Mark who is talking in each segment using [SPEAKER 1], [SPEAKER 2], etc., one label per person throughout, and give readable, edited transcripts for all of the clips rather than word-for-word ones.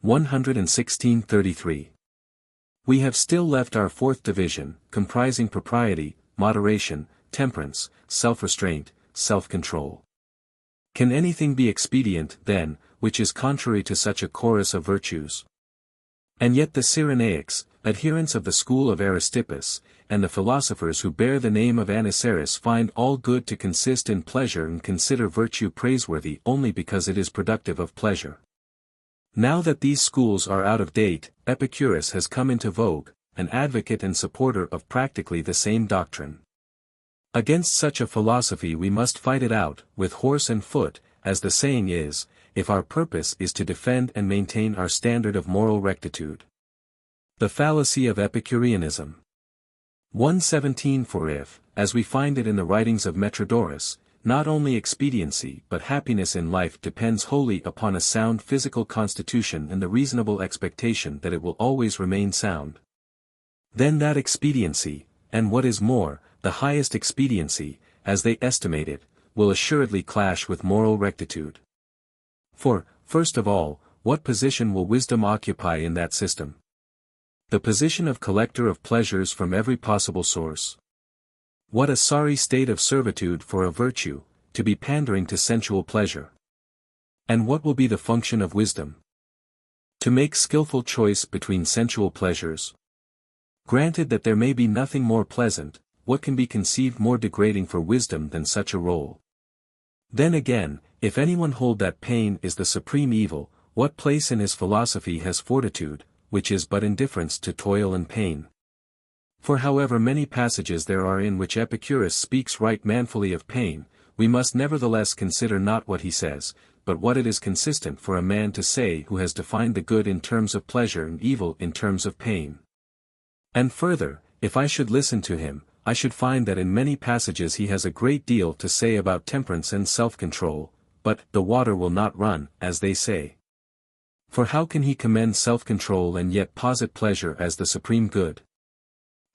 [SPEAKER 1] 116:33. We have still left our fourth division, comprising propriety, moderation, temperance, self-restraint, self-control. Can anything be expedient, then, which is contrary to such a chorus of virtues? And yet the Cyrenaics, adherents of the school of Aristippus, and the philosophers who bear the name of Aniceris find all good to consist in pleasure and consider virtue praiseworthy only because it is productive of pleasure. Now that these schools are out of date, Epicurus has come into vogue, an advocate and supporter of practically the same doctrine. Against such a philosophy we must fight it out, with horse and foot, as the saying is, if our purpose is to defend and maintain our standard of moral rectitude. The fallacy of Epicureanism. 117. For if, as we find it in the writings of Metrodorus, not only expediency but happiness in life depends wholly upon a sound physical constitution and the reasonable expectation that it will always remain sound, then that expediency, and what is more, the highest expediency, as they estimate it, will assuredly clash with moral rectitude. For, first of all, what position will wisdom occupy in that system? The position of collector of pleasures from every possible source. What a sorry state of servitude for a virtue, to be pandering to sensual pleasure. And what will be the function of wisdom? To make skillful choice between sensual pleasures. Granted that there may be nothing more pleasant, what can be conceived more degrading for wisdom than such a role? Then again, if anyone hold that pain is the supreme evil, what place in his philosophy has fortitude, which is but indifference to toil and pain? For however many passages there are in which Epicurus speaks right manfully of pain, we must nevertheless consider not what he says, but what it is consistent for a man to say who has defined the good in terms of pleasure and evil in terms of pain. And further, if I should listen to him, I should find that in many passages he has a great deal to say about temperance and self-control, but the water will not run, as they say. For how can he commend self-control and yet posit pleasure as the supreme good?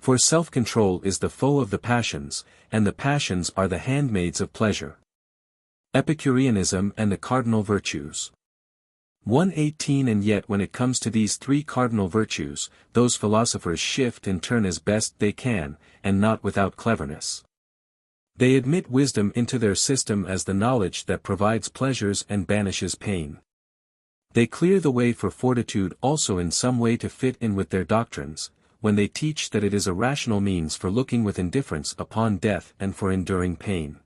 [SPEAKER 1] For self-control is the foe of the passions, and the passions are the handmaids of pleasure. Epicureanism and the cardinal virtues. 118. And yet when it comes to these three cardinal virtues, those philosophers shift and turn as best they can, and not without cleverness. They admit wisdom into their system as the knowledge that provides pleasures and banishes pain. They clear the way for fortitude also in some way to fit in with their doctrines, when they teach that it is a rational means for looking with indifference upon death and for enduring pain.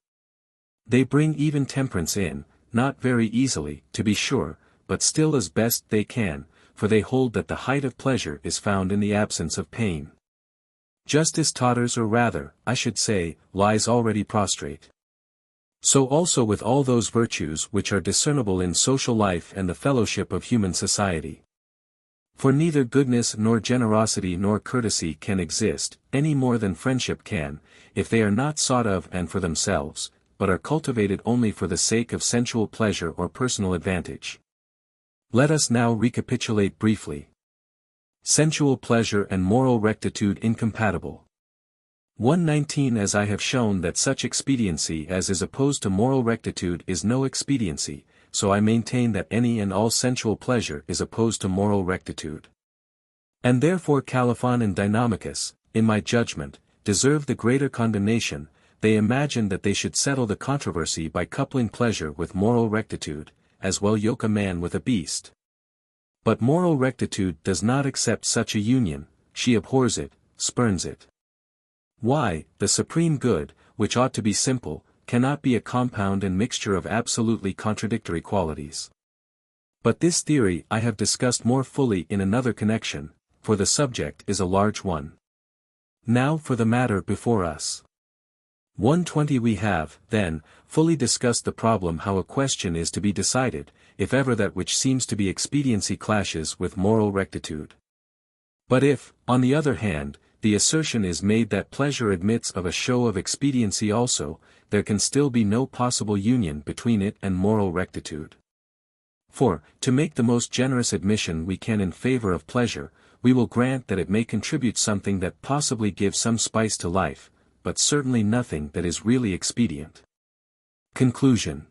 [SPEAKER 1] They bring even temperance in, not very easily, to be sure, but still as best they can, for they hold that the height of pleasure is found in the absence of pain. Justice totters, or rather, I should say, lies already prostrate. So also with all those virtues which are discernible in social life and the fellowship of human society. For neither goodness nor generosity nor courtesy can exist, any more than friendship can, if they are not sought of and for themselves, but are cultivated only for the sake of sensual pleasure or personal advantage. Let us now recapitulate briefly. Sensual pleasure and moral rectitude incompatible. 119. As I have shown that such expediency as is opposed to moral rectitude is no expediency, so I maintain that any and all sensual pleasure is opposed to moral rectitude. And therefore Calophon and Deinamicus, in my judgment, deserve the greater condemnation. They imagine that they should settle the controversy by coupling pleasure with moral rectitude, as well yoke a man with a beast. But moral rectitude does not accept such a union, she abhors it, spurns it. Why, the supreme good, which ought to be simple, cannot be a compound and mixture of absolutely contradictory qualities. But this theory I have discussed more fully in another connection, for the subject is a large one. Now for the matter before us. 120. We have, then, fully discussed the problem how a question is to be decided, if ever that which seems to be expediency clashes with moral rectitude. But if, on the other hand, the assertion is made that pleasure admits of a show of expediency also, there can still be no possible union between it and moral rectitude. For, to make the most generous admission we can in favor of pleasure, we will grant that it may contribute something that possibly gives some spice to life, but certainly nothing that is really expedient. Conclusion.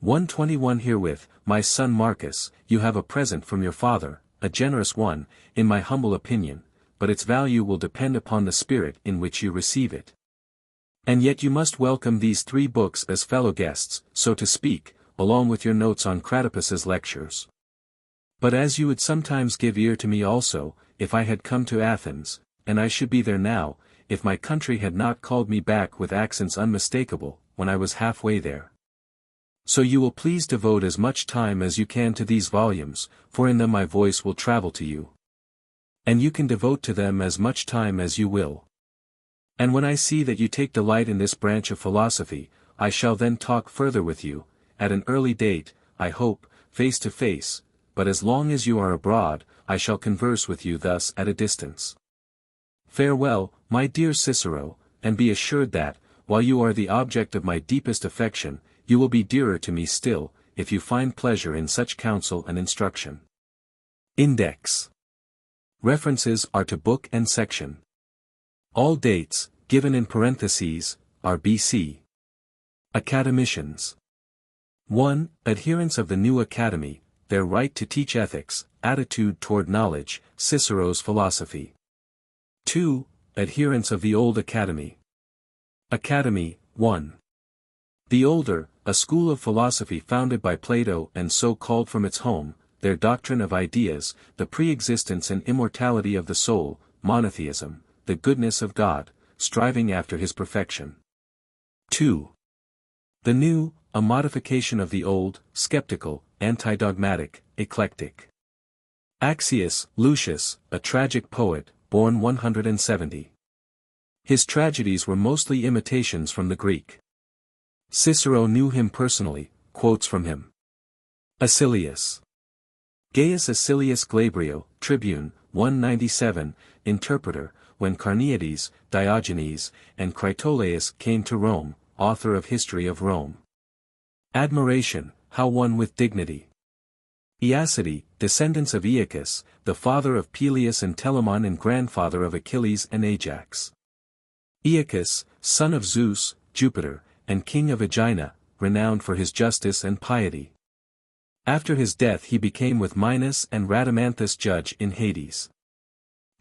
[SPEAKER 1] 121 Herewith, my son Marcus, you have a present from your father, a generous one, in my humble opinion, but its value will depend upon the spirit in which you receive it. And yet you must welcome these 3 books as fellow guests, so to speak, along with your notes on Cratopus's lectures. But as you would sometimes give ear to me also, if I had come to Athens, and I should be there now, if my country had not called me back with accents unmistakable, when I was halfway there. So you will please devote as much time as you can to these volumes, for in them my voice will travel to you. And you can devote to them as much time as you will. And when I see that you take delight in this branch of philosophy, I shall then talk further with you, at an early date, I hope, face to face, but as long as you are abroad, I shall converse with you thus at a distance. Farewell, my dear Cicero, and be assured that, while you are the object of my deepest affection, you will be dearer to me still, if you find pleasure in such counsel and instruction. Index. References are to book and section. All dates, given in parentheses, are BC. Academicians. 1. Adherents of the new academy, their right to teach ethics, attitude toward knowledge, Cicero's philosophy. 2. Adherents of the old academy. Academy, 1. The older, a school of philosophy founded by Plato and so called from its home, their doctrine of ideas, the pre-existence and immortality of the soul, monotheism, the goodness of God, striving after his perfection. 2. The new, a modification of the old, skeptical, anti-dogmatic, eclectic. Axius, Lucius, a tragic poet, born 170. His tragedies were mostly imitations from the Greek. Cicero knew him personally, quotes from him. Acilius. Gaius Acilius Glabrio, Tribune, 197, interpreter, when Carneades, Diogenes, and Critolaus came to Rome, author of History of Rome. Admiration, how won with dignity. Aeacidae, descendants of Aeacus, the father of Peleus and Telamon and grandfather of Achilles and Ajax. Aeacus, son of Zeus, Jupiter, and king of Aegina, renowned for his justice and piety. After his death he became with Minos and Rhadamanthus judge in Hades.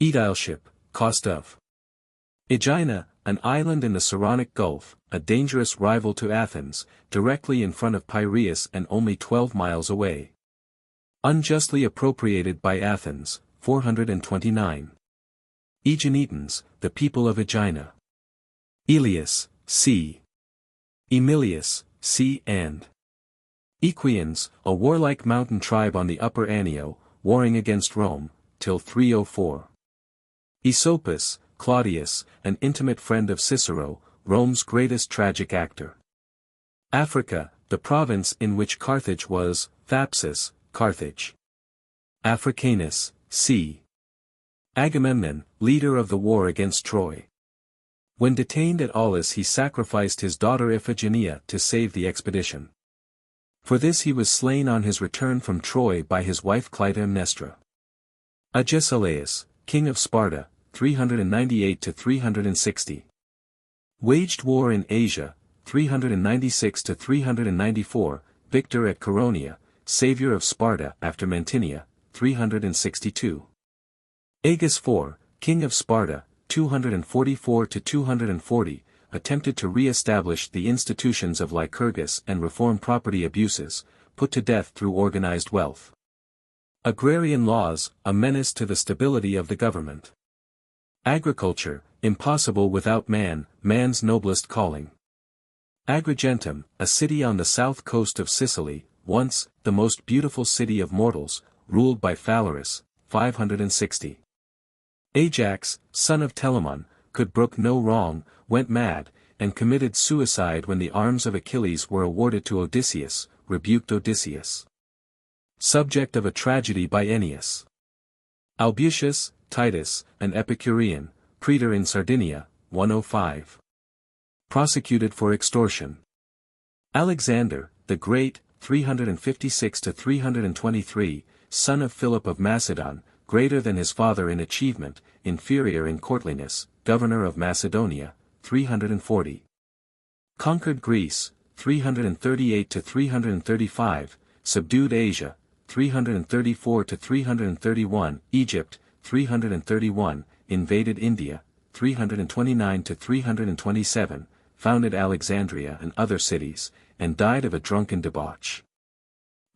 [SPEAKER 1] Aedileship, cost of. Aegina, an island in the Saronic Gulf, a dangerous rival to Athens, directly in front of Piraeus and only 12 miles away. Unjustly appropriated by Athens, 429. Aeginetans, the people of Aegina. Elius, c. Emilius, c. and Equians, a warlike mountain tribe on the upper Anio, warring against Rome, till 304. Aesopus, Claudius, an intimate friend of Cicero, Rome's greatest tragic actor. Africa, the province in which Carthage was, Thapsus, Carthage. Africanus, c. Agamemnon, leader of the war against Troy. When detained at Aulis he sacrificed his daughter Iphigenia to save the expedition. For this he was slain on his return from Troy by his wife Clytemnestra. Agesilaus, king of Sparta, 398–360. Waged war in Asia, 396–394, victor at Chaeronea, savior of Sparta after Mantinea, 362. Agis IV, king of Sparta, 244–240, attempted to re-establish the institutions of Lycurgus and reform property abuses, put to death through organized wealth. Agrarian laws, a menace to the stability of the government. Agriculture, impossible without man, man's noblest calling. Agrigentum, a city on the south coast of Sicily, once, the most beautiful city of mortals, ruled by Phalaris, 560. Ajax, son of Telamon, could brook no wrong, went mad, and committed suicide when the arms of Achilles were awarded to Odysseus, rebuked Odysseus. Subject of a tragedy by Ennius. Albusius, Titus, an Epicurean, praetor in Sardinia, 105. Prosecuted for extortion. Alexander, the Great, 356–323, son of Philip of Macedon, greater than his father in achievement, inferior in courtliness, governor of Macedonia, 340. Conquered Greece, 338 to 335, subdued Asia, 334 to 331, Egypt, 331, invaded India, 329 to 327, founded Alexandria and other cities, and died of a drunken debauch.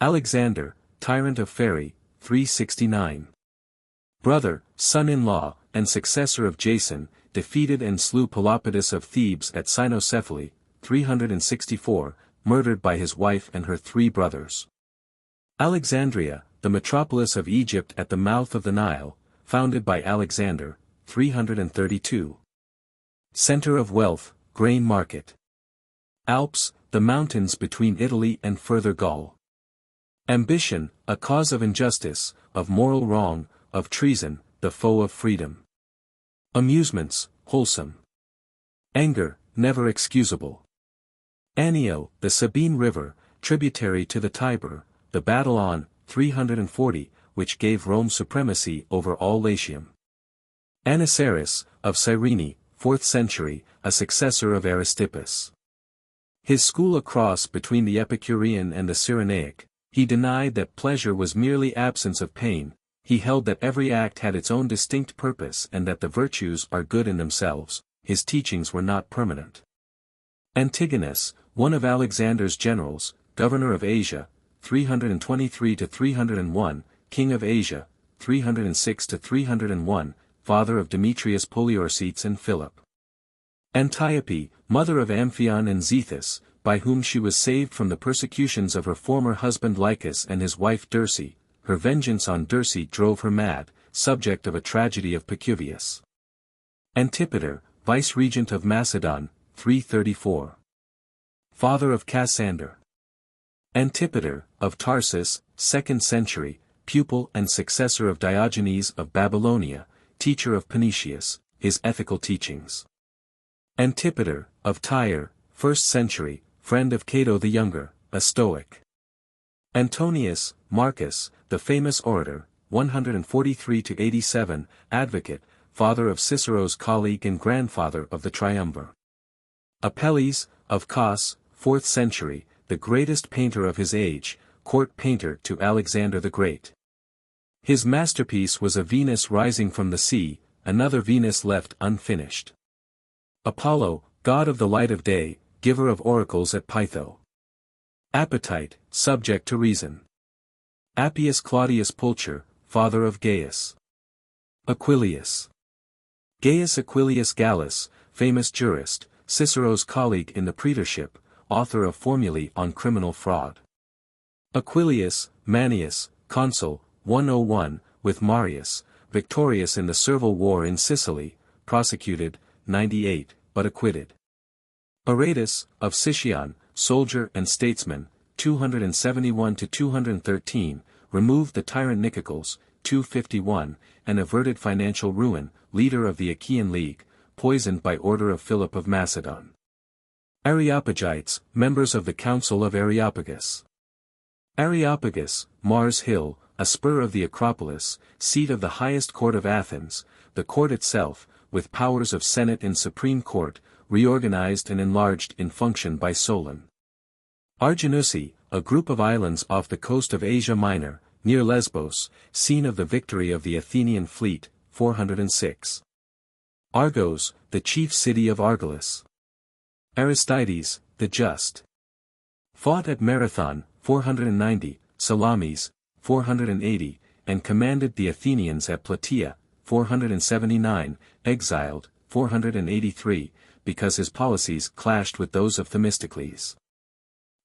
[SPEAKER 1] Alexander, tyrant of Pharai, 369. Brother, son-in-law, and successor of Jason, defeated and slew Pelopidas of Thebes at Cynocephaly, 364, murdered by his wife and her 3 brothers. Alexandria, the metropolis of Egypt at the mouth of the Nile, founded by Alexander, 332. Center of wealth, grain market. Alps, the mountains between Italy and further Gaul. Ambition, a cause of injustice, of moral wrong, of treason, the foe of freedom. Amusements, wholesome. Anger, never excusable. Anio, the Sabine River, tributary to the Tiber, the battle on, 340, which gave Rome supremacy over all Latium. Aniceris, of Cyrene, 4th century, a successor of Aristippus. His school a cross between the Epicurean and the Cyrenaic, he denied that pleasure was merely absence of pain, he held that every act had its own distinct purpose and that the virtues are good in themselves, his teachings were not permanent. Antigonus, one of Alexander's generals, governor of Asia, 323 to 301, king of Asia, 306 to 301, father of Demetrius Poliorcetes and Philip. Antiope, mother of Amphion and Zethus, by whom she was saved from the persecutions of her former husband Lycus and his wife Dirce, her vengeance on Dirce drove her mad, subject of a tragedy of Pacuvius. Antipater, vice-regent of Macedon, 334. Father of Cassander. Antipater, of Tarsus, 2nd century, pupil and successor of Diogenes of Babylonia, teacher of Panetius, his ethical teachings. Antipater, of Tyre, 1st century, friend of Cato the Younger, a Stoic. Antonius, Marcus, the famous orator, 143 to 87, advocate, father of Cicero's colleague and grandfather of the Triumvir. Apelles, of Kos, 4th century, the greatest painter of his age, court painter to Alexander the Great. His masterpiece was a Venus rising from the sea, another Venus left unfinished. Apollo, god of the light of day, giver of oracles at Pytho. Appetite, subject to reason. Appius Claudius Pulcher, father of Gaius. Aquilius. Gaius Aquilius Gallus, famous jurist, Cicero's colleague in the praetorship, author of formulae on criminal fraud. Aquilius, Manius, consul, 101, with Marius, victorious in the Servile War in Sicily, prosecuted, 98, but acquitted. Aratus, of Sicyon, soldier and statesman, 271 to 213, removed the tyrant Nicocles, 251, and averted financial ruin, leader of the Achaean League, poisoned by order of Philip of Macedon. Areopagites, members of the Council of Areopagus. Areopagus, Mars Hill, a spur of the Acropolis, seat of the highest court of Athens, the court itself, with powers of Senate and Supreme Court, reorganized and enlarged in function by Solon. Arginusi, a group of islands off the coast of Asia Minor, near Lesbos, scene of the victory of the Athenian fleet, 406. Argos, the chief city of Argolis. Aristides, the just. Fought at Marathon, 490, Salamis, 480, and commanded the Athenians at Plataea, 479, exiled, 483, because his policies clashed with those of Themistocles.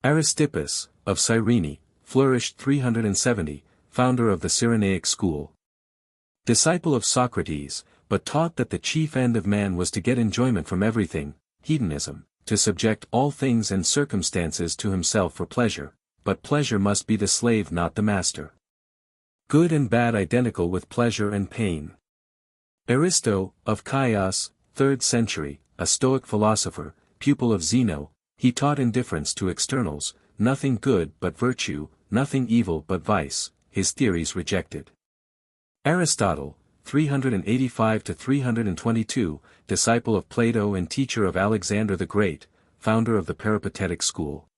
[SPEAKER 1] Aristippus, of Cyrene, flourished 370, founder of the Cyrenaic school. Disciple of Socrates, but taught that the chief end of man was to get enjoyment from everything, hedonism, to subject all things and circumstances to himself for pleasure, but pleasure must be the slave not the master. Good and bad identical with pleasure and pain. Aristo, of Chios, 3rd century, a Stoic philosopher, pupil of Zeno, he taught indifference to externals, nothing good but virtue, nothing evil but vice, his theories rejected. Aristotle, 385 to 322, disciple of Plato and teacher of Alexander the Great, founder of the Peripatetic school.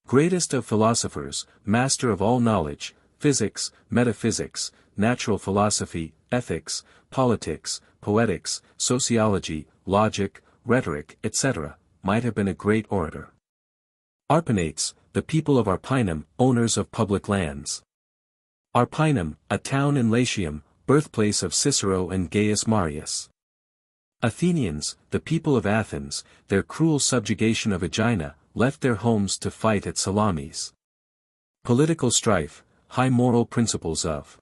[SPEAKER 1] Greatest of philosophers, master of all knowledge, physics, metaphysics, natural philosophy, ethics, politics, poetics, sociology, logic, rhetoric, etc., might have been a great orator. Arpanates, the people of Arpinum, owners of public lands. Arpinum, a town in Latium, birthplace of Cicero and Gaius Marius. Athenians, the people of Athens, their cruel subjugation of Aegina, left their homes to fight at Salamis. Political strife, high moral principles of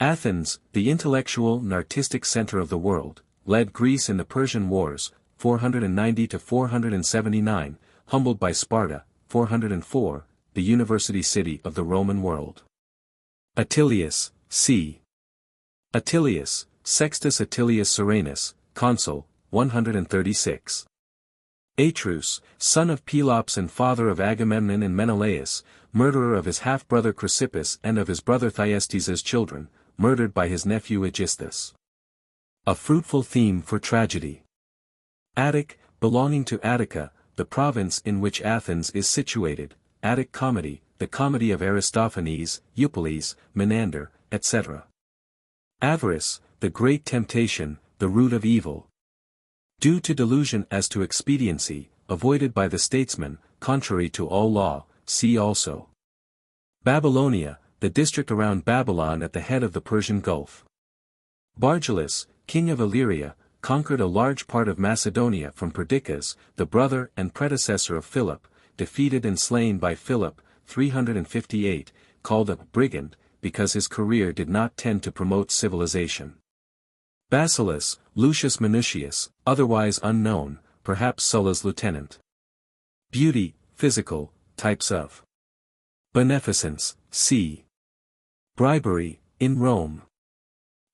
[SPEAKER 1] Athens, the intellectual and artistic center of the world, led Greece in the Persian Wars, 490 to 479, humbled by Sparta, 404, the university city of the Roman world. Attilius, c. Attilius, Sextus Attilius Serenus, consul, 136. Atreus, son of Pelops and father of Agamemnon and Menelaus, murderer of his half-brother Chrysippus and of his brother Thyestes' children, murdered by his nephew Aegisthus. A fruitful theme for tragedy. Attic, belonging to Attica, the province in which Athens is situated, Attic comedy, the comedy of Aristophanes, Eupolis, Menander, etc. Avarice, the great temptation, the root of evil. Due to delusion as to expediency, avoided by the statesman, contrary to all law, see also. Babylonia, the district around Babylon at the head of the Persian Gulf. Bargelus, king of Illyria, conquered a large part of Macedonia from Perdiccas, the brother and predecessor of Philip, defeated and slain by Philip, 358, called a brigand, because his career did not tend to promote civilization. Basileus, Lucius Minucius, otherwise unknown, perhaps Sulla's lieutenant. Beauty, physical, types of beneficence, c. Bribery, in Rome.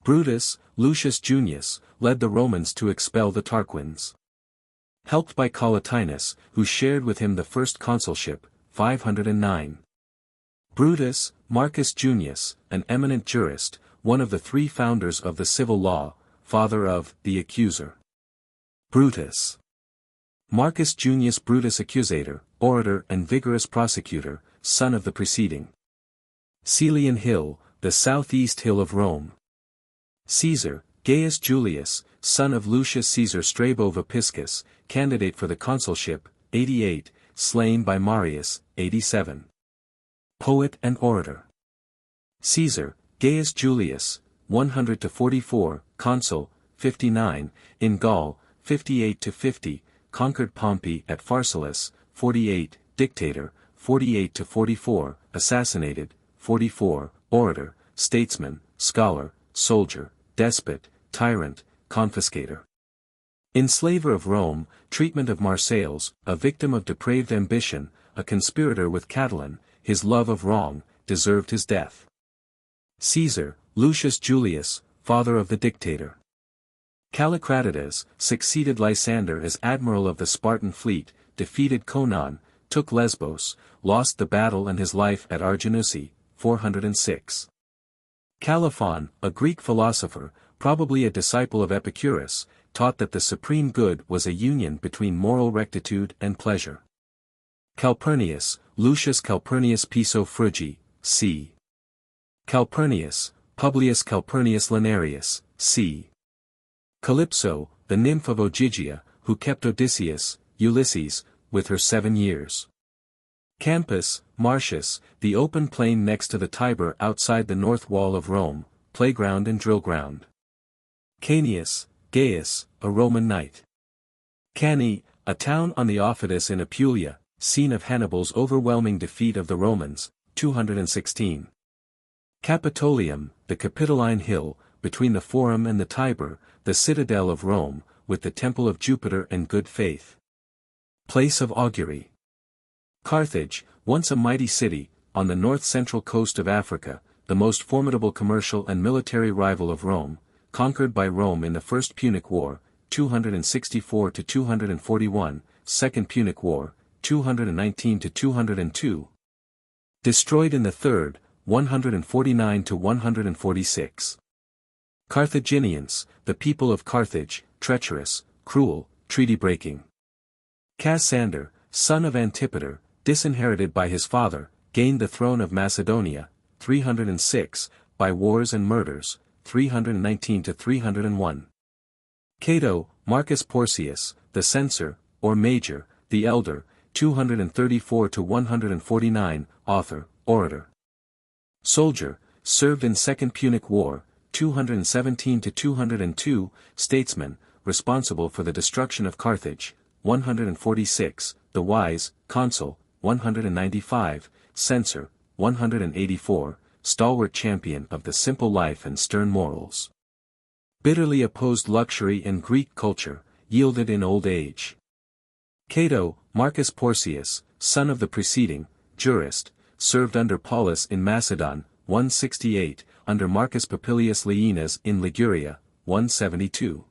[SPEAKER 1] Brutus, Lucius Junius, led the Romans to expel the Tarquins. Helped by Collatinus, who shared with him the first consulship, 509. Brutus, Marcus Junius, an eminent jurist, one of the three founders of the civil law, father of the accuser. Brutus. Marcus Junius Brutus Accusator, orator and vigorous prosecutor, son of the preceding. Celian Hill, the southeast hill of Rome. Caesar, Gaius Julius, son of Lucius Caesar Strabo Vopiscus, candidate for the consulship, 88, slain by Marius, 87. Poet and orator. Caesar, Gaius Julius, 100 to 44, consul, 59, in Gaul, 58 to 50, conquered Pompey at Pharsalus, 48, dictator, 48 to 44, assassinated, 44, orator, statesman, scholar, soldier, despot, tyrant, confiscator. Enslaver of Rome, treatment of Marseilles, a victim of depraved ambition, a conspirator with Catiline, his love of wrong, deserved his death. Caesar, Lucius Julius, father of the dictator. Callicratidas, succeeded Lysander as admiral of the Spartan fleet, defeated Conon, took Lesbos, lost the battle and his life at Arginusi, 406. Calophon, a Greek philosopher, probably a disciple of Epicurus, taught that the supreme good was a union between moral rectitude and pleasure. Calpurnius, Lucius Calpurnius Piso Frugi, c. Calpurnius, Publius Calpurnius Linearius, c. Calypso, the nymph of Ogygia, who kept Odysseus, Ulysses, with her 7 years. Campus, Martius, the open plain next to the Tiber outside the north wall of Rome, playground and drill ground. Canius, Gaius, a Roman knight. Cani, a town on the Aufidus in Apulia, scene of Hannibal's overwhelming defeat of the Romans, 216. Capitolium, the Capitoline hill, between the Forum and the Tiber, the citadel of Rome, with the temple of Jupiter and good faith. Place of augury. Carthage, once a mighty city, on the north-central coast of Africa, the most formidable commercial and military rival of Rome, conquered by Rome in the First Punic War, 264 to 241, Second Punic War, 219 to 202. Destroyed in the Third, 149 to 146. Carthaginians, the people of Carthage, treacherous, cruel, treaty-breaking. Cassander, son of Antipater, disinherited by his father, gained the throne of Macedonia, 306, by wars and murders, 319–301. Cato, Marcus Porcius, the censor, or major, the elder, 234–149, author, orator. Soldier, served in Second Punic War, 217–202, statesman, responsible for the destruction of Carthage, 146, the wise, consul, 195, censor, 184, stalwart champion of the simple life and stern morals. Bitterly opposed luxury and Greek culture, yielded in old age. Cato, Marcus Porcius, son of the preceding, jurist, served under Paulus in Macedon, 168, under Marcus Popilius Laenas in Liguria, 172.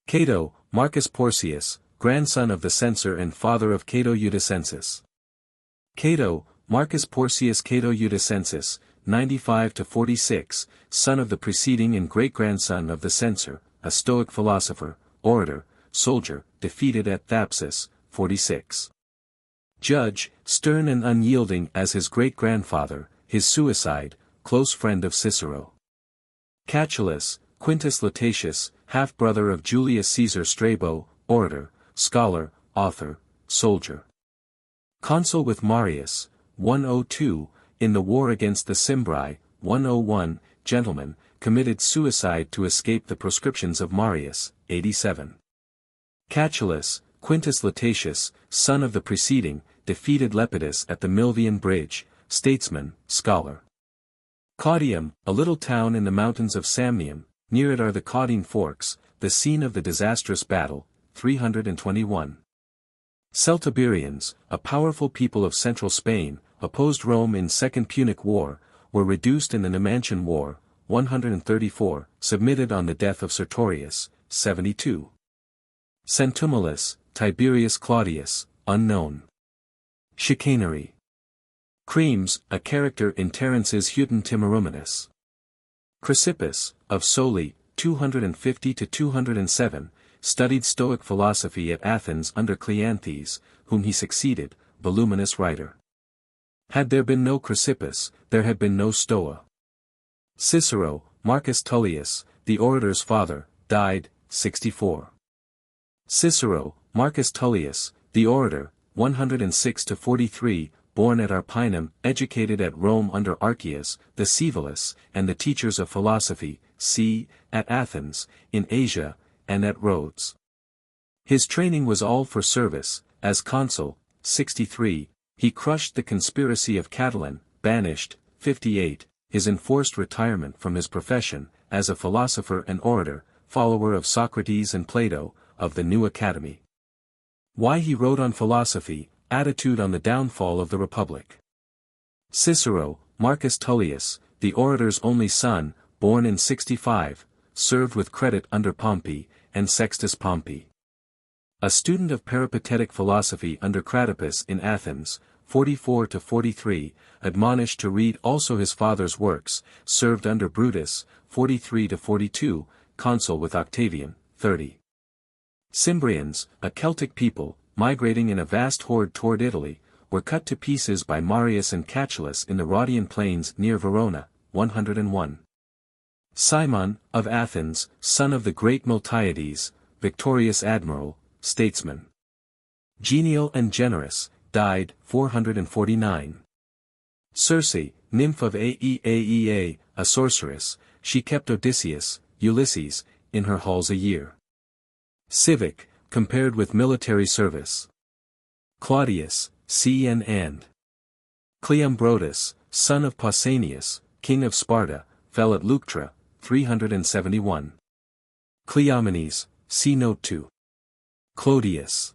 [SPEAKER 1] Cato, Marcus Porcius, grandson of the censor and father of Cato Eudicensis. Cato, Marcus Porcius Cato Eudicensis, 95–46, son of the preceding and great-grandson of the censor, a Stoic philosopher, orator, soldier, defeated at Thapsus, 46. Judge, stern and unyielding as his great-grandfather, his suicide, close friend of Cicero. Catulus, Quintus Lutatius, half-brother of Julius Caesar Strabo, orator, scholar, author, soldier. Consul with Marius, 102, in the war against the Cimbri, 101, gentleman, committed suicide to escape the proscriptions of Marius, 87. Catulus, Quintus Lutatius, son of the preceding, defeated Lepidus at the Milvian Bridge, statesman, scholar. Caudium, a little town in the mountains of Samnium, near it are the Caudine Forks, the scene of the disastrous battle, 321. Celtiberians, a powerful people of central Spain, opposed Rome in Second Punic War, were reduced in the Numantian War, 134, submitted on the death of Sertorius, 72. Centumalus, Tiberius Claudius, unknown. Chicanery. Cremes, a character in Terence's Hutin Timaruminus. Chrysippus, of Soli, 250–207, studied Stoic philosophy at Athens under Cleanthes, whom he succeeded, voluminous writer. Had there been no Chrysippus, there had been no Stoa. Cicero, Marcus Tullius, the orator's father, died, 64. Cicero, Marcus Tullius, the orator, 106–43, born at Arpinum, educated at Rome under Archias, the Scaevolas, and the teachers of philosophy, c. at Athens, in Asia, and at Rhodes. His training was all for service, as consul, 63, he crushed the conspiracy of Catiline, banished, 58, his enforced retirement from his profession, as a philosopher and orator, follower of Socrates and Plato, of the new academy. Why he wrote on philosophy, attitude on the downfall of the Republic. Cicero, Marcus Tullius, the orator's only son, born in 65, served with credit under Pompey, and Sextus Pompey. A student of peripatetic philosophy under Cratippus in Athens, 44–43, admonished to read also his father's works, served under Brutus, 43–42, consul with Octavian, 30. Cimbrians, a Celtic people, migrating in a vast horde toward Italy, were cut to pieces by Marius and Catulus in the Rhodian plains near Verona, 101. Cimon, of Athens, son of the great Miltiades, victorious admiral, statesman. Genial and generous, died, 449. Circe, nymph of Aeaea, a sorceress, she kept Odysseus, Ulysses, in her halls a year. Civic, compared with military service. Claudius, C. N. and Cleombrotus, son of Pausanias, king of Sparta, fell at Leuctra, 371. Cleomenes, see note 2. Clodius.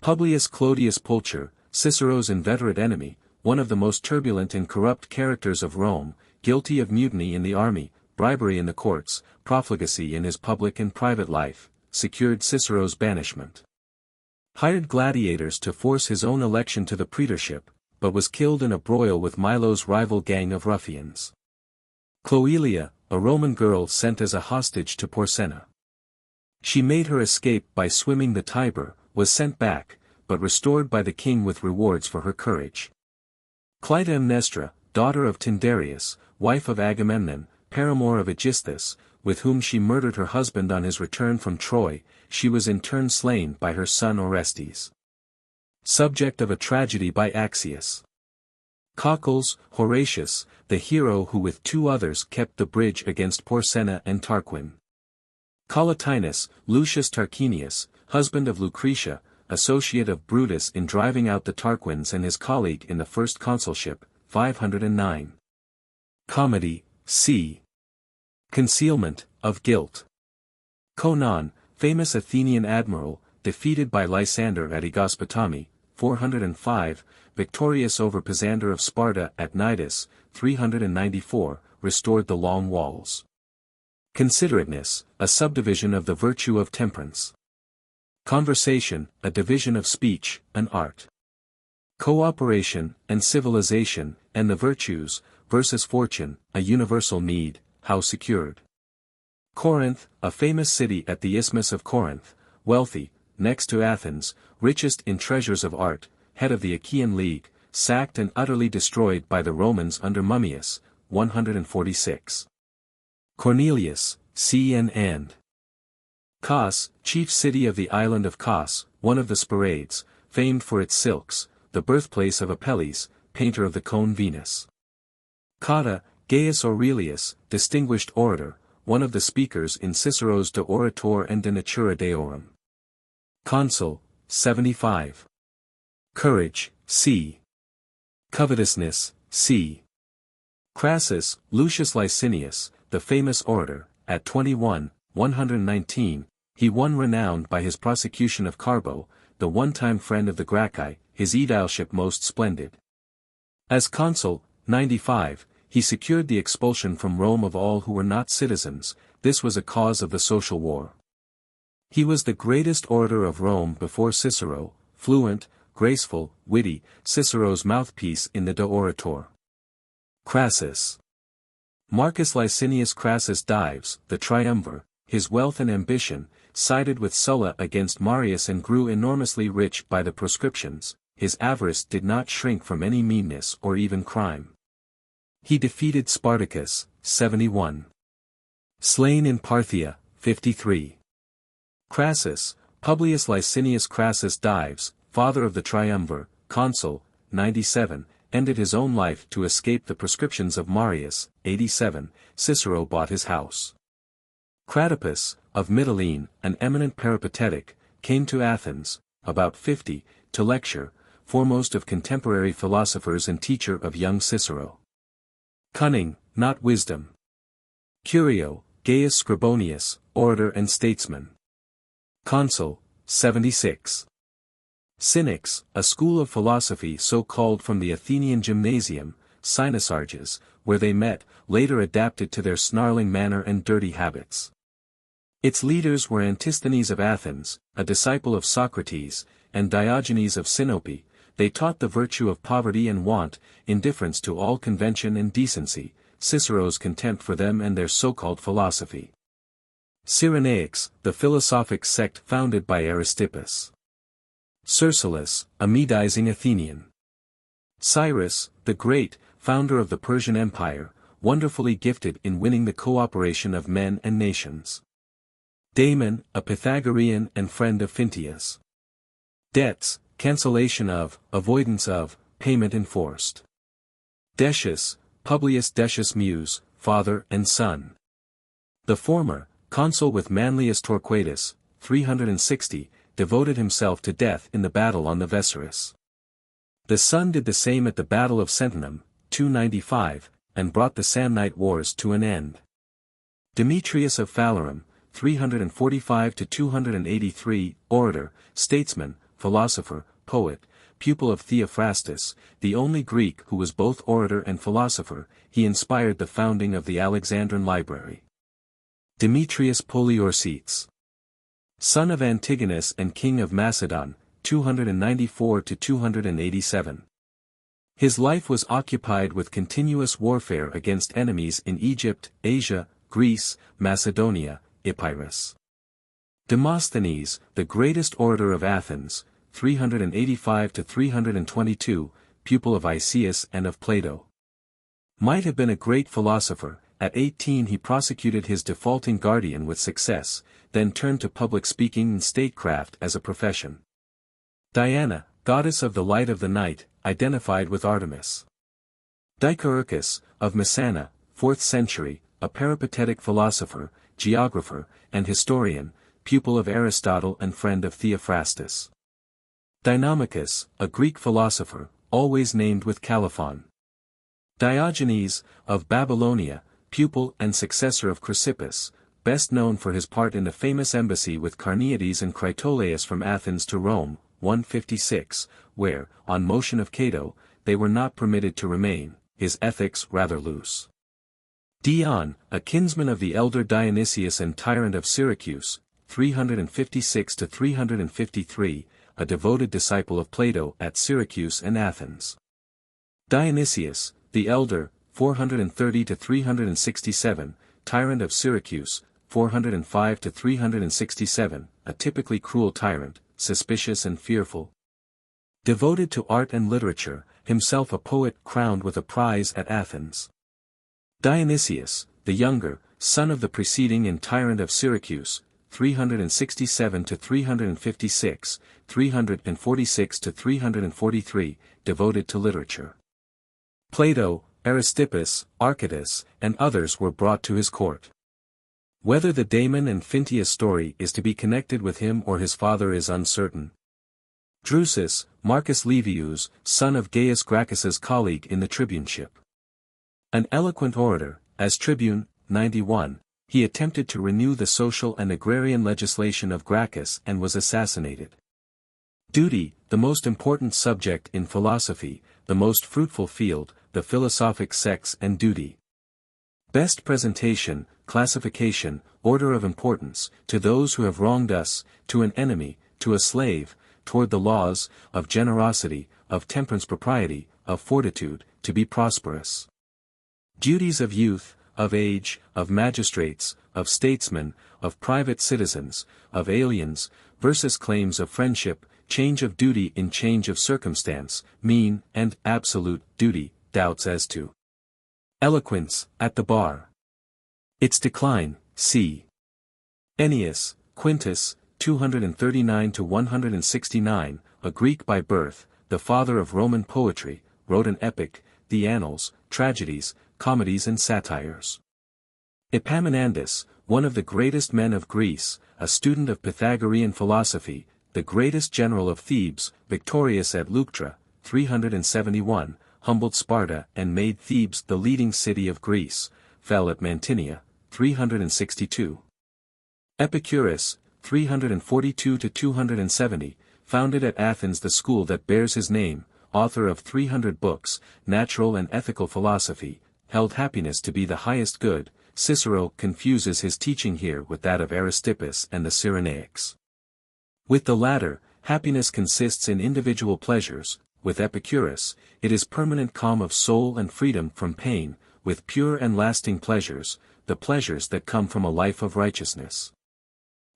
[SPEAKER 1] Publius Clodius Pulcher, Cicero's inveterate enemy, one of the most turbulent and corrupt characters of Rome, guilty of mutiny in the army, bribery in the courts, profligacy in his public and private life, secured Cicero's banishment. Hired gladiators to force his own election to the praetorship, but was killed in a broil with Milo's rival gang of ruffians. Cloelia, a Roman girl sent as a hostage to Porsenna. She made her escape by swimming the Tiber, was sent back, but restored by the king with rewards for her courage. Clytemnestra, daughter of Tyndareus, wife of Agamemnon, paramour of Aegisthus, with whom she murdered her husband on his return from Troy, she was in turn slain by her son Orestes. Subject of a tragedy by Axius. Cocles, Horatius, the hero who with 2 others kept the bridge against Porsenna and Tarquin. Collatinus, Lucius Tarquinius, husband of Lucretia, associate of Brutus in driving out the Tarquins and his colleague in the first consulship, 509. Comedy, c. Concealment of guilt. Conon, famous Athenian admiral, defeated by Lysander at Aegospotami, 405, victorious over Pisander of Sparta at Cnidus, 394, restored the long walls. Considerateness, a subdivision of the virtue of temperance. Conversation, a division of speech, an art. Cooperation, and civilization, and the virtues, versus fortune, a universal need, how secured. Corinth, a famous city at the Isthmus of Corinth, wealthy, next to Athens, richest in treasures of art, head of the Achaean League, sacked and utterly destroyed by the Romans under Mummius, 146. Cornelius, C. and Kos, chief city of the island of Kos, one of the Sporades, famed for its silks, the birthplace of Apelles, painter of the cone Venus. Cotta, Gaius Aurelius, distinguished orator, one of the speakers in Cicero's De Orator and De Natura Deorum. Consul, 75. Courage, c. Covetousness, c. Crassus, Lucius Licinius, the famous orator, at 21, 119, he won renown by his prosecution of Carbo, the one-time friend of the Gracchi, his aedileship most splendid. As consul, 95, he secured the expulsion from Rome of all who were not citizens. This was a cause of the social war. He was the greatest orator of Rome before Cicero, fluent, graceful, witty, Cicero's mouthpiece in the De Orator. Crassus. Marcus Licinius Crassus Dives, the triumvir, his wealth and ambition, sided with Sulla against Marius and grew enormously rich by the proscriptions. His avarice did not shrink from any meanness or even crime. He defeated Spartacus, 71. Slain in Parthia, 53. Crassus, Publius Licinius Crassus Dives, father of the triumvir, consul, 97, ended his own life to escape the proscriptions of Marius, 87, Cicero bought his house. Cratopus, of Mytilene, an eminent peripatetic, came to Athens, about 50, to lecture, foremost of contemporary philosophers and teacher of young Cicero. Cunning, not wisdom. Curio, Gaius Scribonius, orator and statesman. Consul, 76. Cynics, a school of philosophy so called from the Athenian gymnasium, Cynosarges, where they met, later adapted to their snarling manner and dirty habits. Its leaders were Antisthenes of Athens, a disciple of Socrates, and Diogenes of Sinope. They taught the virtue of poverty and want, indifference to all convention and decency, Cicero's contempt for them and their so-called philosophy. Cyrenaics, the philosophic sect founded by Aristippus. Cercellus, a Medizing Athenian. Cyrus, the Great, founder of the Persian Empire, wonderfully gifted in winning the cooperation of men and nations. Damon, a Pythagorean and friend of Phintias. Debts, cancellation of, avoidance of, payment enforced. Decius, Publius Decius Mus, father and son. The former, consul with Manlius Torquatus, 360, devoted himself to death in the battle on the Vesurus. The son did the same at the battle of Sentinum, 295, and brought the Samnite wars to an end. Demetrius of Phalerum, 345-283, orator, statesman, philosopher, poet, pupil of Theophrastus, the only Greek who was both orator and philosopher, he inspired the founding of the Alexandrine Library. Demetrius Poliorcetes. Son of Antigonus and king of Macedon, 294-287. His life was occupied with continuous warfare against enemies in Egypt, Asia, Greece, Macedonia, Epirus. Demosthenes, the greatest orator of Athens, 385 to 322, pupil of Isias and of Plato. Might have been a great philosopher. At 18 he prosecuted his defaulting guardian with success, then turned to public speaking and statecraft as a profession. Diana, goddess of the light of the night, identified with Artemis. Dicaeurchus, of Messana, 4th century, a peripatetic philosopher, geographer, and historian, pupil of Aristotle and friend of Theophrastus. Deinamachus, a Greek philosopher, always named with Calophon. Diogenes, of Babylonia, pupil and successor of Chrysippus, best known for his part in the famous embassy with Carneades and Critolaus from Athens to Rome, 156, where, on motion of Cato, they were not permitted to remain, his ethics rather loose. Dion, a kinsman of the elder Dionysius and tyrant of Syracuse, 356 to 353, a devoted disciple of Plato at Syracuse and Athens. Dionysius, the elder, 430 to 367, tyrant of Syracuse, 405 to 367, a typically cruel tyrant, suspicious and fearful. Devoted to art and literature, himself a poet crowned with a prize at Athens. Dionysius, the younger, son of the preceding and tyrant of Syracuse, 367 to 356, 346 to 343, devoted to literature. Plato, Aristippus, Archytas, and others were brought to his court. Whether the Damon and Phintius story is to be connected with him or his father is uncertain. Drusus, Marcus Livius, son of Gaius Gracchus's colleague in the tribuneship. An eloquent orator, as tribune, 91, he attempted to renew the social and agrarian legislation of Gracchus and was assassinated. Duty, the most important subject in philosophy, the most fruitful field, the philosophic sex and duty. Best presentation, classification, order of importance, to those who have wronged us, to an enemy, to a slave, toward the laws, of generosity, of temperance propriety, of fortitude, to be prosperous. Duties of youth, of age, of magistrates, of statesmen, of private citizens, of aliens, versus claims of friendship, change of duty in change of circumstance, mean and absolute duty, doubts as to. Eloquence, at the bar. Its decline, c. Ennius, Quintus, 239 to 169, a Greek by birth, the father of Roman poetry, wrote an epic, the Annals, tragedies, comedies and satires. Epaminondas, one of the greatest men of Greece, a student of Pythagorean philosophy, the greatest general of Thebes, victorious at Leuctra, 371, humbled Sparta and made Thebes the leading city of Greece, fell at Mantinea, 362. Epicurus, 342 to 270, founded at Athens the school that bears his name, author of 300 books, natural and ethical philosophy, held happiness to be the highest good. Cicero confuses his teaching here with that of Aristippus and the Cyrenaics. With the latter, happiness consists in individual pleasures, with Epicurus, it is permanent calm of soul and freedom from pain, with pure and lasting pleasures, the pleasures that come from a life of righteousness.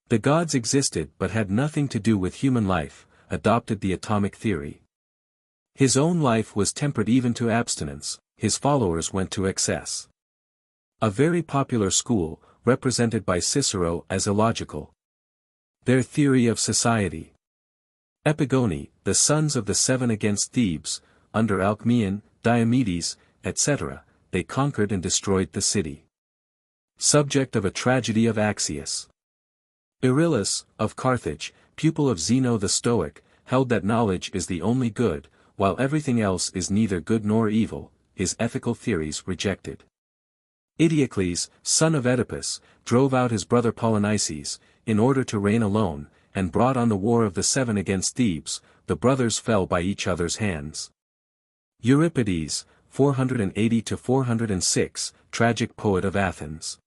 [SPEAKER 1] The gods existed but had nothing to do with human life, adopted the atomic theory. His own life was tempered even to abstinence, his followers went to excess. A very popular school, represented by Cicero as illogical. Their theory of society. Epigoni, the sons of the seven against Thebes, under Alcmaeon, Diomedes, etc., they conquered and destroyed the city. Subject of a tragedy of Axius. Euryalus, of Carthage, pupil of Zeno the Stoic, held that knowledge is the only good, while everything else is neither good nor evil, his ethical theories rejected. Eteocles, son of Oedipus, drove out his brother Polynices, in order to reign alone, and brought on the war of the seven against Thebes, the brothers fell by each other's hands. Euripides, 480 to 406, tragic poet of Athens.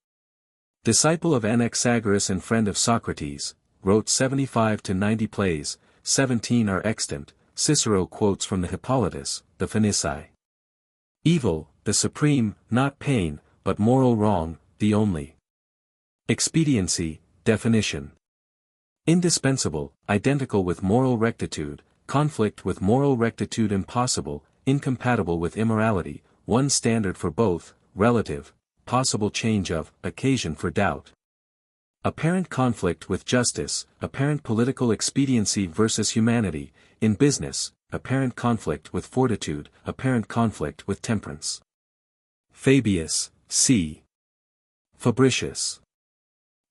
[SPEAKER 1] Disciple of Anaxagoras and friend of Socrates, wrote 75 to 90 plays, 17 are extant. Cicero quotes from the Hippolytus, the Phoenici. Evil, the supreme, not pain, but moral wrong, the only. Expediency, definition. Indispensable, identical with moral rectitude, conflict with moral rectitude impossible, incompatible with immorality, one standard for both, relative, possible change of, occasion for doubt. Apparent conflict with justice, apparent political expediency versus humanity, in business, apparent conflict with fortitude, apparent conflict with temperance. Fabius, c. Fabricius.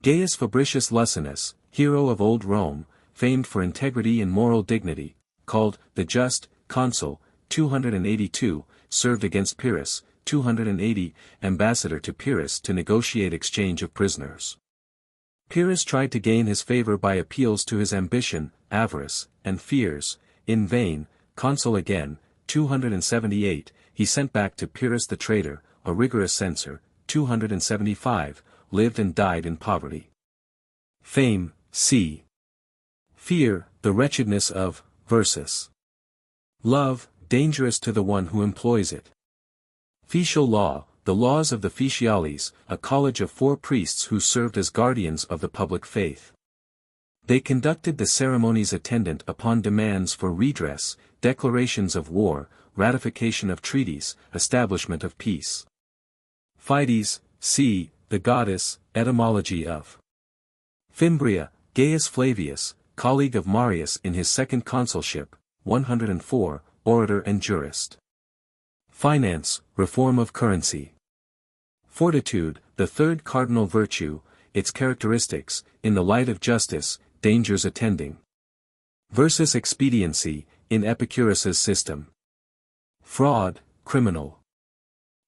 [SPEAKER 1] Gaius Fabricius Luscinus, hero of old Rome, famed for integrity and moral dignity, called the Just, consul, 282, served against Pyrrhus, 280, ambassador to Pyrrhus to negotiate exchange of prisoners. Pyrrhus tried to gain his favor by appeals to his ambition, avarice, and fears. In vain. Consul again, 278, he sent back to Pyrrhus the traitor, a rigorous censor, 275, lived and died in poverty. Fame, c. Fear, the wretchedness of, versus. Love, dangerous to the one who employs it. Fetial law, the laws of the Fetiales, a college of 4 priests who served as guardians of the public faith. They conducted the ceremonies attendant upon demands for redress, declarations of war, ratification of treaties, establishment of peace. Fides, c. The goddess, etymology of. Fimbria, Gaius Flavius, colleague of Marius in his second consulship, 104, orator and jurist. Finance, reform of currency. Fortitude, the third cardinal virtue, its characteristics, in the light of justice, dangers attending. Versus expediency, in Epicurus's system. Fraud, criminal.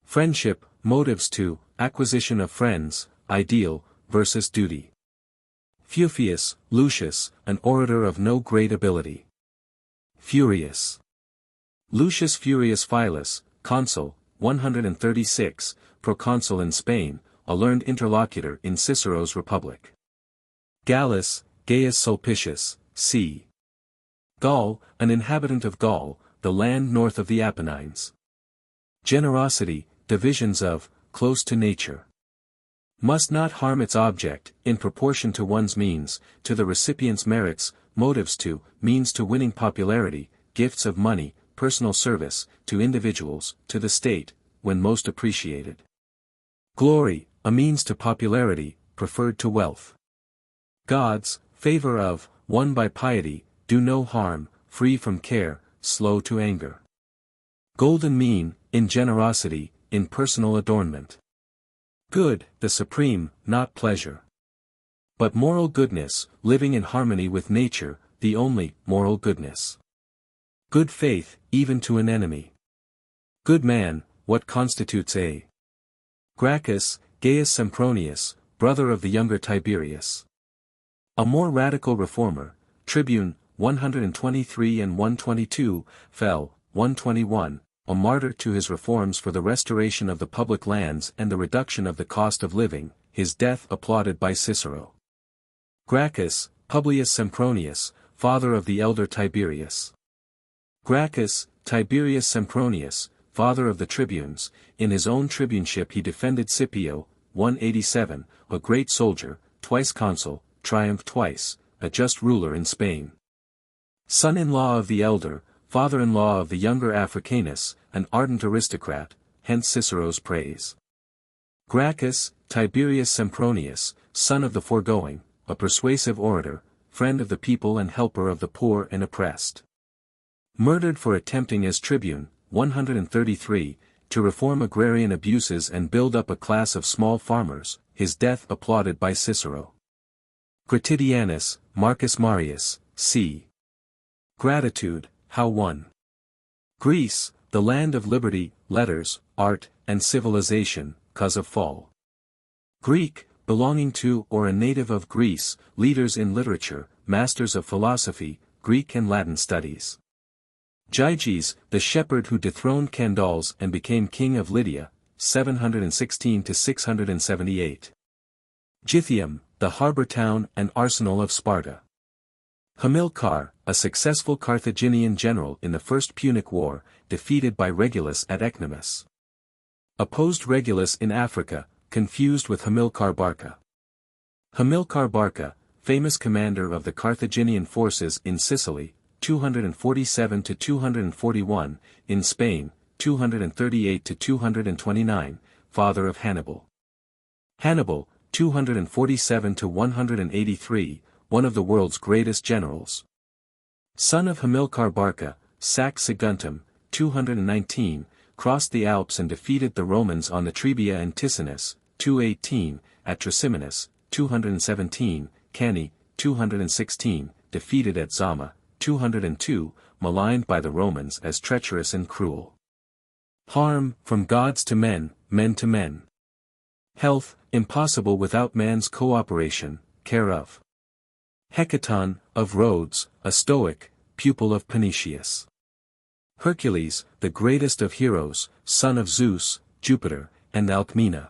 [SPEAKER 1] Friendship, motives to, acquisition of friends, ideal, versus duty. Fufius, Lucius, an orator of no great ability. Furious. Lucius Furius Philus, consul, 136, proconsul in Spain, a learned interlocutor in Cicero's Republic. Gallus, Gaius Sulpicius, c. Gaul, an inhabitant of Gaul, the land north of the Apennines. Generosity, divisions of, close to nature. Must not harm its object, in proportion to one's means, to the recipient's merits, motives to, means to winning popularity, gifts of money, personal service, to individuals, to the state, when most appreciated. Glory, a means to popularity, preferred to wealth. Gods, favor of, won by piety, do no harm, free from care, slow to anger. Golden mean, in generosity, in personal adornment. Good, the supreme, not pleasure. But moral goodness, living in harmony with nature, the only moral goodness. Good faith, even to an enemy. Good man, what constitutes a. Gracchus, Gaius Sempronius, brother of the younger Tiberius. A more radical reformer, tribune, 123 and 122, fell, 121, a martyr to his reforms for the restoration of the public lands and the reduction of the cost of living, his death applauded by Cicero. Gracchus, Publius Sempronius, father of the elder Tiberius. Gracchus, Tiberius Sempronius, father of the tribunes, in his own tribuneship he defended Scipio, 187, a great soldier, twice consul, triumphed twice, a just ruler in Spain. Son-in-law of the elder, father-in-law of the younger Africanus, an ardent aristocrat, hence Cicero's praise. Gracchus, Tiberius Sempronius, son of the foregoing, a persuasive orator, friend of the people and helper of the poor and oppressed. Murdered for attempting as tribune, 133, to reform agrarian abuses and build up a class of small farmers, his death applauded by Cicero. Gratidianus, Marcus Marius, c. Gratitude, how won. Greece, the land of liberty, letters, art, and civilization, cause of fall. Greek, belonging to or a native of Greece, leaders in literature, masters of philosophy, Greek and Latin studies. Gyges, the shepherd who dethroned Candaules and became king of Lydia, 716–678. Gythium, the harbor town and arsenal of Sparta. Hamilcar, a successful Carthaginian general in the First Punic War, defeated by Regulus at Ecnomus. Opposed Regulus in Africa, confused with Hamilcar Barca. Hamilcar Barca, famous commander of the Carthaginian forces in Sicily, 247 to 241, in Spain, 238 to 229, father of Hannibal. Hannibal, 247 to 183, one of the world's greatest generals. Son of Hamilcar Barca, Sax Saguntum, 219, crossed the Alps and defeated the Romans on the Trebia and Ticinus, 218, at Trasimenus, 217, Cani, 216, defeated at Zama, 202, maligned by the Romans as treacherous and cruel. Harm, from gods to men, men to men. Health, impossible without man's cooperation, care of Hecaton, of Rhodes, a Stoic, pupil of Panetius. Hercules, the greatest of heroes, son of Zeus, Jupiter, and Alcmena.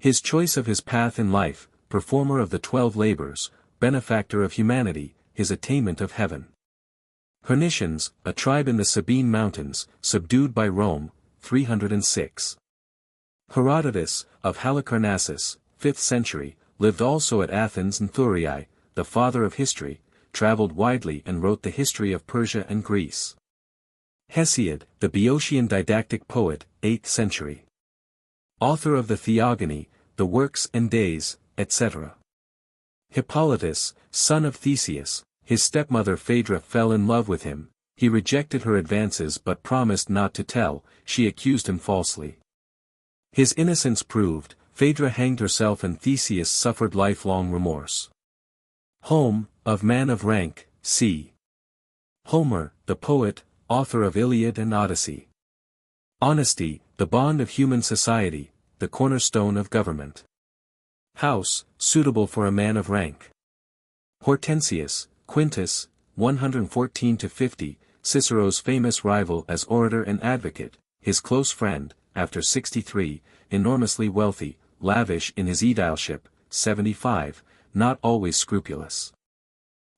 [SPEAKER 1] His choice of his path in life, performer of the 12 labors, benefactor of humanity, his attainment of heaven. Hernicians, a tribe in the Sabine mountains, subdued by Rome, 306. Herodotus, of Halicarnassus, 5th century, lived also at Athens and Thurii, the father of history, traveled widely and wrote the history of Persia and Greece. Hesiod, the Boeotian didactic poet, 8th century. Author of the Theogony, the Works and Days, etc. Hippolytus, son of Theseus, his stepmother Phaedra fell in love with him, he rejected her advances but promised not to tell, she accused him falsely. His innocence proved, Phaedra hanged herself and Theseus suffered lifelong remorse. Home, of man of rank, c. Homer, the poet, author of Iliad and Odyssey. Honesty, the bond of human society, the cornerstone of government. House, suitable for a man of rank. Hortensius, Quintus, 114-50, Cicero's famous rival as orator and advocate, his close friend, after 63, enormously wealthy, lavish in his aedileship, 75, not always scrupulous.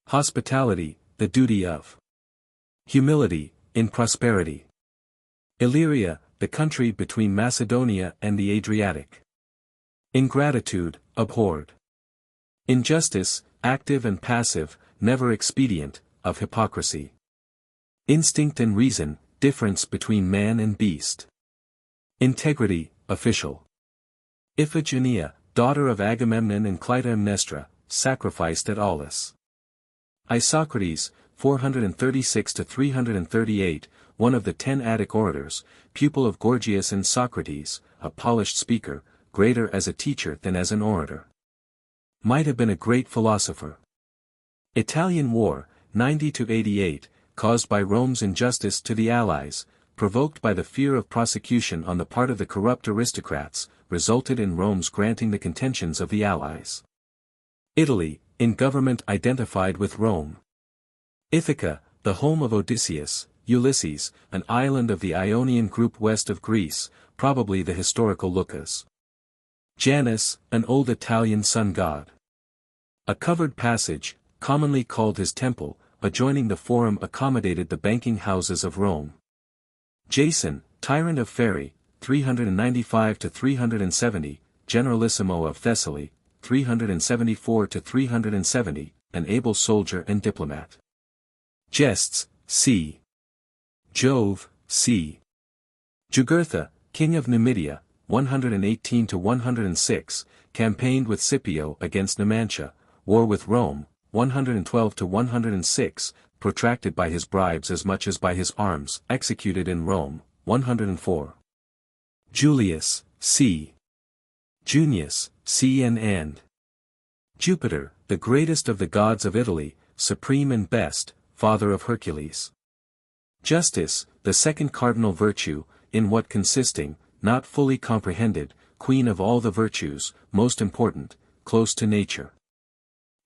[SPEAKER 1] Hospitality, the duty of humility, in prosperity. Illyria, the country between Macedonia and the Adriatic. Ingratitude, abhorred. Injustice, active and passive, never expedient, of hypocrisy. Instinct and reason, difference between man and beast. Integrity, official. Iphigenia, daughter of Agamemnon and Clytemnestra, sacrificed at Aulis. Isocrates, 436-338, one of the 10 Attic orators, pupil of Gorgias and Socrates, a polished speaker, greater as a teacher than as an orator. Might have been a great philosopher. Italian War, 90-88, caused by Rome's injustice to the Allies, provoked by the fear of prosecution on the part of the corrupt aristocrats, resulted in Rome's granting the contentions of the Allies. Italy, in government identified with Rome. Ithaca, the home of Odysseus, Ulysses, an island of the Ionian group west of Greece, probably the historical Lucas. Janus, an old Italian sun god. A covered passage, commonly called his temple, adjoining the forum accommodated the banking houses of Rome. Jason, tyrant of Pherai, 395-370, generalissimo of Thessaly, 374-370, an able soldier and diplomat. Jests, c. Jove, c. Jugurtha, king of Numidia, 118-106, campaigned with Scipio against Numantia, war with Rome, 112-106, protracted by his bribes as much as by his arms, executed in Rome, 104. Julius, c. Junius, c. and Jupiter, the greatest of the gods of Italy, supreme and best, father of Hercules. Justice, the second cardinal virtue, in what consisting, not fully comprehended, queen of all the virtues, most important, close to nature.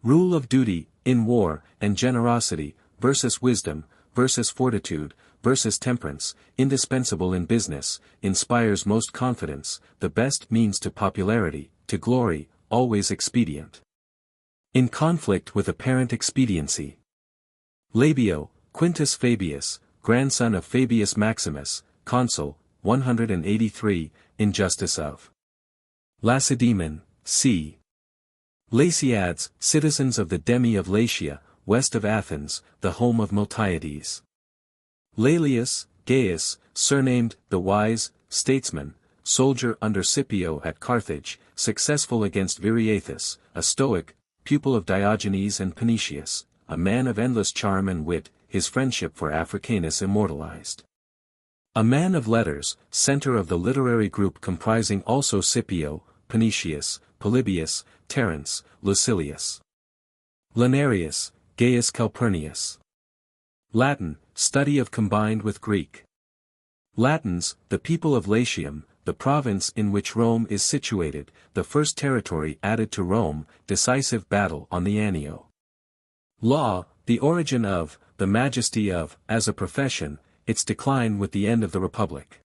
[SPEAKER 1] Rule of duty, in war, and generosity, versus wisdom, versus fortitude, versus temperance, indispensable in business, inspires most confidence, the best means to popularity, to glory, always expedient. In conflict with apparent expediency. Labio, Quintus Fabius, grandson of Fabius Maximus, consul, 183, injustice of Lacedaemon, c. Laceads, citizens of the Demi of Latia, west of Athens, the home of Miltiades. Laelius, Gaius, surnamed the Wise, statesman, soldier under Scipio at Carthage, successful against Viriathus, a Stoic, pupil of Diogenes and Panetius, a man of endless charm and wit, his friendship for Africanus immortalized. A man of letters, center of the literary group comprising also Scipio, Panetius, Polybius, Terence, Lucilius. Lenarius, Gaius Calpurnius. Latin, study of combined with Greek. Latins, the people of Latium, the province in which Rome is situated, the first territory added to Rome, decisive battle on the Anio. Law, the origin of, the majesty of, as a profession, its decline with the end of the Republic.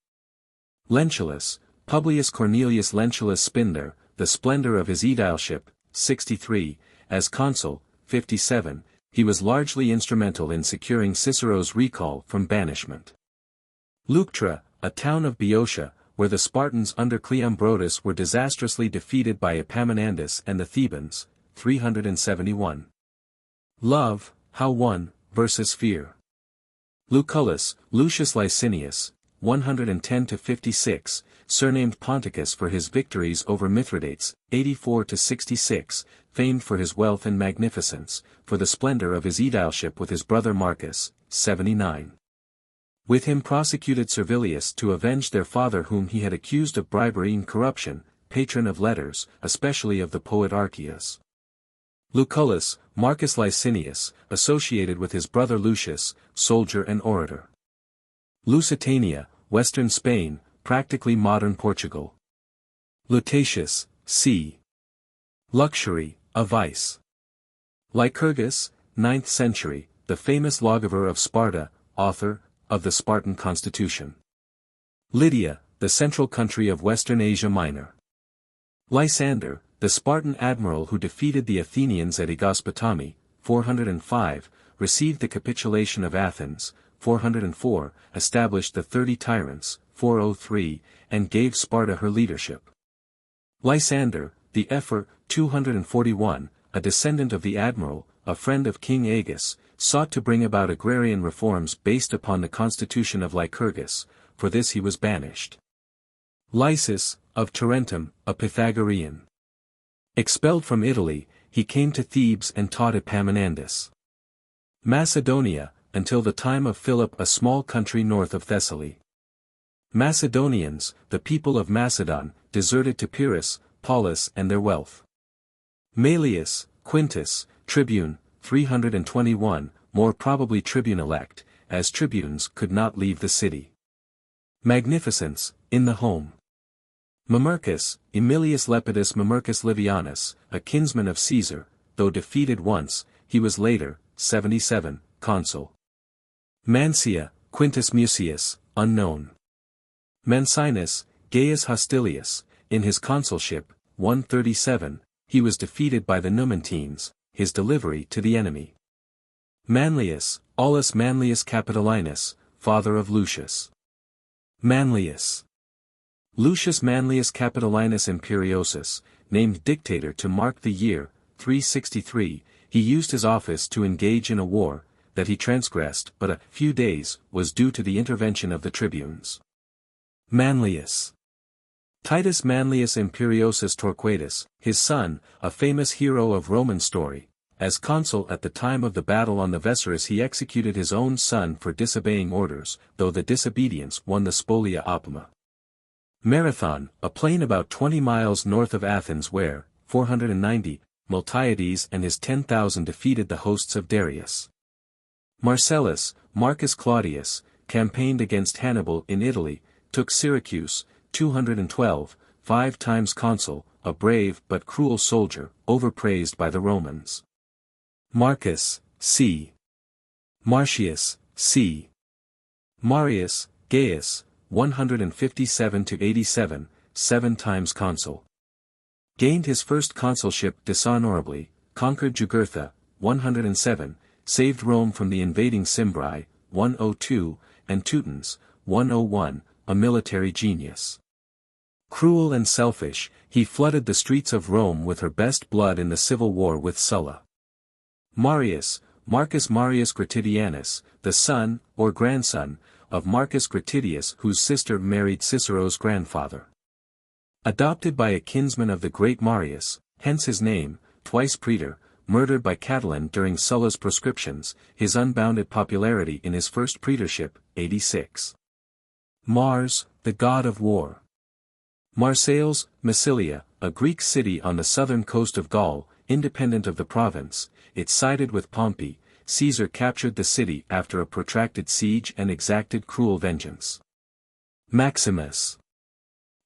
[SPEAKER 1] Lentulus, Publius Cornelius Lentulus Spindler, the splendor of his aedileship, 63, as consul, 57, he was largely instrumental in securing Cicero's recall from banishment. Leuctra, a town of Boeotia, where the Spartans under Cleombrotus were disastrously defeated by Epaminondas and the Thebans, 371. Love, how won, versus fear. Lucullus, Lucius Licinius, 110-56, surnamed Ponticus for his victories over Mithridates, 84-66, famed for his wealth and magnificence, for the splendor of his aedileship with his brother Marcus, 79. With him prosecuted Servilius to avenge their father whom he had accused of bribery and corruption, patron of letters, especially of the poet Archias. Lucullus, Marcus Licinius, associated with his brother Lucius, soldier and orator. Lusitania, western Spain, practically modern Portugal. Lutatius, c. Luxury, a vice. Lycurgus, 9th century, the famous lawgiver of Sparta, author of the Spartan constitution. Lydia, the central country of Western Asia Minor. Lysander, the Spartan admiral who defeated the Athenians at Aegospotami, 405, received the capitulation of Athens, 404, established the 30 tyrants, 403, and gave Sparta her leadership. Lysander, the Ephor, 241, a descendant of the admiral, a friend of King Agis, sought to bring about agrarian reforms based upon the constitution of Lycurgus, for this he was banished. Lysis, of Tarentum, a Pythagorean. Expelled from Italy, he came to Thebes and taught Epaminondas. Macedonia, until the time of Philip a small country north of Thessaly. Macedonians, the people of Macedon, deserted to Pyrrhus, Paulus and their wealth. Maelius, Quintus, tribune, 321, more probably tribune-elect, as tribunes could not leave the city. Magnificence, in the home. Mamercus, Aemilius Lepidus Mamercus Livianus, a kinsman of Caesar, though defeated once, he was later, 77, consul. Mancia, Quintus Mucius, unknown. Mancinus, Gaius Hostilius, in his consulship, 137, he was defeated by the Numantines, his delivery to the enemy. Manlius, Aulus Manlius Capitolinus, father of Lucius. Manlius. Lucius Manlius Capitolinus Imperiosus, named dictator to mark the year, 363, he used his office to engage in a war, that he transgressed but a few days was due to the intervention of the tribunes. Manlius. Titus Manlius Imperiosus Torquatus, his son, a famous hero of Roman story, as consul at the time of the battle on the Vesurus he executed his own son for disobeying orders, though the disobedience won the Spolia Opima. Marathon, a plain about 20 miles north of Athens where, 490, Miltiades and his 10,000 defeated the hosts of Darius. Marcellus, Marcus Claudius, campaigned against Hannibal in Italy, took Syracuse, 212, 5 times consul, a brave but cruel soldier, overpraised by the Romans. Marcus, c. Marcius, c. Marius, Gaius, 157-87, 7 times consul. Gained his first consulship dishonorably, conquered Jugurtha, 107, saved Rome from the invading Cimbri, 102, and Teutons, 101, a military genius. Cruel and selfish, he flooded the streets of Rome with her best blood in the civil war with Sulla. Marius, Marcus Marius Gratidianus, the son, or grandson, of Marcus Gratidius, whose sister married Cicero's grandfather. Adopted by a kinsman of the great Marius, hence his name, twice praetor, murdered by Catiline during Sulla's proscriptions, his unbounded popularity in his first praetorship, 86. Mars, the god of war. Marseilles, Massilia, a Greek city on the southern coast of Gaul, independent of the province, it sided with Pompey. Caesar captured the city after a protracted siege and exacted cruel vengeance. Maximus.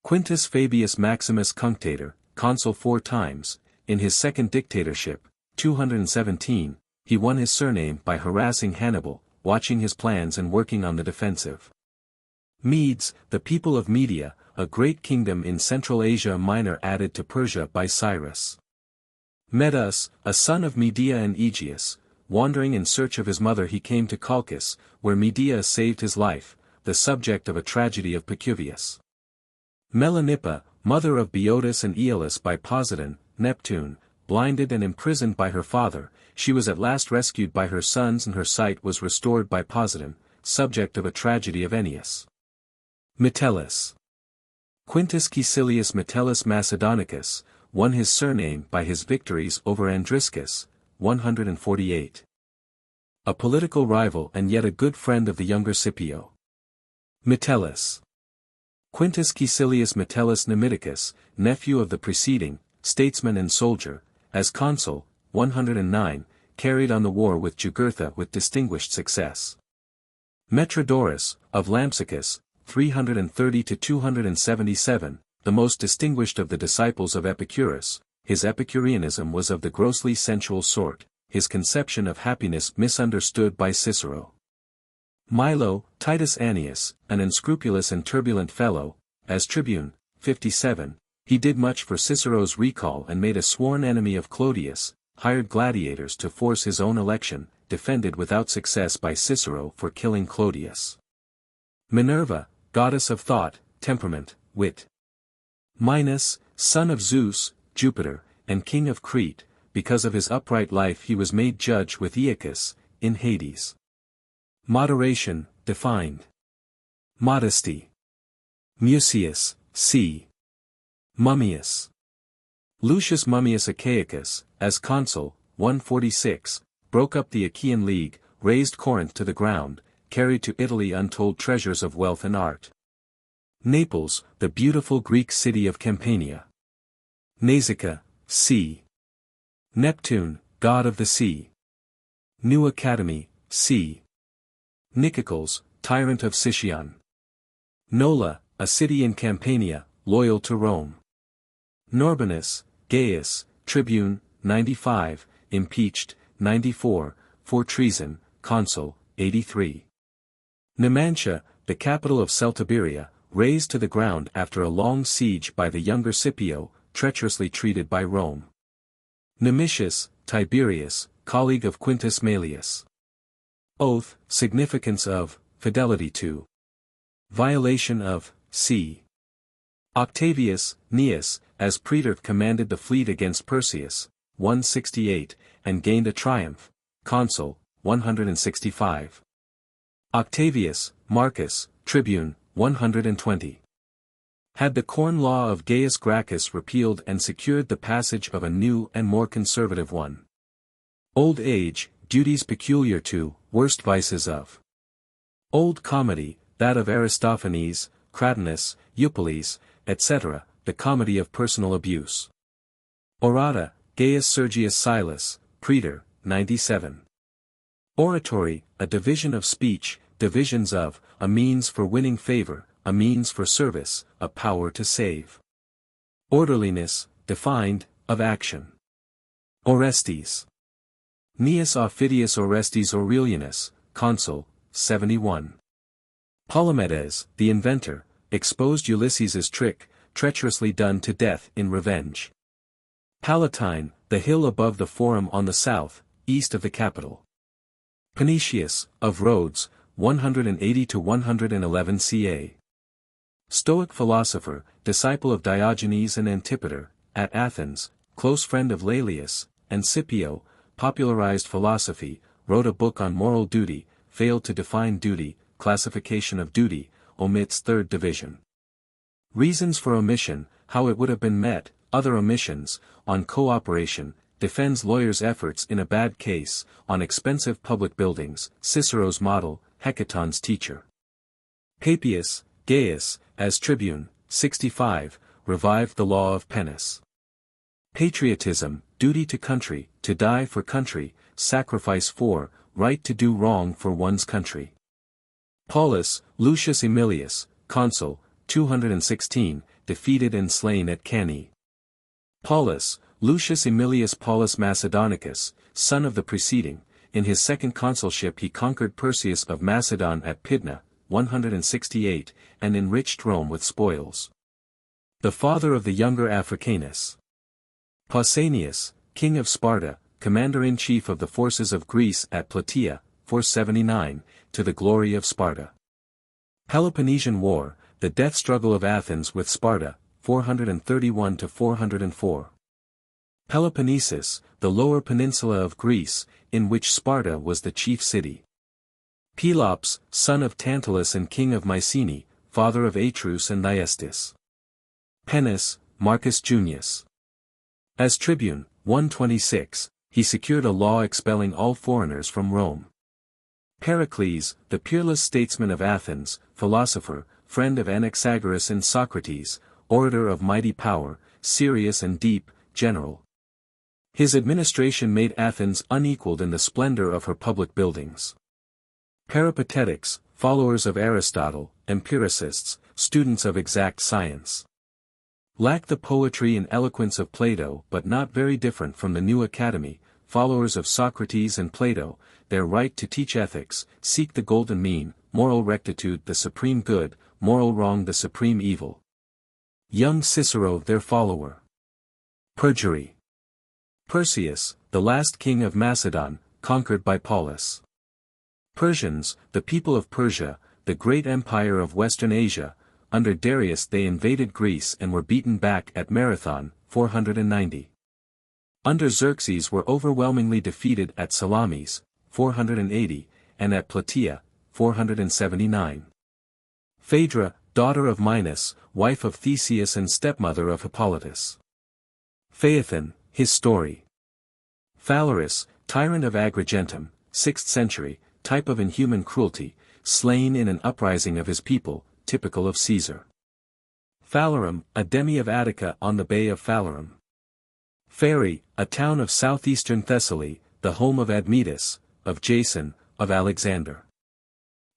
[SPEAKER 1] Quintus Fabius Maximus Cunctator, consul 4 times, in his second dictatorship, 217, he won his surname by harassing Hannibal, watching his plans and working on the defensive. Medes, the people of Media, a great kingdom in Central Asia Minor added to Persia by Cyrus. Medus, a son of Medea and Aegeus, wandering in search of his mother he came to Colchis, where Medea saved his life, the subject of a tragedy of Pacuvius. Melanippe, mother of Boeotus and Aeolus by Poseidon, Neptune, blinded and imprisoned by her father, she was at last rescued by her sons and her sight was restored by Poseidon, subject of a tragedy of Ennius. Metellus. Quintus Caecilius Metellus Macedonicus, won his surname by his victories over Andriscus, 148. A political rival and yet a good friend of the younger Scipio. Metellus. Quintus Caecilius Metellus Numidicus, nephew of the preceding, statesman and soldier, as consul, 109, carried on the war with Jugurtha with distinguished success. Metrodorus, of Lampsacus, 330–277, the most distinguished of the disciples of Epicurus, his Epicureanism was of the grossly sensual sort, his conception of happiness misunderstood by Cicero. Milo, Titus Annius, an unscrupulous and turbulent fellow, as tribune, 57, he did much for Cicero's recall and made a sworn enemy of Clodius, hired gladiators to force his own election, defended without success by Cicero for killing Clodius. Minerva, goddess of thought, temperament, wit. Minos, son of Zeus, Jupiter, and king of Crete, because of his upright life he was made judge with Aeacus, in Hades. Moderation, defined. Modesty. Mucius, c. Mummius. Lucius Mummius Achaicus, as consul, 146, broke up the Achaean League, razed Corinth to the ground, carried to Italy untold treasures of wealth and art. Naples, the beautiful Greek city of Campania. Nausicaa, c. Neptune, god of the sea. New Academy, c. Nicocles, tyrant of Sicyon. Nola, a city in Campania, loyal to Rome. Norbanus, Gaius, tribune, 95, impeached, 94, for treason, consul, 83. Numantia, the capital of Celtiberia, razed to the ground after a long siege by the younger Scipio, treacherously treated by Rome. Numitius, Tiberius, colleague of Quintus Maelius. Oath, significance of, fidelity to. Violation of, c. Octavius, Cnaeus, as praetor commanded the fleet against Perseus, 168, and gained a triumph, consul, 165. Octavius, Marcus, tribune, 120. Had the corn law of Gaius Gracchus repealed and secured the passage of a new and more conservative one. Old age, duties peculiar to, worst vices of. Old comedy, that of Aristophanes, Cratinus, Eupolis, etc., the comedy of personal abuse. Orata, Gaius Sergius Silas, praetor, 97. Oratory, a division of speech, divisions of, a means for winning favor, a means for service, a power to save. Orderliness, defined, of action. Orestes. Gnaeus Aufidius Orestes Aurelianus, consul, 71. Polymedes, the inventor, exposed Ulysses's trick, treacherously done to death in revenge. Palatine, the hill above the Forum on the south, east of the capital. Panetius, of Rhodes, 180–111 ca. Stoic philosopher, disciple of Diogenes and Antipater, at Athens, close friend of Laelius, and Scipio, popularized philosophy, wrote a book on moral duty, failed to define duty, classification of duty, omits third division. Reasons for omission, how it would have been met, other omissions, on cooperation, defends lawyers' efforts in a bad case, on expensive public buildings, Cicero's model, Hecaton's teacher. Papias, Gaius, as tribune, 65, revived the law of Pennis. Patriotism, duty to country, to die for country, sacrifice for, right to do wrong for one's country. Paulus, Lucius Aemilius, consul, 216, defeated and slain at Cannae. Paulus, Lucius Aemilius Paulus Macedonicus, son of the preceding, in his second consulship he conquered Perseus of Macedon at Pydna, 168, and enriched Rome with spoils. The father of the younger Africanus. Pausanias, king of Sparta, commander-in-chief of the forces of Greece at Plataea, 479, to the glory of Sparta. Peloponnesian War, the death struggle of Athens with Sparta, 431–404. Peloponnesus, the lower peninsula of Greece, in which Sparta was the chief city. Pelops, son of Tantalus and king of Mycenae, father of Atrus and Thyestes. Pennis, Marcus Junius. As tribune, 126, he secured a law expelling all foreigners from Rome. Pericles, the peerless statesman of Athens, philosopher, friend of Anaxagoras and Socrates, orator of mighty power, serious and deep, general. His administration made Athens unequaled in the splendor of her public buildings. Peripatetics, followers of Aristotle, empiricists, students of exact science. Lack the poetry and eloquence of Plato but not very different from the new academy, followers of Socrates and Plato, their right to teach ethics, seek the golden mean, moral rectitude the supreme good, moral wrong the supreme evil. Young Cicero their follower. Perjury. Perseus, the last king of Macedon, conquered by Paulus. Persians, the people of Persia, the great empire of Western Asia, under Darius they invaded Greece and were beaten back at Marathon, 490. Under Xerxes were overwhelmingly defeated at Salamis, 480, and at Plataea, 479. Phaedra, daughter of Minos, wife of Theseus and stepmother of Hippolytus. Phaethon, his story. Phalaris, tyrant of Agrigentum, 6th century, type of inhuman cruelty, slain in an uprising of his people, typical of Caesar. Phalerum, a demi of Attica on the Bay of Phalerum. Phaerae, a town of southeastern Thessaly, the home of Admetus, of Jason, of Alexander.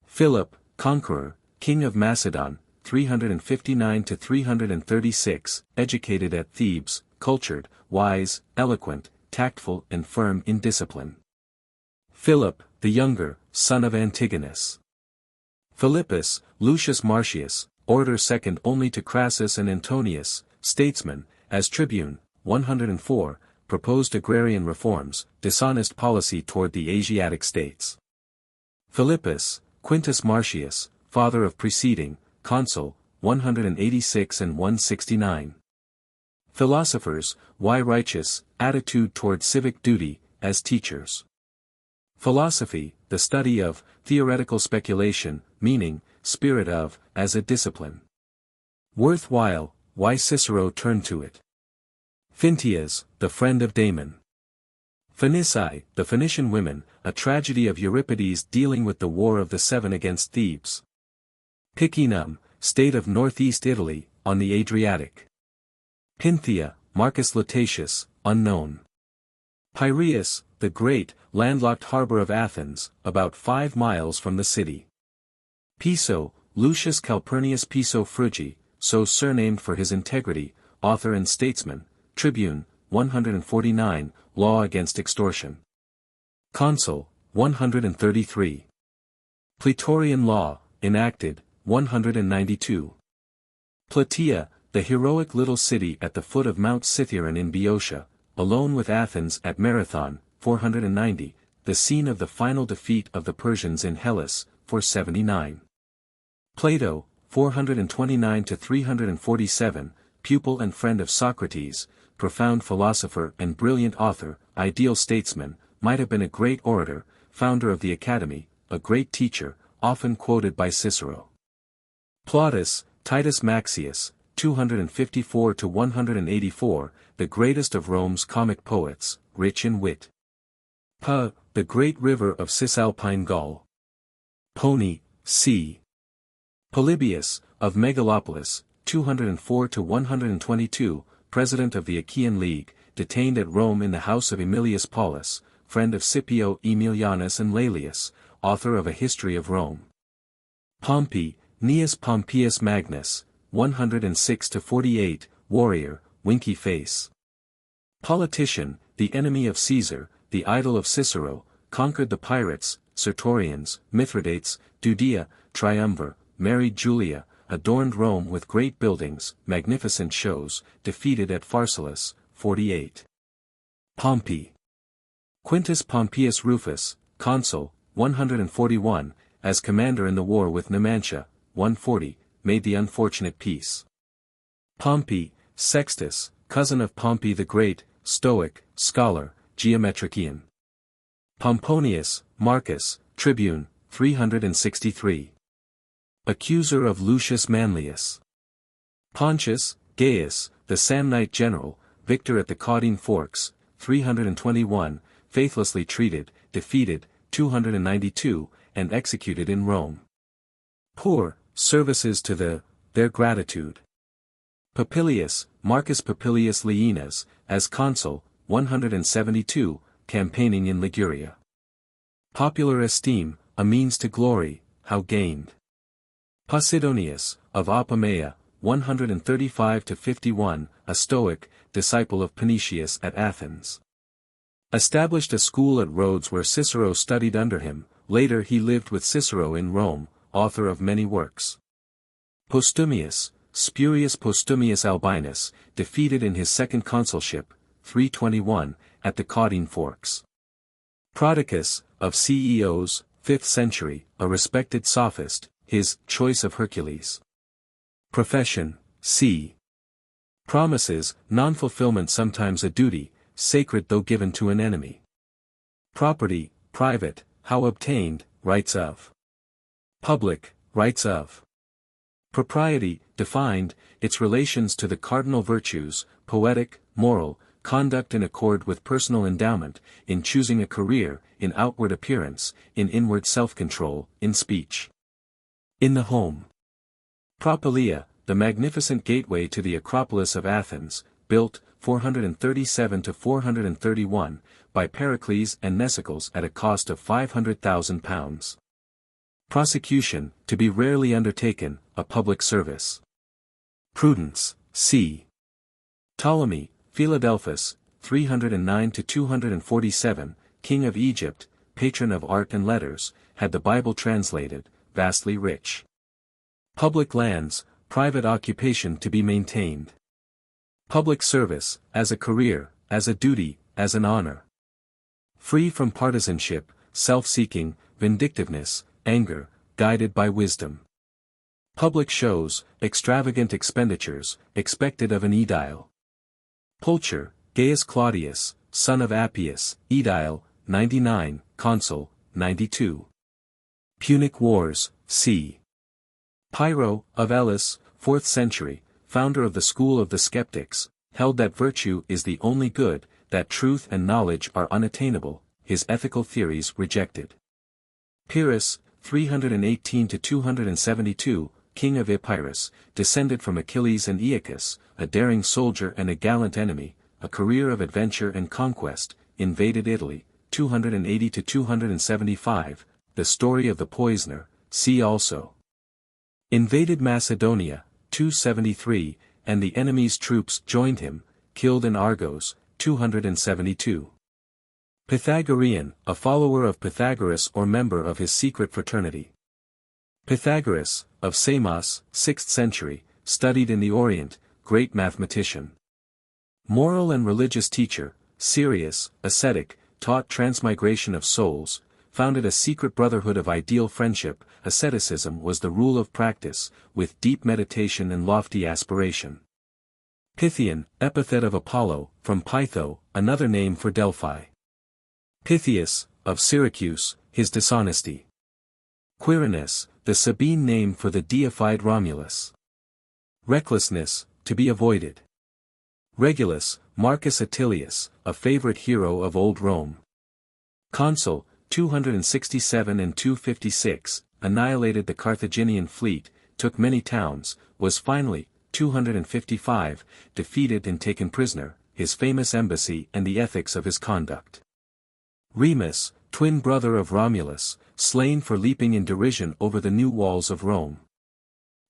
[SPEAKER 1] Philip, conqueror, king of Macedon, 359–336, educated at Thebes, cultured, wise, eloquent, tactful and firm in discipline. Philip, the younger, son of Antigonus. Philippus, Lucius Marcius, orator second only to Crassus and Antonius, statesman, as tribune, 104, proposed agrarian reforms, dishonest policy toward the Asiatic states. Philippus, Quintus Marcius, father of preceding, consul, 186 and 169. Philosophers, why righteous, attitude toward civic duty, as teachers. Philosophy, the study of, theoretical speculation, meaning, spirit of, as a discipline. Worthwhile, why Cicero turned to it. Phintias, the friend of Damon. Phoenici, the Phoenician women, a tragedy of Euripides dealing with the War of the Seven against Thebes. Picenum, state of northeast Italy, on the Adriatic. Pynthia, Marcus Lutatius, unknown. Piraeus, the great, landlocked harbor of Athens, about 5 miles from the city. Piso, Lucius Calpurnius Piso Frugi, so surnamed for his integrity, author and statesman, tribune, 149, law against extortion. Consul, 133. Praetorian law, enacted, 192. Plataea, the heroic little city at the foot of Mount Cithaeron in Boeotia, alone with Athens at Marathon, 490, the scene of the final defeat of the Persians in Hellas, 479. Plato, 429 to 347, pupil and friend of Socrates, profound philosopher and brilliant author, ideal statesman, might have been a great orator, founder of the academy, a great teacher, often quoted by Cicero. Plautus, Titus Maxius, 254 to 184, the greatest of Rome's comic poets, rich in wit. The great river of Cisalpine Gaul. Pony, c. Polybius, of Megalopolis, 204 to 122, president of the Achaean League, detained at Rome in the house of Aemilius Paulus, friend of Scipio Aemilianus and Laelius, author of a history of Rome. Pompey, Gnaeus Pompeius Magnus, 106 to 48, warrior, winky face. Politician, the enemy of Caesar, the idol of Cicero, conquered the Pirates, Sertorians, Mithridates, Judea, Triumvir, married Julia, adorned Rome with great buildings, magnificent shows, defeated at Pharsalus, 48. Pompey. Quintus Pompeius Rufus, consul, 141, as commander in the war with Numantia, 140, made the unfortunate peace. Pompey, Sextus, cousin of Pompey the Great, Stoic, scholar, geometrician. Pomponius, Marcus, tribune, 363. Accuser of Lucius Manlius. Pontius, Gaius, the Samnite general, victor at the Caudine Forks, 321, faithlessly treated, defeated, 292, and executed in Rome. Poor, services to their gratitude. Papilius, Marcus Papilius Laenas, as consul, 172, campaigning in Liguria. Popular esteem, a means to glory, how gained. Posidonius, of Apamea, 135 to 51, a Stoic, disciple of Panetius at Athens. Established a school at Rhodes where Cicero studied under him, later he lived with Cicero in Rome, author of many works. Postumius, Spurius Postumius Albinus, defeated in his second consulship, 321, at the Caudine Forks. Prodicus, of Ceos, 5th century, a respected sophist, his Choice of Hercules. Profession, c. Promises, non-fulfillment sometimes a duty, sacred though given to an enemy. Property, private, how obtained, rights of. Public, rights of. Propriety, defined, its relations to the cardinal virtues, poetic, moral, conduct in accord with personal endowment, in choosing a career, in outward appearance, in inward self-control, in speech. In the home. Propylaea, the magnificent gateway to the Acropolis of Athens, built, 437 to 431, by Pericles and Nesicles at a cost of £500,000. Prosecution, to be rarely undertaken, a public service. Prudence, c. Ptolemy, Philadelphus, 309 to 247, king of Egypt, patron of art and letters, had the Bible translated, vastly rich. Public lands, private occupation to be maintained. Public service, as a career, as a duty, as an honor. Free from partisanship, self-seeking, vindictiveness, anger, guided by wisdom. Public shows, extravagant expenditures, expected of an aedile. Pulcher, Gaius Claudius, son of Appius, aedile, 99, consul, 92. Punic Wars, c. Pyrrho, of Elis, 4th century, founder of the school of the skeptics, held that virtue is the only good, that truth and knowledge are unattainable, his ethical theories rejected. Pyrrhus, 318 to 272, king of Epirus, descended from Achilles and Aeacus, a daring soldier and a gallant enemy, a career of adventure and conquest, invaded Italy, 280 to 275, the story of the poisoner, see also. Invaded Macedonia, 273, and the enemy's troops joined him, killed in Argos, 272. Pythagorean, a follower of Pythagoras or member of his secret fraternity. Pythagoras, of Samos, 6th century, studied in the Orient, great mathematician. Moral and religious teacher, serious, ascetic, taught transmigration of souls, founded a secret brotherhood of ideal friendship. Asceticism was the rule of practice, with deep meditation and lofty aspiration. Pythian, epithet of Apollo, from Pytho, another name for Delphi. Pythias, of Syracuse, his dishonesty. Quirinus, the Sabine name for the deified Romulus. Recklessness, to be avoided. Regulus, Marcus Attilius, a favorite hero of old Rome. Consul, 267 and 256, annihilated the Carthaginian fleet, took many towns, was finally, 255, defeated and taken prisoner, his famous embassy and the ethics of his conduct. Remus, twin brother of Romulus, slain for leaping in derision over the new walls of Rome.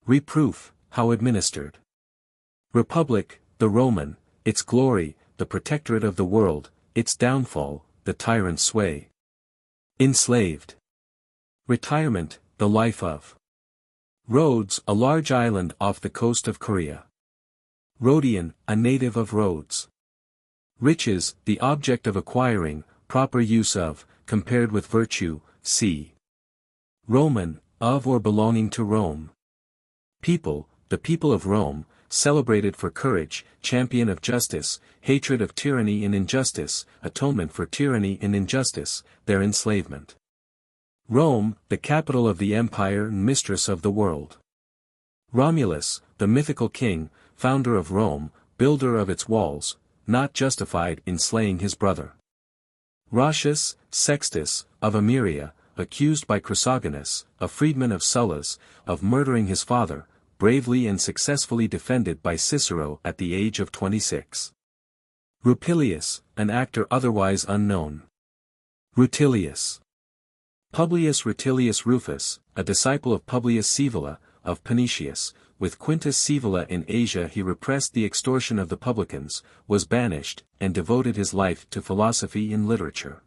[SPEAKER 1] Reproof, how administered. Republic, the Roman, its glory, the protectorate of the world, its downfall, the tyrant's sway. Enslaved. Retirement, the life of. Rhodes, a large island off the coast of Korea. Rhodian, a native of Rhodes. Riches, the object of acquiring, proper use of, compared with virtue, c. Roman, of or belonging to Rome. People, the people of Rome, celebrated for courage, champion of justice, hatred of tyranny and injustice, atonement for tyranny and injustice, their enslavement. Rome, the capital of the empire and mistress of the world. Romulus, the mythical king, founder of Rome, builder of its walls, not justified in slaying his brother. Roscius, Sextus, of Ameria, accused by Chrysogonus, a freedman of Sulla's, of murdering his father, bravely and successfully defended by Cicero at the age of 26. Rupilius, an actor otherwise unknown. Rutilius. Publius Rutilius Rufus, a disciple of Publius Scaevola, of Panetius, with Quintus Scaevola in Asia he repressed the extortion of the publicans, was banished, and devoted his life to philosophy and literature.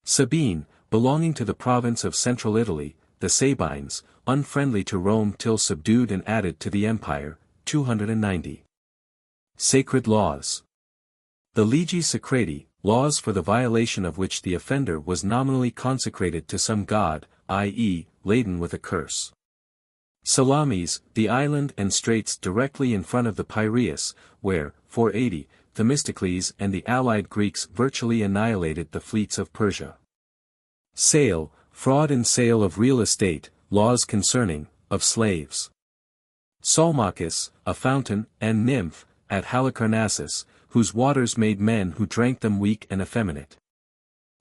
[SPEAKER 1] Sabine, belonging to the province of central Italy, the Sabines, unfriendly to Rome till subdued and added to the empire, 290. Sacred laws. The Legii Sacrati, laws for the violation of which the offender was nominally consecrated to some god, i.e., laden with a curse. Salamis, the island and straits directly in front of the Piraeus, where, 480, Themistocles and the allied Greeks virtually annihilated the fleets of Persia. Sale, fraud and sale of real estate, laws concerning, of slaves. Salmachus, a fountain, and nymph, at Halicarnassus, whose waters made men who drank them weak and effeminate.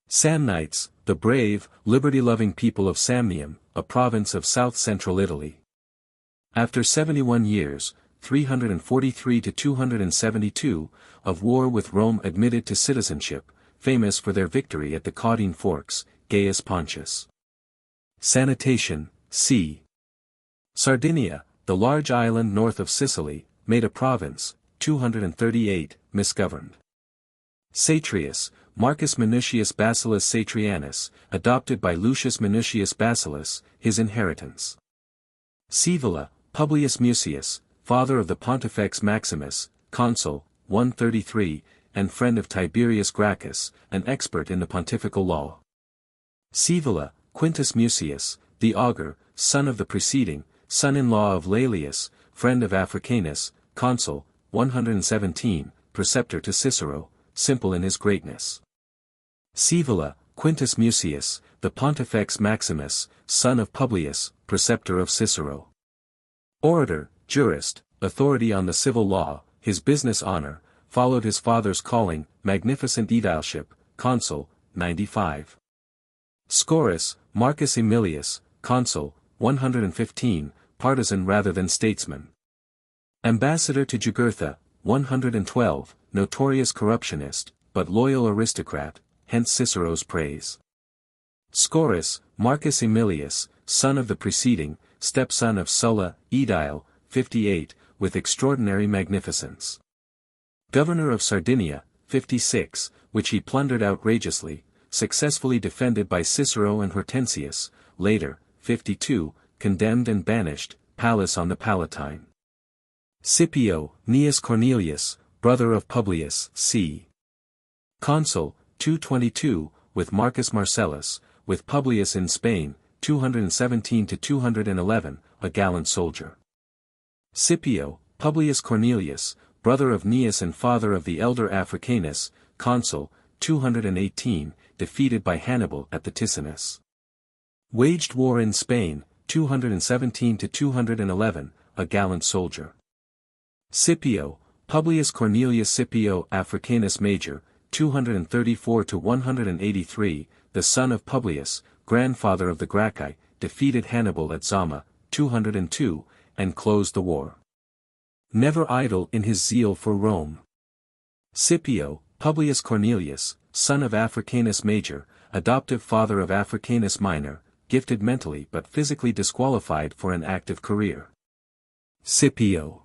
[SPEAKER 1] Samnites, the brave, liberty-loving people of Samnium, a province of south-central Italy. After 71 years, 343 to 272, of war with Rome admitted to citizenship, famous for their victory at the Caudine Forks, Gaius Pontius. Sanitation, c. Sardinia, the large island north of Sicily, made a province, 238, misgoverned. Satrius, Marcus Minucius Bacillus Satrianus, adopted by Lucius Minucius Bacillus, his inheritance. Scaevola, Publius Mucius, father of the Pontifex Maximus, consul, 133, and friend of Tiberius Gracchus, an expert in the pontifical law. Scaevola, Quintus Mucius, the augur, son of the preceding, son-in-law of Laelius, friend of Africanus, consul, 117, preceptor to Cicero, simple in his greatness. Scaevola, Quintus Mucius, the Pontifex Maximus, son of Publius, preceptor of Cicero. Orator, jurist, authority on the civil law, his business honor, followed his father's calling, magnificent aedileship, consul, 95. Scaurus, Marcus Aemilius, consul, 115, partisan rather than statesman. Ambassador to Jugurtha, 112, notorious corruptionist, but loyal aristocrat, hence Cicero's praise. Scaurus, Marcus Aemilius, son of the preceding, stepson of Sulla, Aedile, 58, with extraordinary magnificence. Governor of Sardinia, 56, which he plundered outrageously, successfully defended by Cicero and Hortensius, later, 52, condemned and banished, palace on the Palatine. Scipio, Gnaeus Cornelius, brother of Publius, c. Consul, 222, with Marcus Marcellus, with Publius in Spain, 217–211, a gallant soldier. Scipio, Publius Cornelius, brother of Cnaeus and father of the elder Africanus, consul, 218, defeated by Hannibal at the Ticinus. Waged war in Spain, 217–211, a gallant soldier. Scipio, Publius Cornelius Scipio Africanus Major, 234–183, the son of Publius, grandfather of the Gracchi, defeated Hannibal at Zama, 202, and closed the war. Never idle in his zeal for Rome. Scipio, Publius Cornelius, son of Africanus Major, adoptive father of Africanus Minor, gifted mentally but physically disqualified for an active career. Scipio.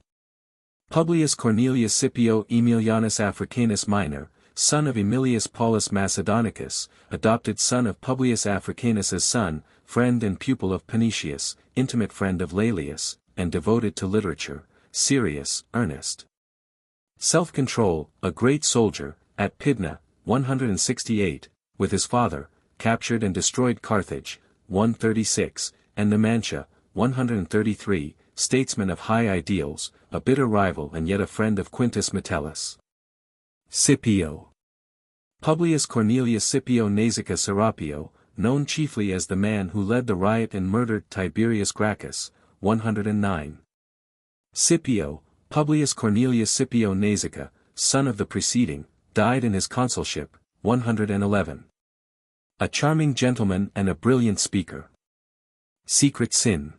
[SPEAKER 1] Publius Cornelius Scipio Aemilianus Africanus Minor, son of Aemilius Paulus Macedonicus, adopted son of Publius Africanus's son, friend and pupil of Panetius, intimate friend of Laelius, and devoted to literature, serious, earnest. Self-control, a great soldier, at Pydna, 168, with his father, captured and destroyed Carthage, 136, and Numantia, 133, statesman of high ideals, a bitter rival and yet a friend of Quintus Metellus. Scipio. Publius Cornelius Scipio Nasica Serapio, known chiefly as the man who led the riot and murdered Tiberius Gracchus, 109. Scipio, Publius Cornelius Scipio Nasica, son of the preceding, died in his consulship, 111. A charming gentleman and a brilliant speaker. Secret sin.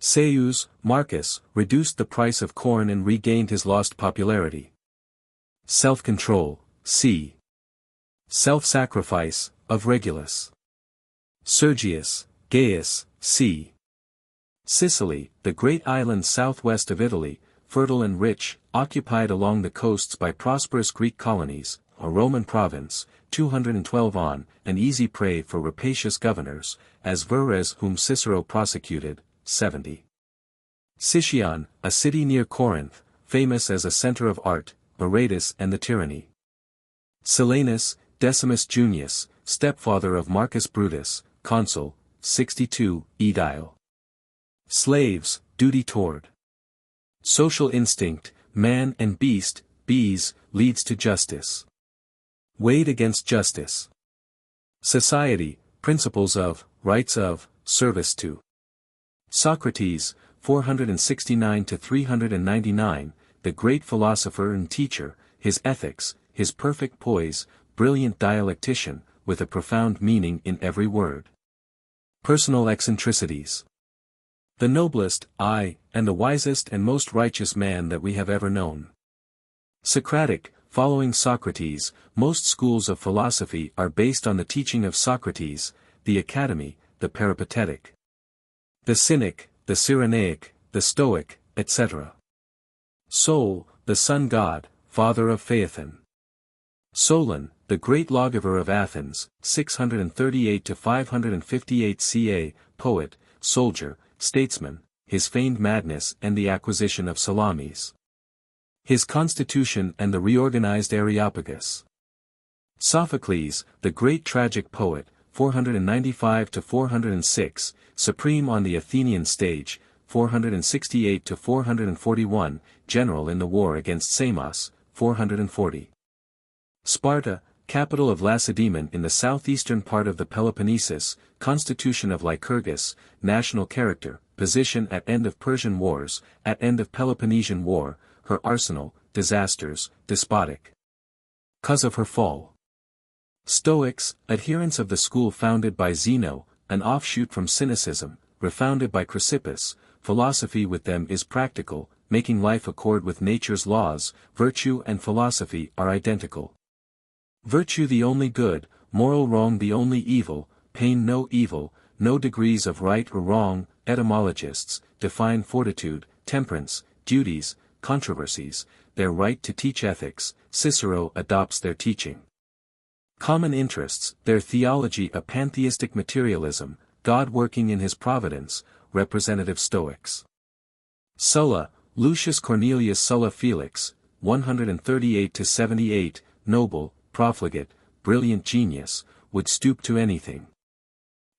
[SPEAKER 1] Seius, Marcus, reduced the price of corn and regained his lost popularity. Self-control, c. Self-sacrifice, of Regulus. Sergius, Gaius, c. Sicily, the great island southwest of Italy, fertile and rich, occupied along the coasts by prosperous Greek colonies, a Roman province, 212 on, an easy prey for rapacious governors, as Verres whom Cicero prosecuted, 70. Sicyon, a city near Corinth, famous as a center of art, Beretus and the tyranny. Silanus, Decimus Junius, stepfather of Marcus Brutus, consul, 62, Edile. Slaves, duty toward. Social instinct, man and beast, bees, leads to justice. Weighed against justice. Society, principles of, rights of, service to. Socrates, 469–399, the great philosopher and teacher, his ethics, his perfect poise, brilliant dialectician, with a profound meaning in every word. Personal eccentricities. The noblest, aye, and the wisest and most righteous man that we have ever known. Socratic, following Socrates, most schools of philosophy are based on the teaching of Socrates, the Academy, the Peripatetic. The Cynic, the Cyrenaic, the Stoic, etc. Sol, the sun god, father of Phaethon. Solon, the great lawgiver of Athens, 638–558 ca, poet, soldier, statesman, his feigned madness and the acquisition of Salamis. His constitution and the reorganized Areopagus. Sophocles, the great tragic poet, 495–406, supreme on the Athenian stage, 468–441, general in the war against Samos, 440. Sparta, capital of Lacedaemon in the southeastern part of the Peloponnesus, constitution of Lycurgus, national character, position at end of Persian wars, at end of Peloponnesian war, her arsenal, disasters, despotic. Cause of her fall. Stoics, adherents of the school founded by Zeno, an offshoot from Cynicism, refounded by Chrysippus, philosophy with them is practical, making life accord with nature's laws, virtue and philosophy are identical. Virtue the only good, moral wrong the only evil, pain no evil, no degrees of right or wrong, etymologists, define fortitude, temperance, duties, controversies, their right to teach ethics, Cicero adopts their teaching. Common interests, their theology a pantheistic materialism, God working in his providence, representative Stoics. Sulla, Lucius Cornelius Sulla Felix, 138–78, noble, profligate, brilliant genius, would stoop to anything.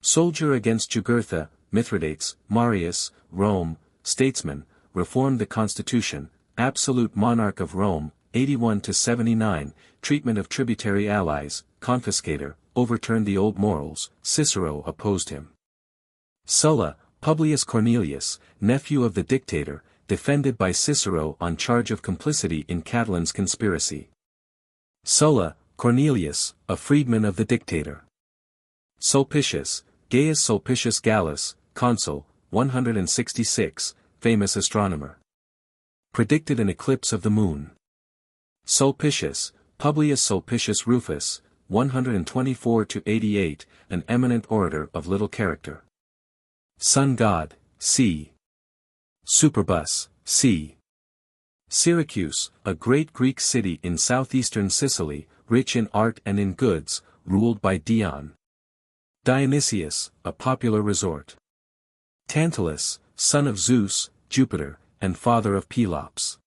[SPEAKER 1] Soldier against Jugurtha, Mithridates, Marius, Rome, statesman, reformed the constitution, absolute monarch of Rome, 81–79, treatment of tributary allies, confiscator, overturned the old morals, Cicero opposed him. Sulla, Publius Cornelius, nephew of the dictator, defended by Cicero on charge of complicity in Catilin's conspiracy. Sulla, Cornelius, a freedman of the dictator. Sulpicius, Gaius Sulpicius Gallus, consul, 166, famous astronomer. Predicted an eclipse of the moon. Sulpicius, Publius Sulpicius Rufus, 124–88, an eminent orator of little character. Sun god, c. Superbus, c. Syracuse, a great Greek city in southeastern Sicily, rich in art and in goods, ruled by Dion. Dionysius, a popular resort. Tantalus, son of Zeus, Jupiter, and father of Pelops.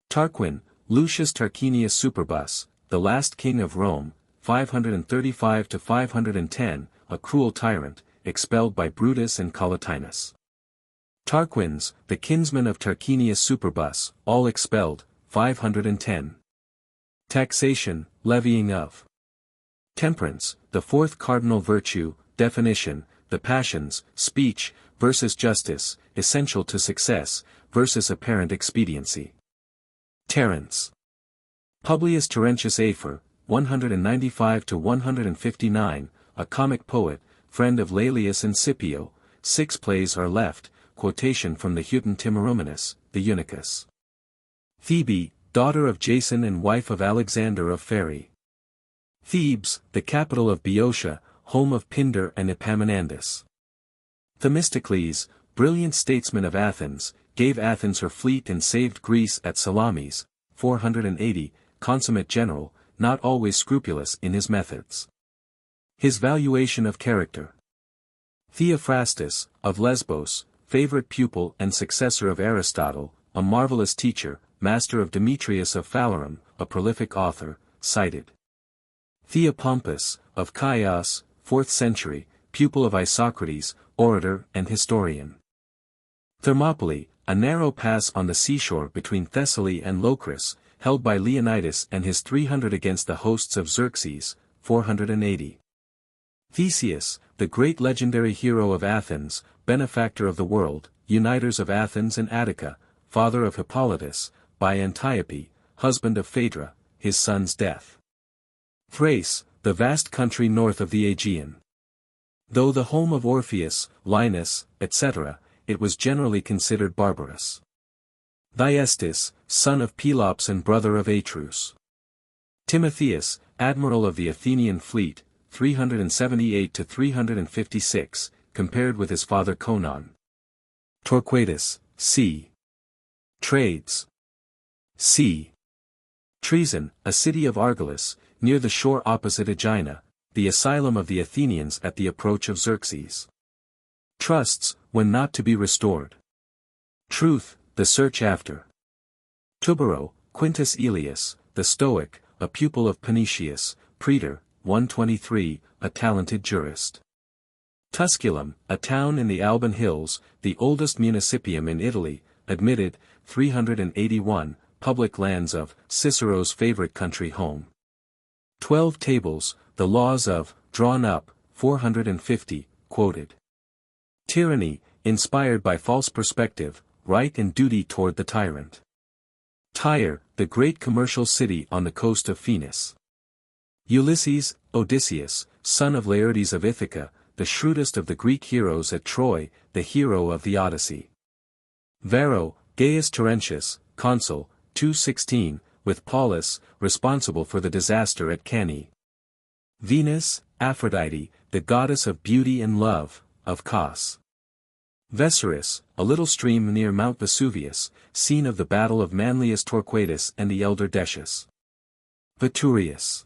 [SPEAKER 1] Tarquin, Lucius Tarquinius Superbus, the last king of Rome, 535–510, a cruel tyrant, expelled by Brutus and Collatinus. Tarquins, the kinsmen of Tarquinius Superbus, all expelled, 510. Taxation, levying of. Temperance, the fourth cardinal virtue, definition, the passions, speech, versus justice, essential to success, versus apparent expediency. Terence. Publius Terentius Afer, 195–159, a comic poet, friend of Laelius and Scipio, 6 plays are left, quotation from the Hutin Timorumenus, the Eunuchus. Thebe, daughter of Jason and wife of Alexander of Phaerae. Thebes, the capital of Boeotia, home of Pindar and Epaminondas. Themistocles, brilliant statesman of Athens, gave Athens her fleet and saved Greece at Salamis, 480, consummate general, not always scrupulous in his methods. His valuation of character. Theophrastus, of Lesbos, favorite pupil and successor of Aristotle, a marvelous teacher, master of Demetrius of Phalerum, a prolific author, cited. Theopompus, of Chios, 4th century, pupil of Isocrates, orator and historian. Thermopylae, a narrow pass on the seashore between Thessaly and Locris, held by Leonidas and his 300 against the hosts of Xerxes, 480. Theseus, the great legendary hero of Athens, benefactor of the world, uniters of Athens and Attica, father of Hippolytus, by Antiope, husband of Phaedra, his son's death. Thrace, the vast country north of the Aegean. Though the home of Orpheus, Linus, etc., it was generally considered barbarous. Thyestes, son of Pelops and brother of Atreus. Timotheus, admiral of the Athenian fleet, 378–356, compared with his father Conon. Torquatus, c. Trades. c. Treason, a city of Argolis, near the shore opposite Aegina, the asylum of the Athenians at the approach of Xerxes. Trusts, when not to be restored. Truth, the search after. Tubero, Quintus Elius, the Stoic, a pupil of Panetius, praetor, 123, a talented jurist. Tusculum, a town in the Alban Hills, the oldest municipium in Italy, admitted, 381, public lands of Cicero's favorite country home. 12 tables, the laws of, drawn up, 450, quoted. Tyranny, inspired by false perspective, right and duty toward the tyrant. Tyre, the great commercial city on the coast of Phoenix. Ulysses, Odysseus, son of Laertes of Ithaca, the shrewdest of the Greek heroes at Troy, the hero of the Odyssey. Varro, Gaius Terentius, consul, 216, with Paulus, responsible for the disaster at Cannae. Venus, Aphrodite, the goddess of beauty and love, of Cos. Vesurus, a little stream near Mount Vesuvius, scene of the battle of Manlius Torquatus and the elder Decius. Veturius.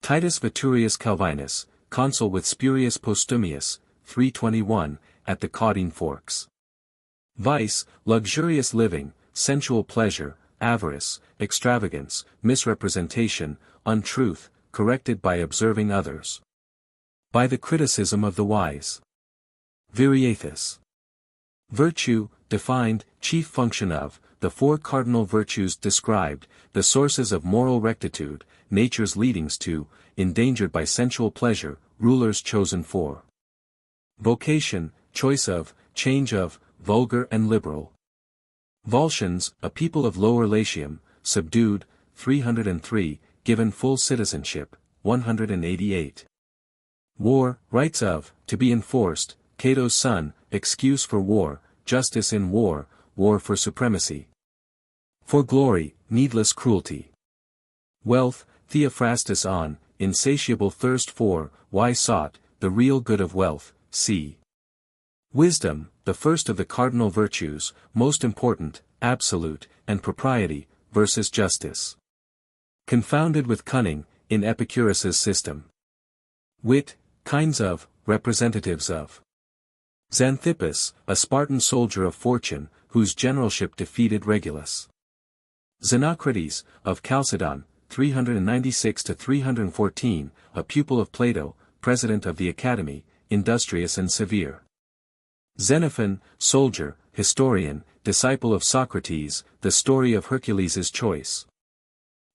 [SPEAKER 1] Titus Veturius Calvinus, consul with Spurius Postumius, 321, at the Caudine Forks. Vice, luxurious living, sensual pleasure, avarice, extravagance, misrepresentation, untruth, corrected by observing others. By the criticism of the wise. Viriathus. Virtue, defined, chief function of, the four cardinal virtues described, the sources of moral rectitude, nature's leadings to, endangered by sensual pleasure, rulers chosen for. Vocation, choice of, change of, vulgar and liberal. Volscians, a people of Lower Latium, subdued, 303, given full citizenship, 188. War, rights of, to be enforced, Cato's son, excuse for war, justice in war, war for supremacy. For glory, needless cruelty. Wealth, Theophrastus on, insatiable thirst for, why sought, the real good of wealth, c. Wisdom, the first of the cardinal virtues, most important, absolute, and propriety, versus justice. Confounded with cunning, in Epicurus's system. Wit, kinds of, representatives of. Xanthippus, a Spartan soldier of fortune, whose generalship defeated Regulus. Xenocrates, of Chalcedon, 396–314, a pupil of Plato, president of the Academy, industrious and severe. Xenophon, soldier, historian, disciple of Socrates, the story of Hercules's choice.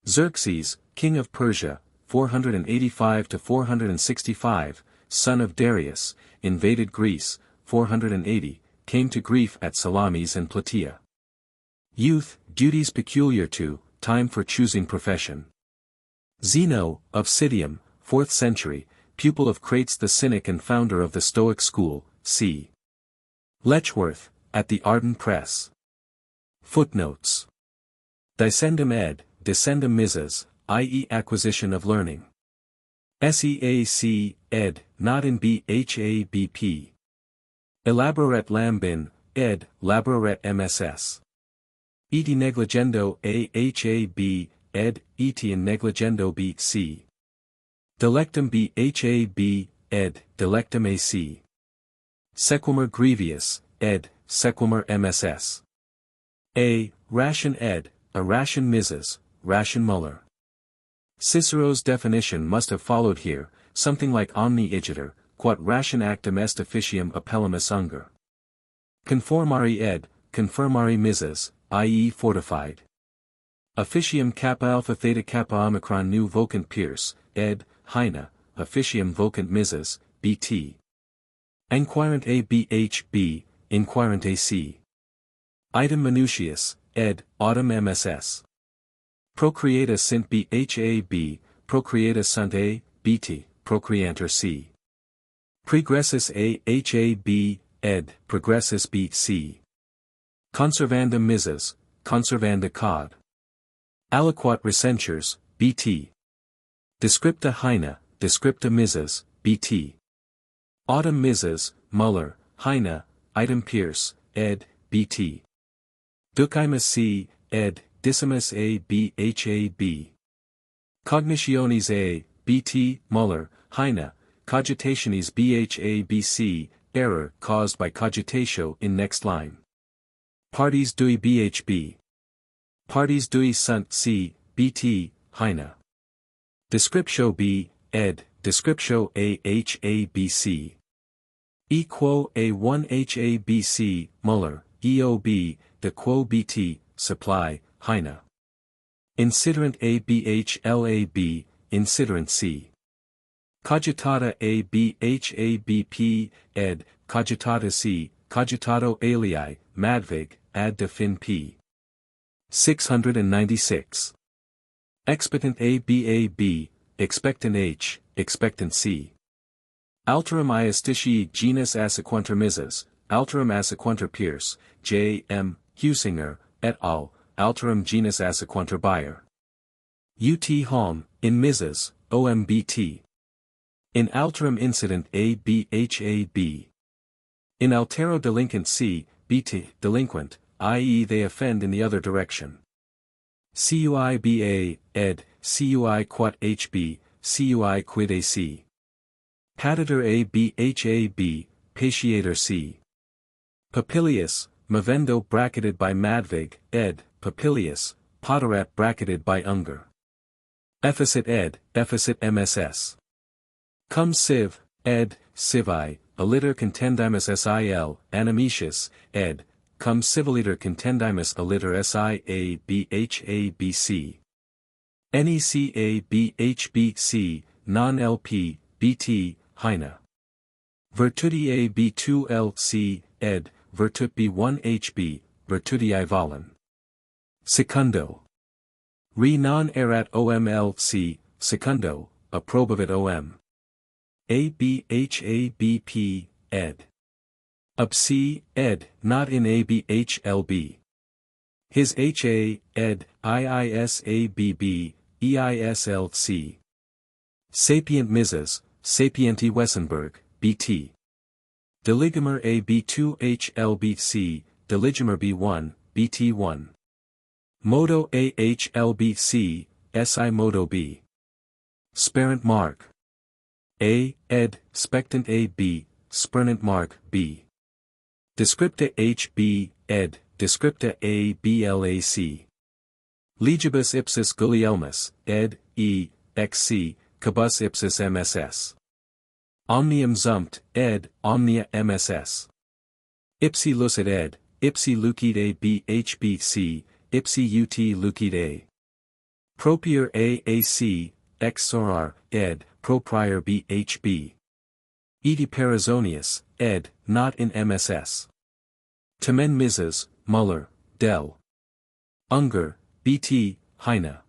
[SPEAKER 1] Xerxes, king of Persia, 485–465, son of Darius, invaded Greece, 480, came to grief at Salamis and Plataea. Youth, duties peculiar to, time for choosing profession. Zeno, of Citium, 4th century, pupil of Crates the Cynic and founder of the Stoic school, c. Letchworth, at the Arden Press. Footnotes. Descendum ed, descendum misas, i.e. acquisition of learning. Seac, ed., not in BHABP. Elaboret lambin, ed., laboret MSS. Et negligendo AHAB, ed., et in negligendo BC. Delectum BHAB, ed., delectum AC. Sequimer Grevius, ed., sequimer MSS. A. Ration ed., a ration Mrs., ration Muller. Cicero's definition must have followed here, something like omni igiter, quod ration actum est officium appellimus unger. Conformari ed., confirmari Mrs., i.e. fortified. Officium kappa alpha theta kappa omicron nu vocant Pierce, ed., Heine, officium vocant Mrs., bt. Enquirent ABHB, inquirent AC. Item minutius, ed., autumn MSS. Procreata sint BHAB, procreata sunt A, bt, procreanter C. Pregressus AHAB, ed., progressus BC. Conservandum Mrs., conservanda cod. Aliquot recensures, bt. Descripta Heine, descripta Mrs., bt. Autumn Mrs., Muller, Heine, item Pierce, ed., bt. Ducimus C, ed., Decimus A BHAB. Cognitiones A, bt, Muller, Heine, cogitationes BHABC, error caused by cogitatio in next line. Parties dui BHB. Parties dui sunt C, bt, Heine. Descriptio B, ed., descriptio AHABC. Equo A1 HABC, Muller, EOB, de quo BT, supply, Heine. Insiderant ABHLAB, insiderant C. Cogitata ABHABP, ed., cogitata C, cogitato alii, Madvig, ad de fin P. 696. Expectant ABAB, expectant H, expectant C. Alterum Iusticii genus Assequantur Mrs., Alterum Assequantur Pierce, J. M. Husinger, et al., Alterum genus Assequantur Bayer. UT Holm, in Mrs., OMBT. In Alterum Incident ABHAB. In Altero Delinquent C, BT, delinquent, i.e. they offend in the other direction. CUIBA, ed., CUI quat HB, CUI quid AC. Patator ABHAB, patiator C. Papilius, Movendo bracketed by Madvig, ed., Papilius, Poterat bracketed by Unger. Ephesit ed., Ephesit MSS. Cum sive, ed. Civi, aliter contendimus sil, animetius, ed. Cum civiliter contendimus aliter siabhbc. Necabhbc, non-lp, bt, Heine. Virtuti ab2lc, ed. Virtut b1hb, virtutii valen. Secundo. Re non erat omlc, secundo, approbavit om. Abhabp, ed. Up c, ed. Not in abhlb. His ha, ed. Iisabb, eislc. Sapient Mises, Sapienti Wessenberg, bt. Deligimer ab2hlbc, Deligimer b1, bt1. Modo ahlbc, si modo b. Sperent mark. A, ed. Spectant ab, spernant mark, b. Descripta hb, ed. Descripta a blac. Legibus ipsis Gulielmus, ed. E. xc. Cabus ipsis mss. Omnium zumpt, ed. Omnia mss. Ipsi lucid ed. Ipsi lucid a bhbc, ipsi ut lucid a. Propier aac, xor, ed. Proprior bhb. Edi Perizonius, ed. Not in mss. Tamen Mises, Muller, del. Unger, bt, Heine.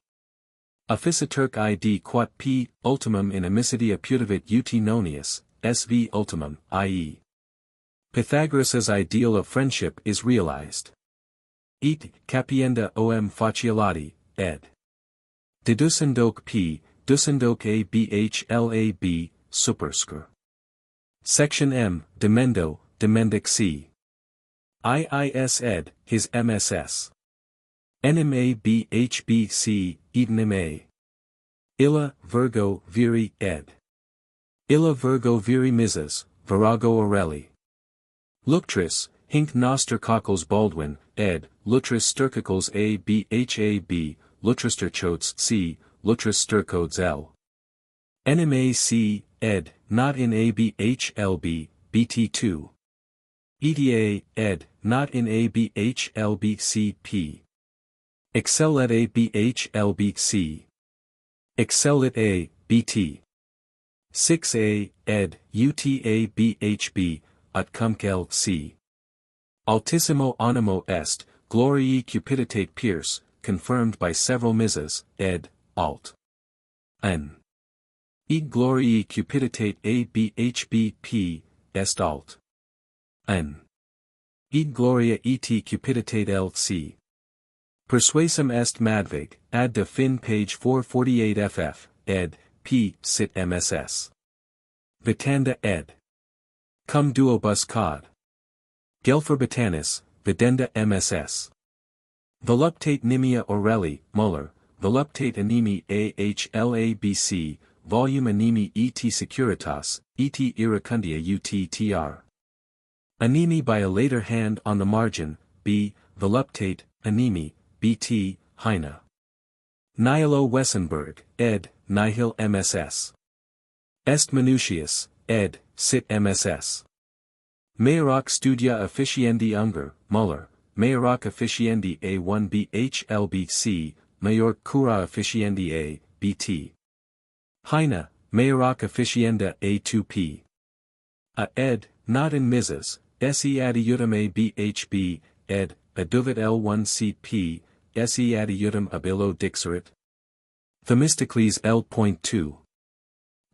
[SPEAKER 1] Officiturk id quat p, ultimum in amicitia putavit ut nonius, sv ultimum, i.e. Pythagoras's ideal of friendship is realized. Et, capienda om facialati, ed. Deducendoque p, ducendoque a bhlab, superscr. Section m, demendo, demendic c. Iis ed, his mss. Enim a bhbc, edenim a. Illa, Virgo, viri, ed. Illa Virgo viri Mises, virago Aureli. Luctris, hinc noster cockles Baldwin, ed. Lutris stercicles a bhab, lutrister chotes c, lutris stercodes l. Enim a c, ed. Not in abhlb, bt2. Eta, ed. Not in abhlbcp. Excellet a bhlbc. Excellet a, bt. 6a, ed. Uta bhb, ut cumcel c. Altissimo animo est, gloriae cupiditate Pierce, confirmed by several Mises, ed. Alt. N. E gloriae cupiditate a bhbp, est alt. N. E gloria et cupiditate lc. Persuasum est Madvig, ad de fin page 448 ff, ed. P. Sit mss. Vitanda ed. Cum duo bus cod. Gelfer botanis, videnda mss. Voluptate nimia Aureli, Muller, voluptate animi ahlabc, volume animi et securitas, et iracundia uttr. Animi by a later hand on the margin, b. Voluptate, animi, bt, Heine. Nihilo Wessenberg, ed. Nihil mss. Est minutius, ed. Sit mss. Mayorak studia officiendi Unger, Muller, Mayorak officiendi a1 bhlbc, Mayork cura officiendi a, bt. Heine, Mayorak officienda a2p. Ed. Not in Mises, se adiutum a bhb, ed. Aduvit l1cp, se adiutum ab illo dixerit. Themistocles l.2.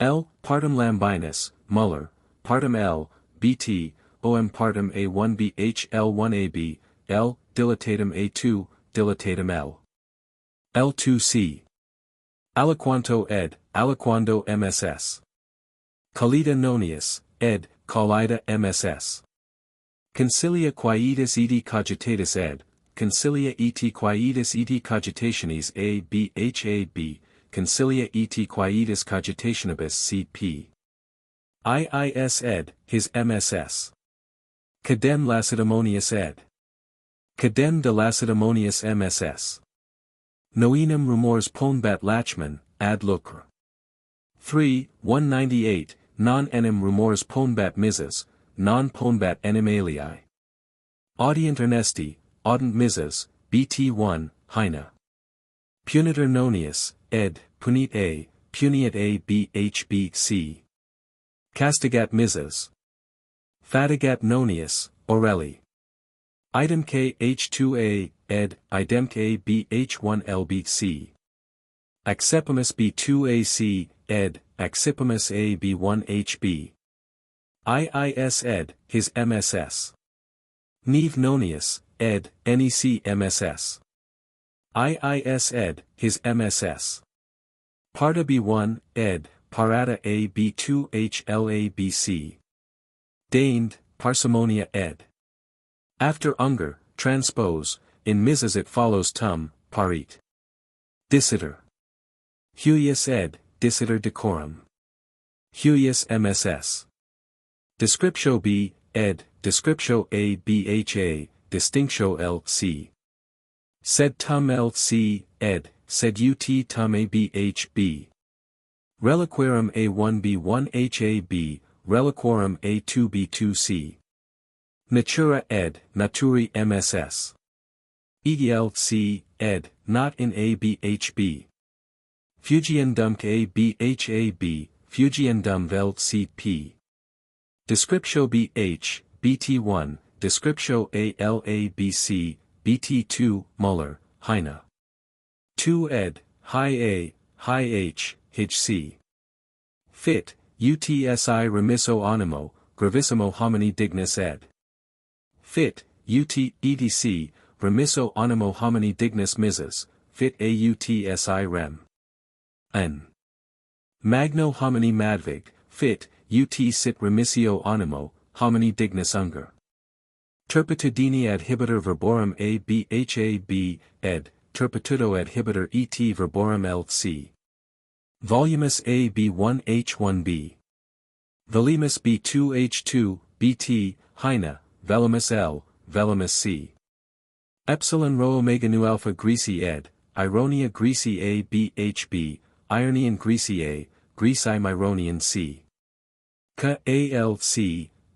[SPEAKER 1] L. Partum Lambinus, Muller, Partum L, bt, om partum a1 bhl1ab, L. Dilatatum a2, dilatatum L. L2c. Aliquanto ed. Aliquando mss. Collida nonius, ed. Collida mss. Concilia quietus et cogitatus ed. Concilia et quietus et cogitationis a bhab, Concilia et quietus cogitationibus cp. Iis ed. His mss. Cadem Lacedaemonius ed. Cadem de Lacedaemonius mss. Noenum rumors ponbat Lachman, ad lucre. 3, 198, non enim rumors ponbat misas, non ponbat enim alii. Audient ernesti, audent misas, bt1, Heine. Punitor nonius, ed, punit a, puniat a bhbc. Castigat misas. Fatigat nonius, Orelli. Item k h2a, ed, idem k bh1 lbc. Accepimus b2ac, ed, accipimus a b1 hb. Iis ed, his MSS. Neve nonius, ed, nec MSS. Iis ed, his MSS. Parta b1, ed, parata a b2 hlabc. Deigned, parsimmonia ed. After unger, transpose, in misas it follows tum, parit. Dissiter. Huius ed, dissiter decorum. Huius MSS. Descriptio b, ed, descriptio a bha, distinctio lc. Sed tum lc, ed, sed ut tum a bhb. Reliquarum a1 b1 hab, reliquarum a2 b2c. Natura ed, naturi MSS. ELC, ed, not in a bhb. Fugiendum k bhab, fugiendum vel cp. Descriptio bh, bt1, descriptio a labc, bt2, Muller, Heine. 2 ed, high a, high h, hig c. Fit, utsi remisso animo, gravissimo homini dignus ed. Fit, etc, remisso animo homini dignus misas, fit autsi rem. N. Magno homini madvig, fit, ut sit remissio animo, homini dignus unger. Turpitudini adhibitor verborum a bhab, ed, turpitudo adhibitor et verborum lc. Volumus a b1 h1b. Velimus b2 h2, bt, Heine, velimus l, velimus c. Epsilon rho omega nu alpha Greeci ed, Ironia Greeci a bhb, Ionian Greeci a, Greeci Myronian c. K alc,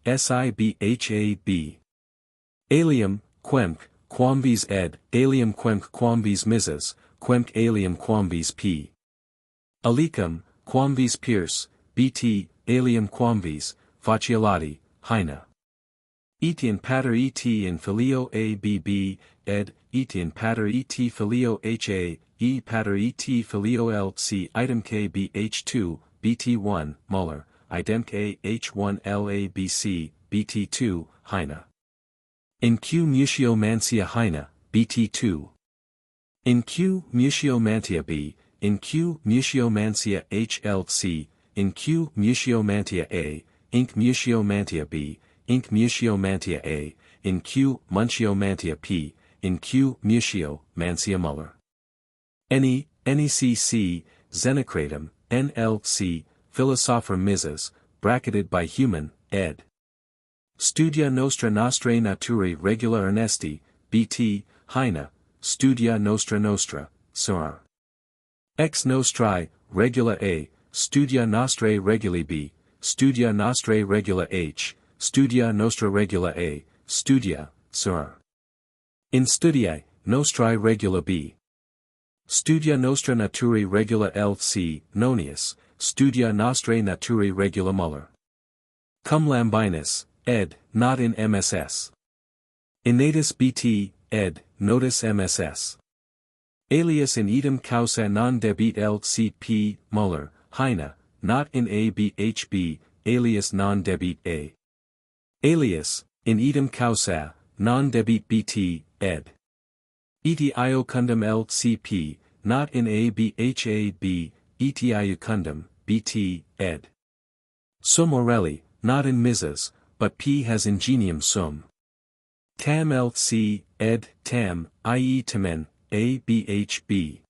[SPEAKER 1] sibhab. Alium, quemque, quamvis ed, alium quemque quamvis misas, quemque alium quamvis p. Alicum, quamvis pierce, bt, alium quamvis, faciolati, Heine. Etian pater et in filio abb, ed, etian pater et filio ha, e pater et filio lc item k bh2, bt1, Muller, idem k h1 labc, bt2, Heine. In q mutio mantia Heine, bt2. In q mutio mantia b, in q mutio mantia hlc, in q mutio mantia a, inc mutio mantia b, inc mutio mantia a, in q muntio mantia p, in q mutio mantia Muller. Necc, Xenocratum, nlc, Philosopher misas, bracketed by human, ed. Studia nostra nostrae naturae regula ernesti, bt, Heine, Studia nostra, sur. Ex nostrae, regula a, Studia nostrae reguli b, Studia nostrae regula h, Studia nostra regula a, Studia, sur. In studiae, nostrae regula b. Studia nostra naturae regula lc, nonius, Studia nostrae naturae regula Muller. Cum Lambinus, ed, not in MSS. Innatus bt, ed, notus MSS. Alias in idem causa non debit lcp, Muller, Heine, not in a bhb, alias non debit a. Alias, in idem causa, non debit bt, ed. Eti iocundum lcp, not in a bhab, eti iocundum, bt, ed. Sum Orelli, not in misas, but p has ingenium sum. Tam lc, ed, tam, ie tamen, a bhb.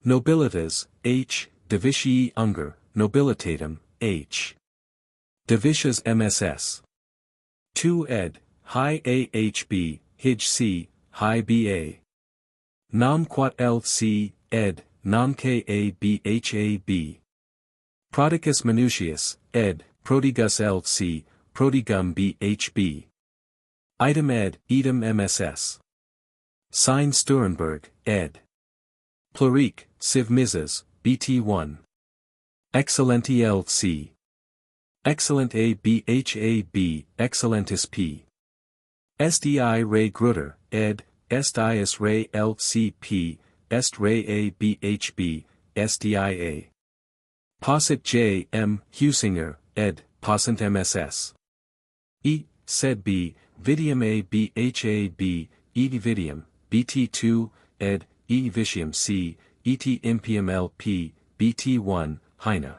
[SPEAKER 1] Nobilitas, h, divitii unger, nobilitatum, h. Divitias MSS. 2 ed, high ahb, hig c, high ba. Nam quat lc, ed, nam ka bhab. Prodicus minutius, ed., prodigus L.C., prodigum B.H.B. Item ed., idem MSS. Sign Sturenberg, ed. Plurique, Civ Mises, BT1. Excellenti L.C. Excellent A B.H.A.B. Excellentis P. SDI Ray Grutter, ed., Est Ius Ray L.C.P., Est Ray A B.H.B., SDIA. Posset J. M. Husinger, ed., Possent MSS. E. Sed B. Vidium A B.H.A.B., E. Vidium, BT2, ed., E. Vitium C. Et Impium L.P., BT1, Heine.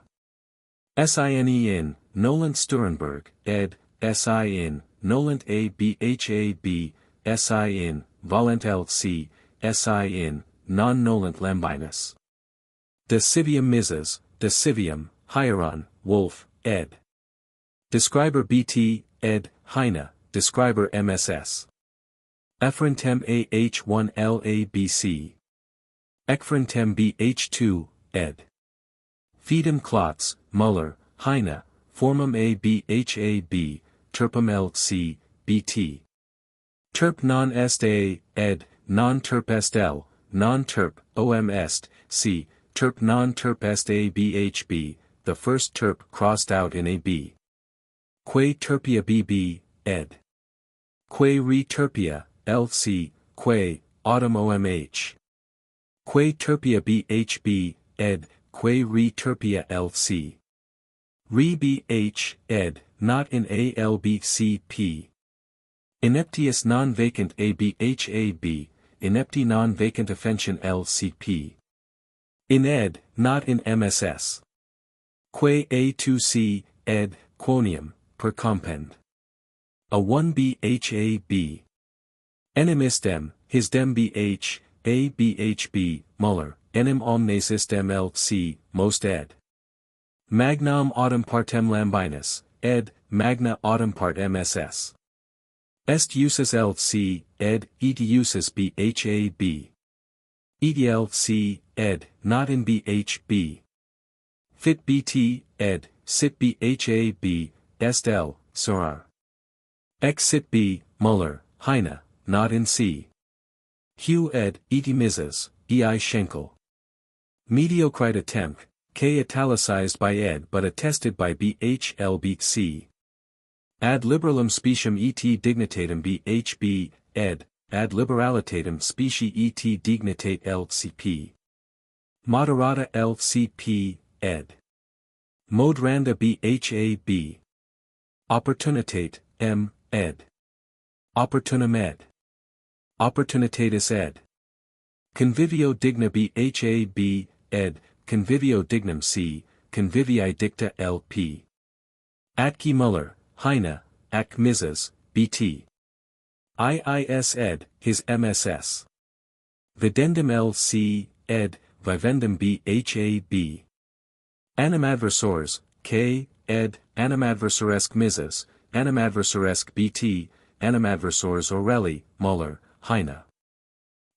[SPEAKER 1] Sine in, Nolent Sturenberg, ed., Si in, Nolent A B.H.A.B., Si in, Volent L.C., Si in, non-Nolent Lambinus. De Civium Mises, De Civium, Hieron, Wolf, ed. Describer BT, ed., Heine, Describer MSS. Efrentem AH1 LABC. Ekfrentem BH2, ed. Fiedem Klotz, Muller, Heine, Formum ABHAB, Terpum LC, BT. Terp non est A, ed., non terp est L, non terp, OM est, C, terp non terp est ABHB, the first terp crossed out in AB. Quae terpia BB, ed. Quae re terpia, LC, quae, autumn OMH. Quae terpia BHB, ed., quae re terpia LC. Re BH, ed., not in ALBCP. Ineptius non-vacant ABHAB, inepti non-vacant offension LCP. In ed., not in MSS. Quae A2C, ed., quonium, per compend. A 1BHAB. Enemistem, his dem BH, ABHB, Muller, enim omnes istem LC, most ed. Magnam autem partem Lambinus, ed., magna autem part MSS. Est usus LC, ed., et usus BHAB. Et LC, ed., not in BHB. Fit BT, ed., sit BHAB, est L, Sorar. Ex sit B, Muller, Heine, not in C. Hugh ed., et Mises, ei Schenkel. Mediocrite attempt, K italicized by ed but attested by BHLBC. Ad liberalem speciem et dignitatem BHB, ed., ad liberalitatem specie et dignitate LCP. Moderata LCP, ed. Moderanda BHAB. Opportunitate, M, ed. Opportunum ed. Opportunitatis ed. Convivio digna BHAB, ed., Convivio dignum C, Convivii dicta LP. Atki Muller, Heine, Ac Mises, BT. IIS ed., his MSS. Videndum LC, ed., Vivendum BHAB. Animadversores, K, ed., Animadversoresque Mises, Animadversoresque BT, Animadversores Orelli, Muller, Heine.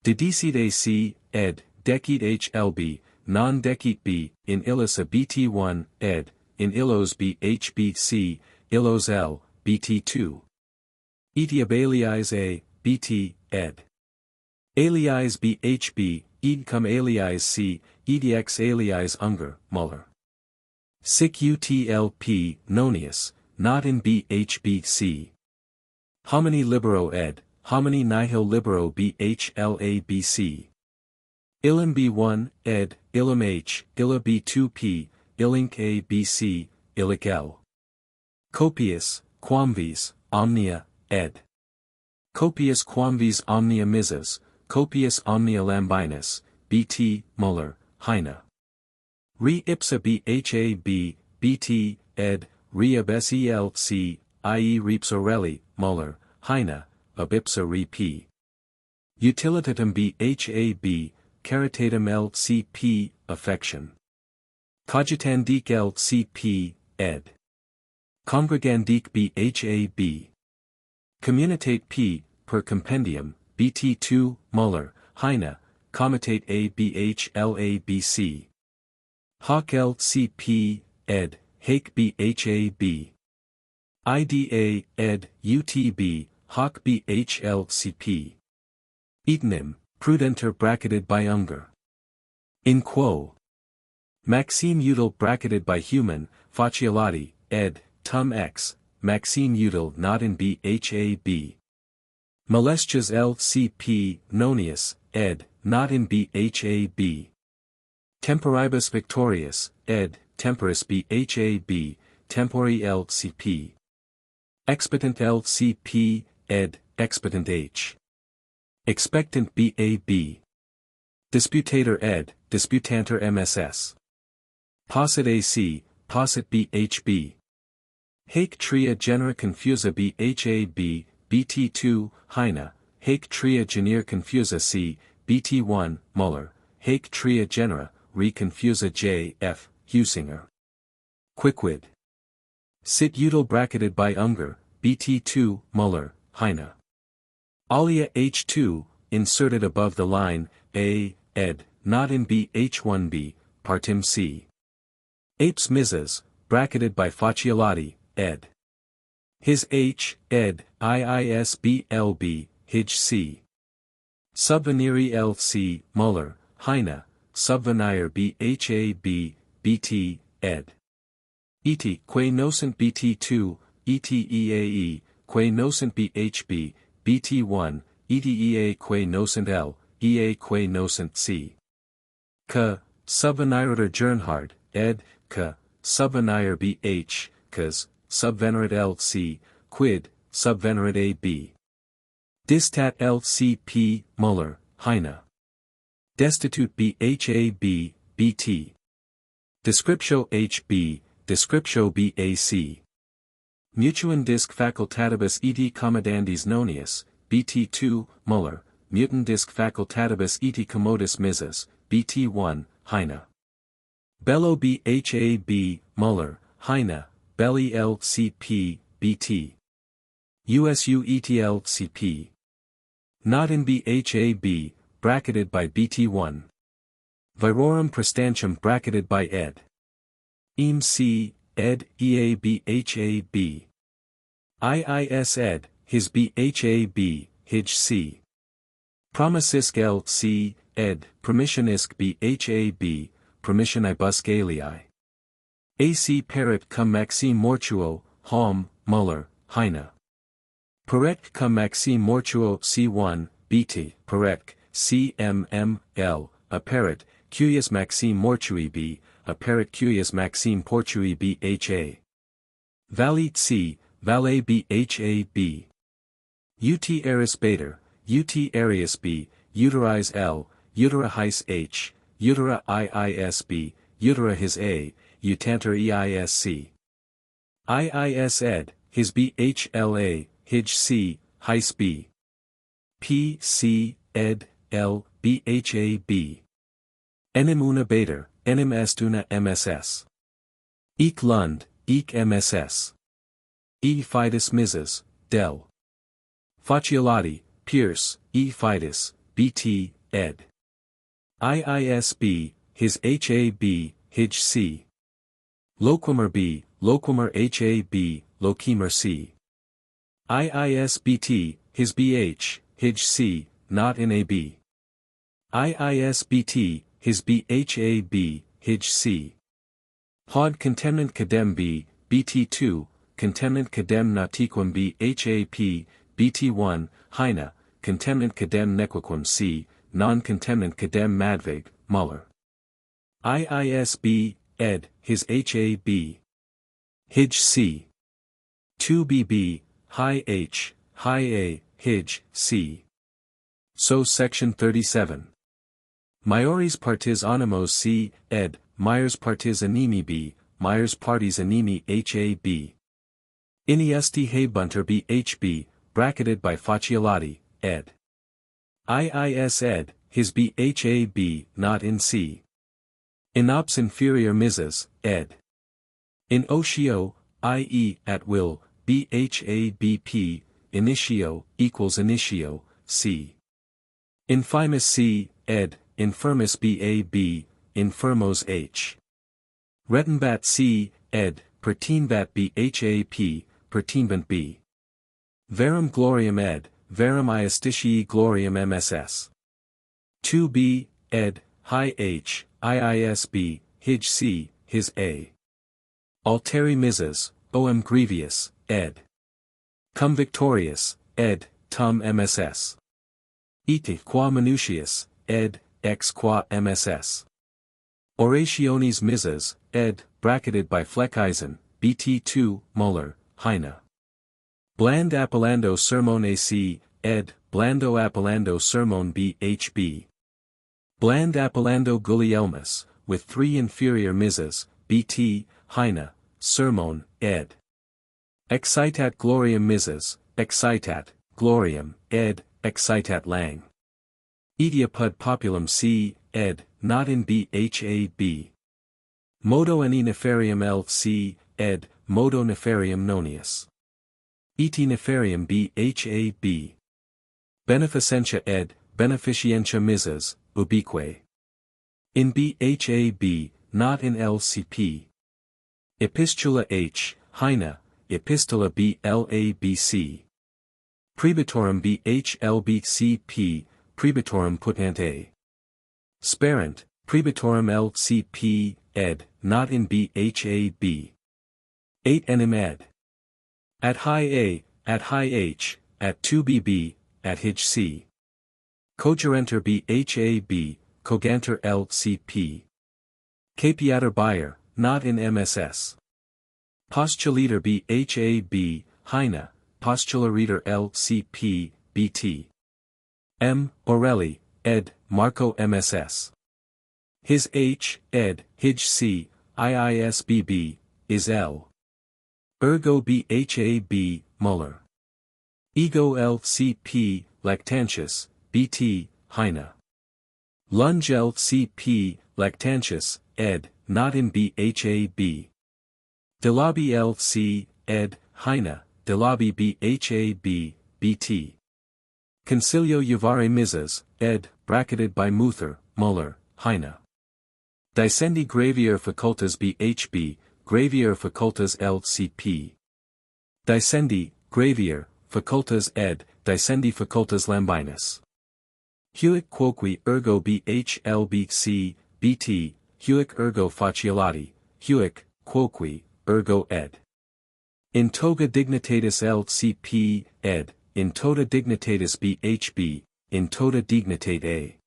[SPEAKER 1] Didicit AC, ed., Decit HLB, non-decit B, in illis a BT1, ed., in illos BHBC, illos L, BT2. Etiab aliis A, BT, ed. Aliis BHB, ed cum aliis C, edx aliis Unger, Muller. Sic UTLP, Nonius, not in BHBC. Homini libero ed., homini nihil libero BHLABC. Illum B1, ed., illum H, illa B2P, illinc A BC, illic L. Copius, quamvis, omnia, ed. Copius quamvis omnia Mises, copius omnia Lambinus, BT, Muller, Heine. Re ipsa BHAB, BT, ed., re ab SELC, i.e. reps Orelli, Muller, Heine, ab ipsa re P. Utilitatem BHAB, caritatem LCP, affection. Cogitandique LCP, ed. Congregandique BHAB. Communitate P, per compendium, BT2, Muller, Heine, comitate ABHLABC. Hoc LCP, ed. Haec bhab. Ida, ed. utb, hoc bhlcp. Etenim, prudenter bracketed by unger. In quo. Maxime util bracketed by human, faciolati, ed. Tum ex, Maxime util not in bhab. Molestias lcp. Nonius, ed. Not in bhab. Temporibus victorious, ed. Temporis bhab, tempori lcp. Expetent lcp, ed. Expetent h. Expectant bab. Disputator ed. Disputanter mss. Possit ac, possit bhb. Haec tria genera confusa bhab, bt2, Heine, haec tria genera confusa c, bt1, Muller, haec tria genera, re confusa j, f, Husinger. Quicquid. Sit util bracketed by unger, bt2, Muller, Heine. Alia h2, inserted above the line, a, ed, not in bh1b, partim c. Apes misas, bracketed by Faciolati, ed. His h, ed, iisblb, hij c. Subveniri lc, Muller, Heine, subvenire bhab, bt, ed. Et, quae nocent bt2, eteae, quae nocent bhb, bt1, etea quae nocent l, ea quae nocent c. K, subvenirator Gernhard, ed, k, subvenire bh, cos, subvenerat lc, quid, subvenerat ab. Distat lcp, Muller, Heine. Destitute bhab, bt. Descriptio hb, descriptio bac. Mutuum disc facultatibus et commodandis nonius, bt2, Muller, mutum disc facultatibus et commodus misas, bt1, Heine. Bello bhab, Muller, Heine, belli lcp, bt. Usu etlcp. Not in bhab, bracketed by bt1. Virorum prestantium bracketed by ed. C, ed, eabhab. Iis ed, his bhab, hij c. Promisisc lc, ed, promissionisc bhab, promissionibus galii. Ac perit cum maxime mortuo, Halm, Muller, Heine. Perec cum maxime mortuo c1, bt, perec, cmml, apparet, cuius maxime mortui b, apparet cuius maxime portui bha. Valet c, valet bhab. Ut eris bater, ut arius b, uteris l, utera his h, utera iisb, utera his a, utanter eisc. Iis ed, his bhla, hij c, his b. P c, ed, l, bhab. Enim una bater, enim est una mss. Ec lund, ec mss. E fidus misas, del. Faciolati, Pierce, E fidus, bt, ed. Iisb, his hab, hij c. Loquimer b, loquimer hab, loquimer c. Iisbt, his bh, hij c, not in ab. Iisbt, his bhab, hij c. Hod contemnant cadem b, bt2, contemnant cadem natiquam bhap, bt1, Heine, contemnant cadem nequaquam c, non-contemnant cadem madvig, Muller. Iisb, ed, his hab. Hij c. 2bb, high h, high a, hij, c. So section 37. Maiores partis animos c, ed, Myers partis animi b, Myers partis animi hab. Iniesti habunter bhb, bracketed by Faciolati, ed. Iis ed, his bhab, not in c. Inops inferior misas, ed. In otio, i.e., at will, bhabp, initio, equals initio, c. Infimus c, ed, infirmus bab, infirmos h. Retumbat c, ed. Pertinbat bhap, pertinbant b. Verum gloriam ed. Verum iusticii gloriam MSS. 2b, ed. Hi h, iisb, hij c, his a. Alteri misas, om grievous, ed. Cum victorious, ed. Tum MSS. Ite qua minutius, ed. Ex qua MSS. Orationes misas, ed. Bracketed by Fleckeisen, BT2, Muller, Heine. Bland appellando sermon AC, ed. Blando appellando sermon BHB. Bland appellando Gulielmus, with 3 inferior misas, BT, Heine, sermon, ed. Excitat gloriam misas, excitat, gloriam, ed. Excitat lang. Idiapud populum C, ed. Not in BHAB. Modo eni nefarium LC, ed. Modo nefarium nonius. Et nefarium BHAB. Beneficentia ed. Beneficientia misas, ubique. In BHAB, not in LCP. Epistula H, Heine, Epistola BLABC. Praebitorum BHLBCP, Praebitorum putant A. Sparent, Praebitorum LCP, ed. Not in BHAB. 8 enim ed. At high A, at high H, at 2BB, at hij C. Cogerenter BHAB, coganter LCP. Capiator Bayer, not in MSS. Postulator BHAB, Heine, postulator LCP, BT. M. Borelli, ed. Marco MSS. His H, ed. Hij C, IISBB, is L. Ergo BHAB, Muller. Ego LCP, Lactantius, BT, Heine. Lunge LCP, Lactantius, ed. Not in BHAB. Delaby LC, ed. Heine, Delaby BHAB, BT. Concilio Juvare misas, ed. Bracketed by Muther, Muller, Heine. Dicendi gravier facultas BHB, gravier facultas LCP. Dicendi, gravier, facultas ed. Dicendi facultas lambinus. Huic quoque ergo BHLBC, BT, huic ergo faciolati, huic, quoque, ergo ed. In toga dignitatis LCP, ed. In tota dignitatis BHB, in tota dignitate A.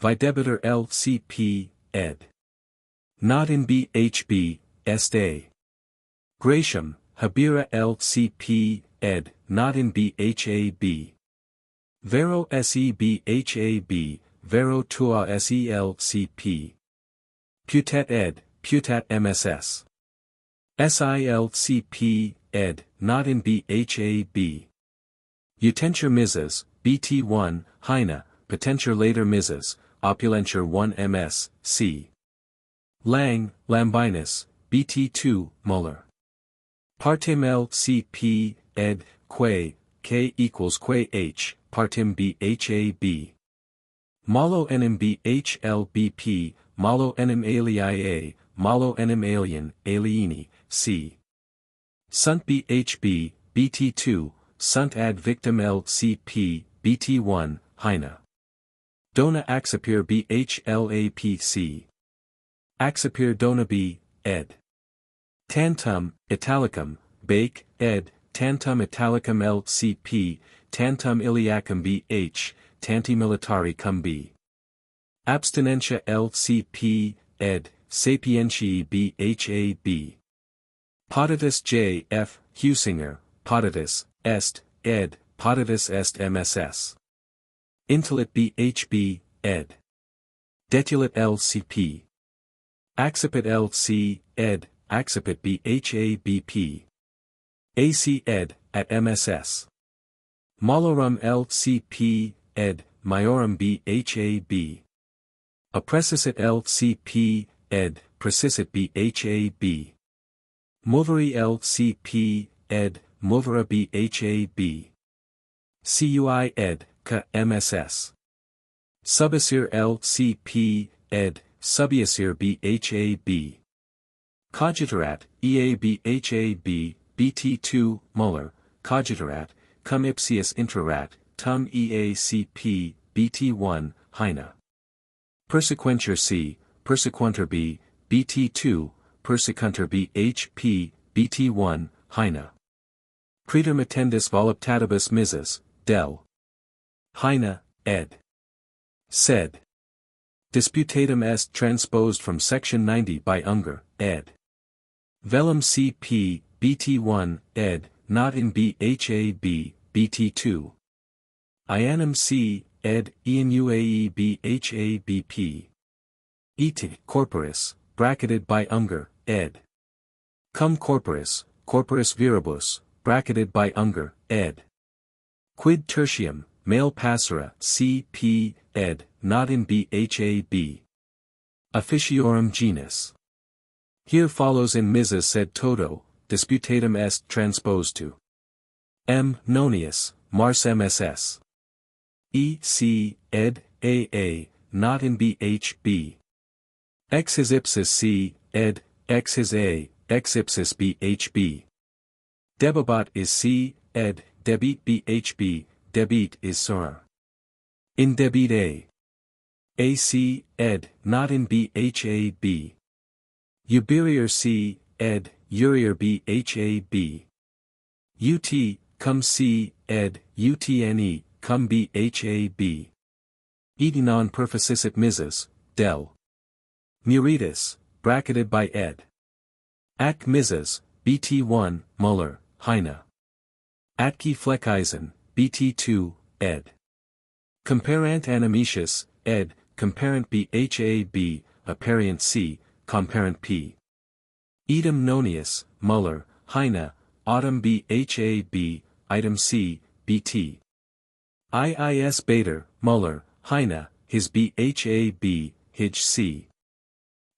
[SPEAKER 1] Videbitor LCP, ed. Not in BHB, est A. Gratium, habira LCP, ed. Not in BHAB. Vero SEBHAB, vero tua SELCP. Putet ed. Putat MSS. SILCP, ed. Not in BHAB. Utenture misas, BT1, Heine, potenture later misas, opulenture 1 MS, C. Lang, Lambinus, BT2, Muller. Partem LCP, ed. Quae, K equals Quae H, partem BHAB. Malo enim BHLBP, malo enim aliae, malo enim alien, alieni, C. Sunt BHB, BT2, sunt ad victim LCP, BT1, Heine. Dona accipere BHLAPC. Accipere dona B, ed. Tantum, Italicum, bake, ed. Tantum Italicum LCP, tantum iliacum BH, tanti militari cum B. Abstinentia LCP, ed. Sapientiae BHAB. Potatus J. F. Husinger, potatus, est, ed. Potatus est MSS. Intellit BHB, ed. Detulit LCP. Accipit LC, ed. Accipit BHABP. AC ed. At MSS. Malorum LCP, ed. Maiorum BHAB. Apprecisit LCP, ed. Precisit BHAB. Moveri LCP, ed. Movera BHAB. CUI ed. Ca MSS. Subasir LCP, ed. Subiasir BHAB. Cogiterat, eabhab, bt2, Muller, cogiterat, cum ipsius intrarat, tum eacp, bt1, Heine. Persequentur c, persequuntur b, bt2, persecuntur bhp, bt1, Heine. Pretermitendus voluptatibus missus, del. Heine, ed. Sed. Disputatum est transposed from section 90 by Unger, ed. Velum cp, bt1, ed., not in bhab, bt2. Ianum c, ed., enuae bhabp. Et, corporis, bracketed by Unger, ed. Cum corporis, corporis viribus, bracketed by Unger, ed. Quid tertium, male passera, cp, ed., not in bhab. Officiorum genus. Here follows in missus sed toto, disputatum est transposed to. M. Nonius, Mars MSS. E. C. ed. A. not in bhb. Ex his ipsis c, ed., ex his a, ex ipsis bhb. Debabat is c, ed., debit bhb, debit is sor. In debit a. AC, ed., not in bhab. Uberior c, ed., urier bhab. Ut, cum c, ed., utne, cum bhab. Edenon perficit missus, del. Muritus, bracketed by ed. Atk missus, bt1, Muller, Heine. Atki fleckeisen, bt2, ed. Comparant animetius, ed., comparant bhab, apparent c, comparant p. Edom nonius, Muller, Heine, autumn bhab, item c, bt. Iis bader, Muller, Heine, his bhab, hij c.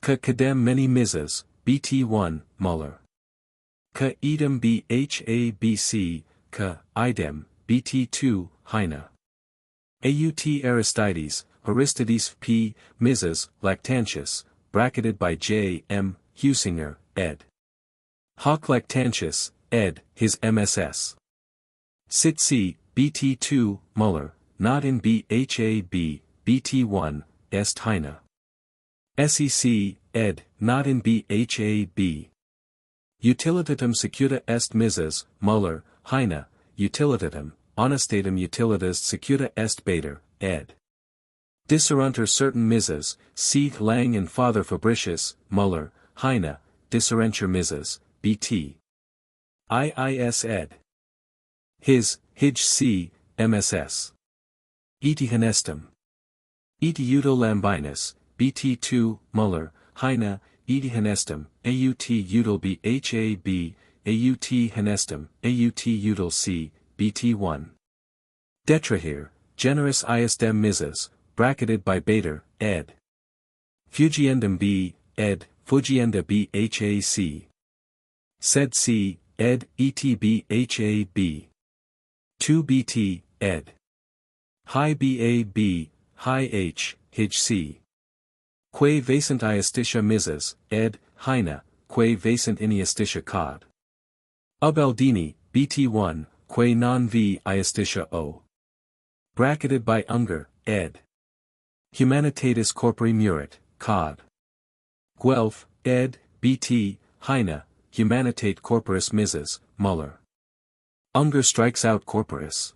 [SPEAKER 1] Ka kadem many missus, bt1, Muller. Ka edom bhabc, ka idem, bt2, Heine. Aut Aristides, Aristides p. missus, Lactantius, bracketed by J. M. Husinger, ed. Hoc Lactantius, ed., his MSS. Sit c, bt2, Muller, not in bhab, bt1, est Heine. Sec, ed., not in bhab. Utilitatum secuta est missus, Muller, Heine, utilitatum, honestatum utilitas secuta est bader, ed. Disserunter certain missus, C. Lang and Father Fabricius, Muller, Heine, disserentur missus, bt. Iis ed. His, hij c, MSS. Eti honestum. Eti uto lambinus, bt2, Muller, Heine, eti honestum, aut util bhab, aut honestum, aut util c, bt1. Detrahir, generis iasdem missus, bracketed by bader, ed. Fugiendum b, ed., fugienda bhac. Sed c, ed., etbhab. 2bt, ed. High bab, high h, hij c. Quae vasent iastitia missus, ed., Heine, quae vasent in iastitia cod. Ub Aldini, bt1, quae non v iastitia o. Bracketed by Unger, ed. Humanitatis corpori murit, cod. Guelph, ed., bt, Heine, humanitate corporis missus, Muller. Unger strikes out corporis.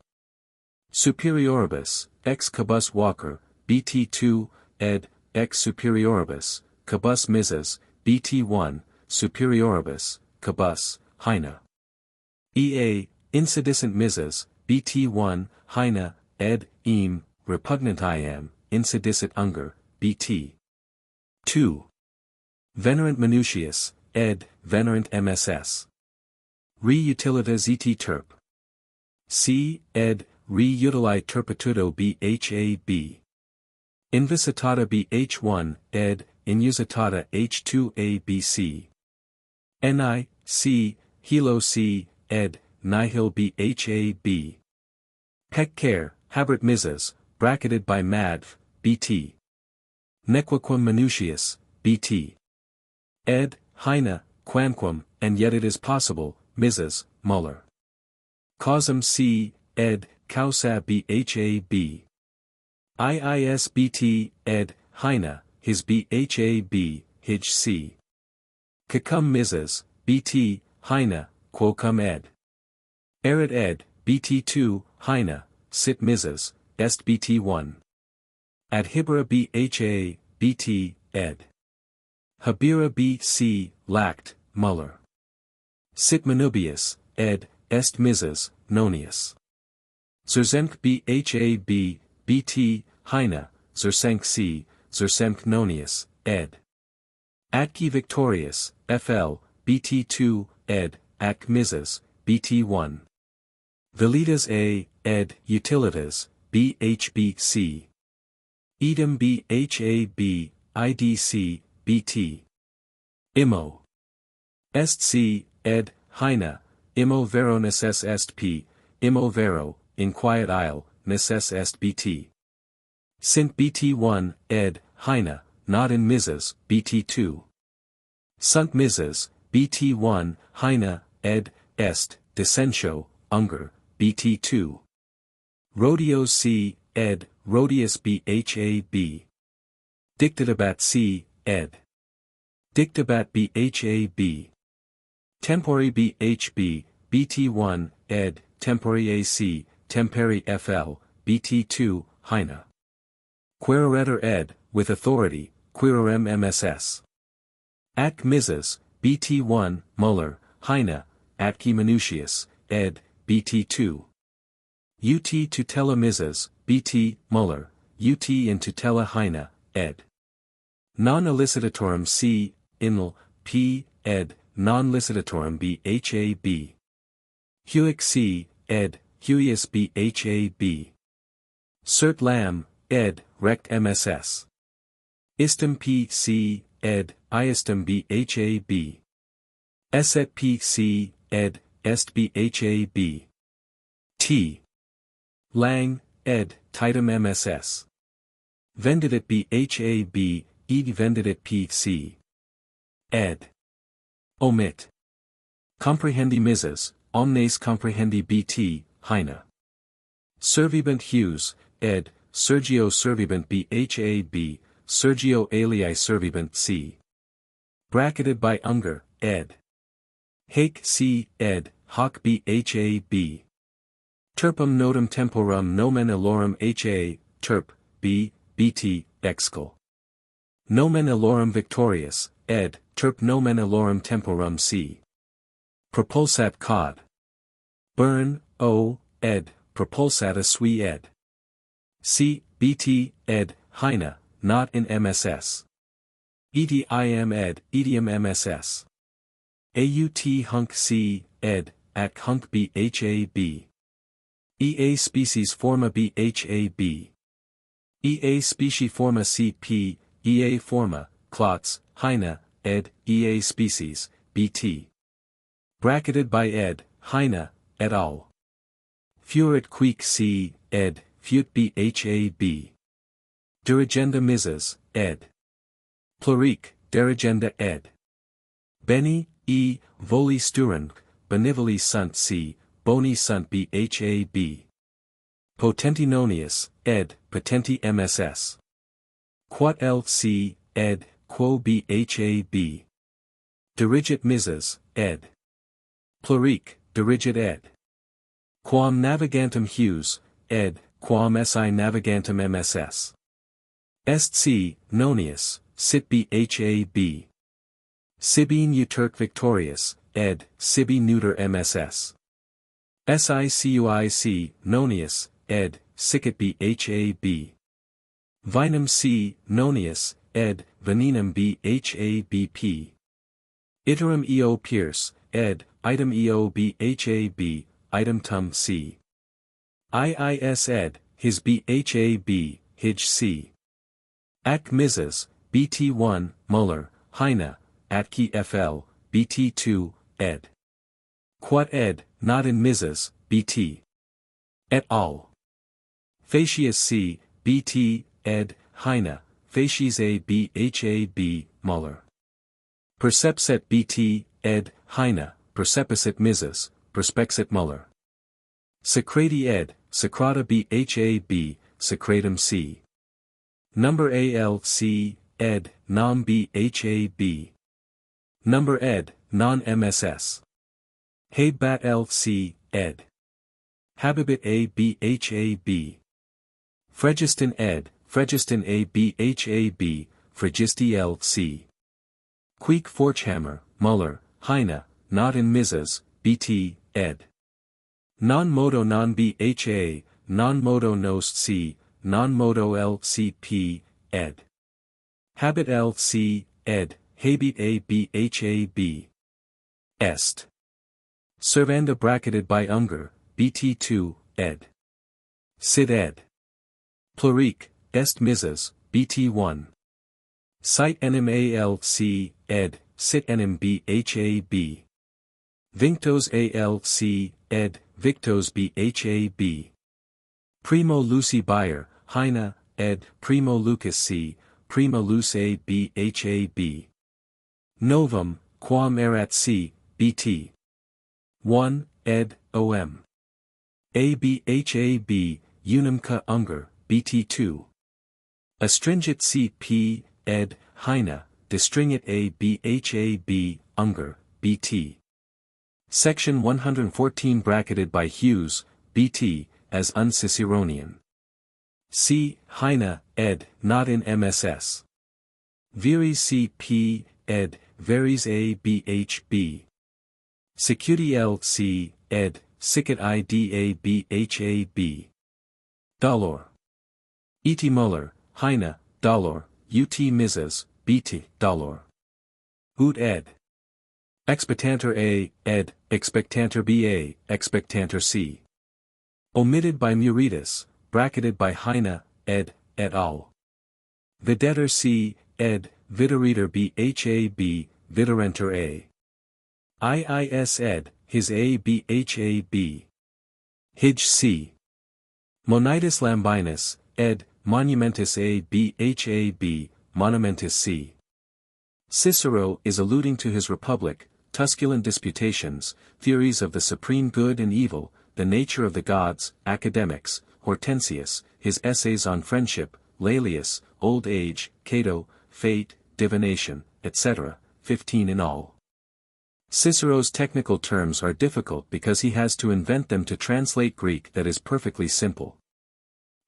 [SPEAKER 1] Superioribus, ex cabus Walker, bt2, ed., ex superioribus, cabus missus, bt1, superioribus, cabus, Heine. Ea, insedicent missus, bt1, Heine, ed., eam, repugnant I am, insedicit Unger, bt. 2. Venerant minutius, ed., venerant MSS. Re utilitas et terp. C, ed., re utili terpitudo bhab. Invisitata bh1, ed., inusitata h2abc. Ni, c, hilo c, ed., nihil bhab. Pec care, habert missus, bracketed by madv, bt. Nequaquam minutius, bt. Ed., Heine, quanquam, and yet it is possible, Mrs. Muller. Causam c. ed. Causa bhab. Iisbt. ed. Heine, his bhab, hij c. Cacum Mrs. bt. Heine, quocum ed. Erit ed. bt2, Heine, sit Mrs. est bt1. Ad hibera bha, bt, ed. Habira bc, lact, Muller. Sit manubius, ed. est Mrs. Nonius. Zersenk bhab, bt, Heine, zersenk c, zersenk Nonius, ed. Atki victorious, fl, bt2, ed. ac Mrs. bt1. Velitas a, ed. Utilitas, bhbc. Edam bhab, idc, bt. Immo. Est c, ed. Heine, immo vero necess est p, immo vero, in quiet isle, necess est bt. Sint bt1, ed. Heine, not in Mrs. bt2. Sunt Mrs. bt1, Heine, ed. est, descentio, unger, bt2. Rodios c, ed. Rodius bhab. Dictatabat c, ed. Dictabat bhab. Tempori bhb, bt1, ed. Tempori ac, temperi fl, bt2, Heine. Quaeretur ed, with authority, quaerem mss. Ac Mrs. bt1, Muller, Heine, atqui minutius, ed. bt2. Ut tutela Mrs. bt, Muller, ut in tutela Heine, ed. Non elicitatorum c, inl, p, ed. Non licitatorum bhab. Huic c, ed. Huius bhab. Cert lam, ed. Rect mss. Istum p c, ed. Iistum bhab. Esset p c, ed. Est bhab. T. Lang, ed. Titum mss. Vendidit bhab, ed vendidit p c. Ed. Omit. Comprehendi Mrs. Omnes comprehendi bt, Heine. Servibant Hughes, ed. Sergio servibant bhab, Sergio alii servibant c. Bracketed by Unger, ed. Haec c, ed. Hoc bhab. Terpum notum temporum nomen illorum ha, terp, b, bt, excol. Nomen illorum victorious, ed. Terp nomen illorum temporum c. Propulsat cod. Burn, o, ed. Propulsata sui ed. C, bt, ed. Heine, not in mss. Edim ed. Idiom mss. Aut hunc c, ed. Ac hunc bhab. Ea species forma bhab. Ea specie forma cp, ea forma, clots, Heine, ed. Ea species, bt. Bracketed by ed. Heine, et al. Furit quique c, ed. Fut bhab. Dirigenda Mrs., ed. Plurique, dirigenda ed. Beni, e, voli sturent, benivoli sunt c, boni sunt bhab. Potenti nonius, ed. Potenti mss. Quat l c, ed. Quo bhab. Dirigit Mrs., ed. Plurique, dirigit ed. Quam navigantum Hughes, ed. Quam si navigantum mss. Est c, nonius, sit bhab. Sibine uterque victorious, ed. Sibi neuter mss. Sicuic, nonius, ed. Sicit bhab. Vinum c, nonius, ed. Venenum bhabp. Iterum eo pierce, ed. Item eo bhab, item tum c. Iis ed. His bhab, hij c. Ac Mrs. bt1, Muller, Heine, atqui fl, bt2, ed. Quat ed. Not in Mrs. bt. Et al. Facies c, bt, ed. Heine, facies a bhab, Muller. Percepset bt, ed. Heine, percepicit misas, perspexit Muller. Socrati ed. Socrata bhab, Socratum c. Number alc, ed. Nam bhab. Number ed. Non mss. Habat lc, ed. Habibit a bhab. Phregiston ed. Phregiston a bhab, Phregisti lc. Queek Forchhammer, Muller, Heine, not in misas, bt, ed. Non modo non bha, non modo nos c, non modo lcp, ed. Habit lc, ed. Habit a bhab. Est. Servanda bracketed by Unger, bt2, ed. Sit ed. Pluric, est misas, bt1. Sit enim alc, ed. Sit enim bhab. Vinctos alc, ed. Victos bhab. Primo Lucy Bayer, Heine, ed. Primo Lucas c. Prima Luce bhab. Novum, quam erat c. bt. 1, ed. om. Abhab, unum ca Unger, bt2. Astringit cp, ed. Heine, distringit a bhab, Unger, bt. Section 114 bracketed by Hughes, bt, as un-Ciceronian. C. Heine, ed. Not in MSS. Viris cp, ed. Veris a bhb. Secuti lc, ed. Sicit ida bhab. Dolor. Et Muller, Heine, Dolor, ut misas, bt, Dolor. Ut ed. Expectanter a, ed. Expectanter ba, expectanter c. Omitted by Muritas, bracketed by Heine, ed. et al. Videter c, ed. Videreter bhab, Viderentur a. Iis ed. His a bhab. Hij c. Monitus Lambinus, ed. Monumentus a bhab, Monumentus c. Cicero is alluding to his Republic, Tusculan Disputations, Theories of the Supreme Good and Evil, The Nature of the Gods, Academics, Hortensius, his Essays on Friendship, Laelius, Old Age, Cato, Fate, Divination, etc., 15 in all. Cicero's technical terms are difficult because he has to invent them to translate Greek that is perfectly simple.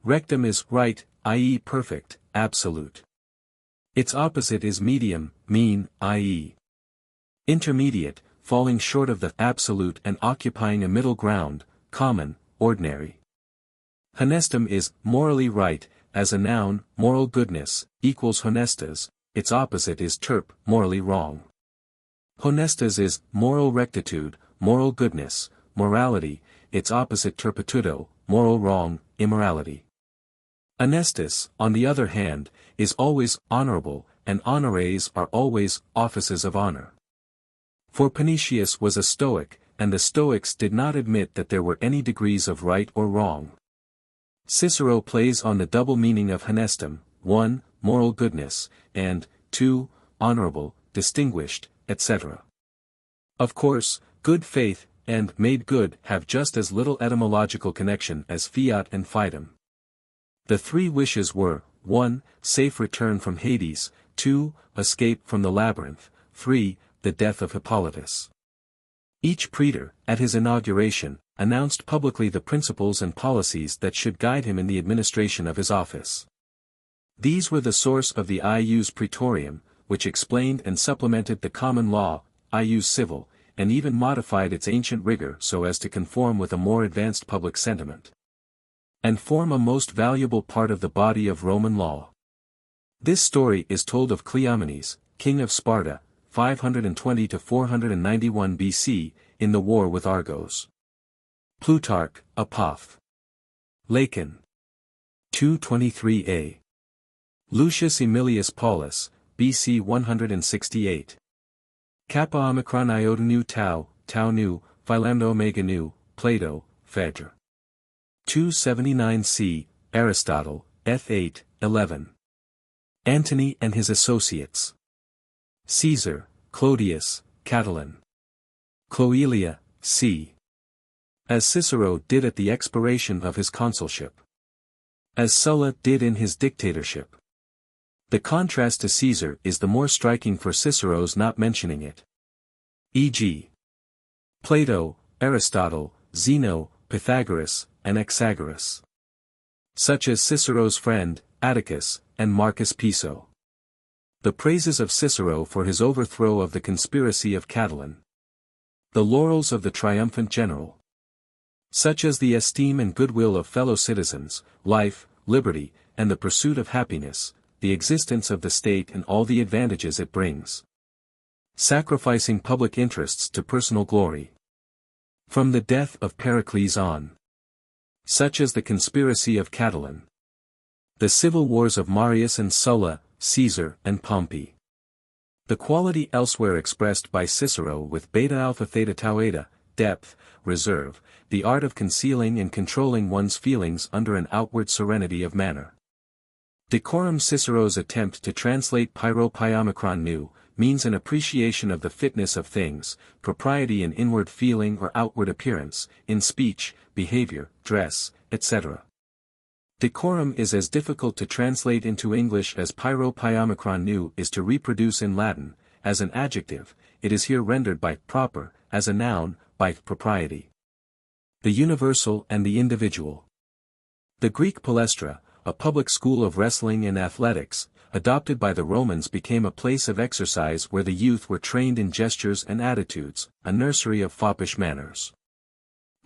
[SPEAKER 1] Rectum is right, i.e. perfect, absolute. Its opposite is medium, mean, i.e. intermediate, falling short of the absolute and occupying a middle ground, common, ordinary. Honestum is morally right, as a noun, moral goodness, equals honestas, its opposite is turp, morally wrong. Honestas is moral rectitude, moral goodness, morality, its opposite turpitudo, moral wrong, immorality. Honestus, on the other hand, is always honorable, and honores are always offices of honor. For Panetius was a Stoic, and the Stoics did not admit that there were any degrees of right or wrong. Cicero plays on the double meaning of honestum, 1, moral goodness, and 2, honorable, distinguished, etc. Of course, good faith, and made good have just as little etymological connection as fiat and fidem. The three wishes were, 1, safe return from Hades, 2, escape from the labyrinth, 3, the death of Hippolytus. Each praetor, at his inauguration, announced publicly the principles and policies that should guide him in the administration of his office. These were the source of the ius praetorium, which explained and supplemented the common law, ius civil, and even modified its ancient rigor so as to conform with a more advanced public sentiment, and form a most valuable part of the body of Roman law. This story is told of Cleomenes, king of Sparta, 520 to 491 BC, in the war with Argos. Plutarch, Apoth. Lacon. 223a. Lucius Aemilius Paulus, BC 168. Kappa Omicron Iota Nu Tau, Tau Nu, Philando Omega Nu, Plato, Phaedra. 279c, Aristotle, Eth 8, 11. Antony and his associates. Caesar, Clodius, Catiline. Cloelia, c. As Cicero did at the expiration of his consulship. As Sulla did in his dictatorship. The contrast to Caesar is the more striking for Cicero's not mentioning it. E.g. Plato, Aristotle, Zeno, Pythagoras, and Anaxagoras. Such as Cicero's friend, Atticus, and Marcus Piso. The praises of Cicero for his overthrow of the conspiracy of Catiline. The laurels of the triumphant general. Such as the esteem and goodwill of fellow citizens, life, liberty, and the pursuit of happiness, the existence of the state and all the advantages it brings. Sacrificing public interests to personal glory. From the death of Pericles on. Such as the conspiracy of Catiline. The civil wars of Marius and Sulla, Caesar and Pompey. The quality elsewhere expressed by Cicero with beta alpha theta tau eta, depth, reserve, the art of concealing and controlling one's feelings under an outward serenity of manner. Decorum. Cicero's attempt to translate pyro pyomicron nu, means an appreciation of the fitness of things, propriety in inward feeling or outward appearance, in speech, behavior, dress, etc. Decorum is as difficult to translate into English as pyro pyomicron nu is to reproduce in Latin. As an adjective, it is here rendered by proper, as a noun, by propriety. The universal and the individual. The Greek palestra, a public school of wrestling and athletics, adopted by the Romans, became a place of exercise where the youth were trained in gestures and attitudes, a nursery of foppish manners.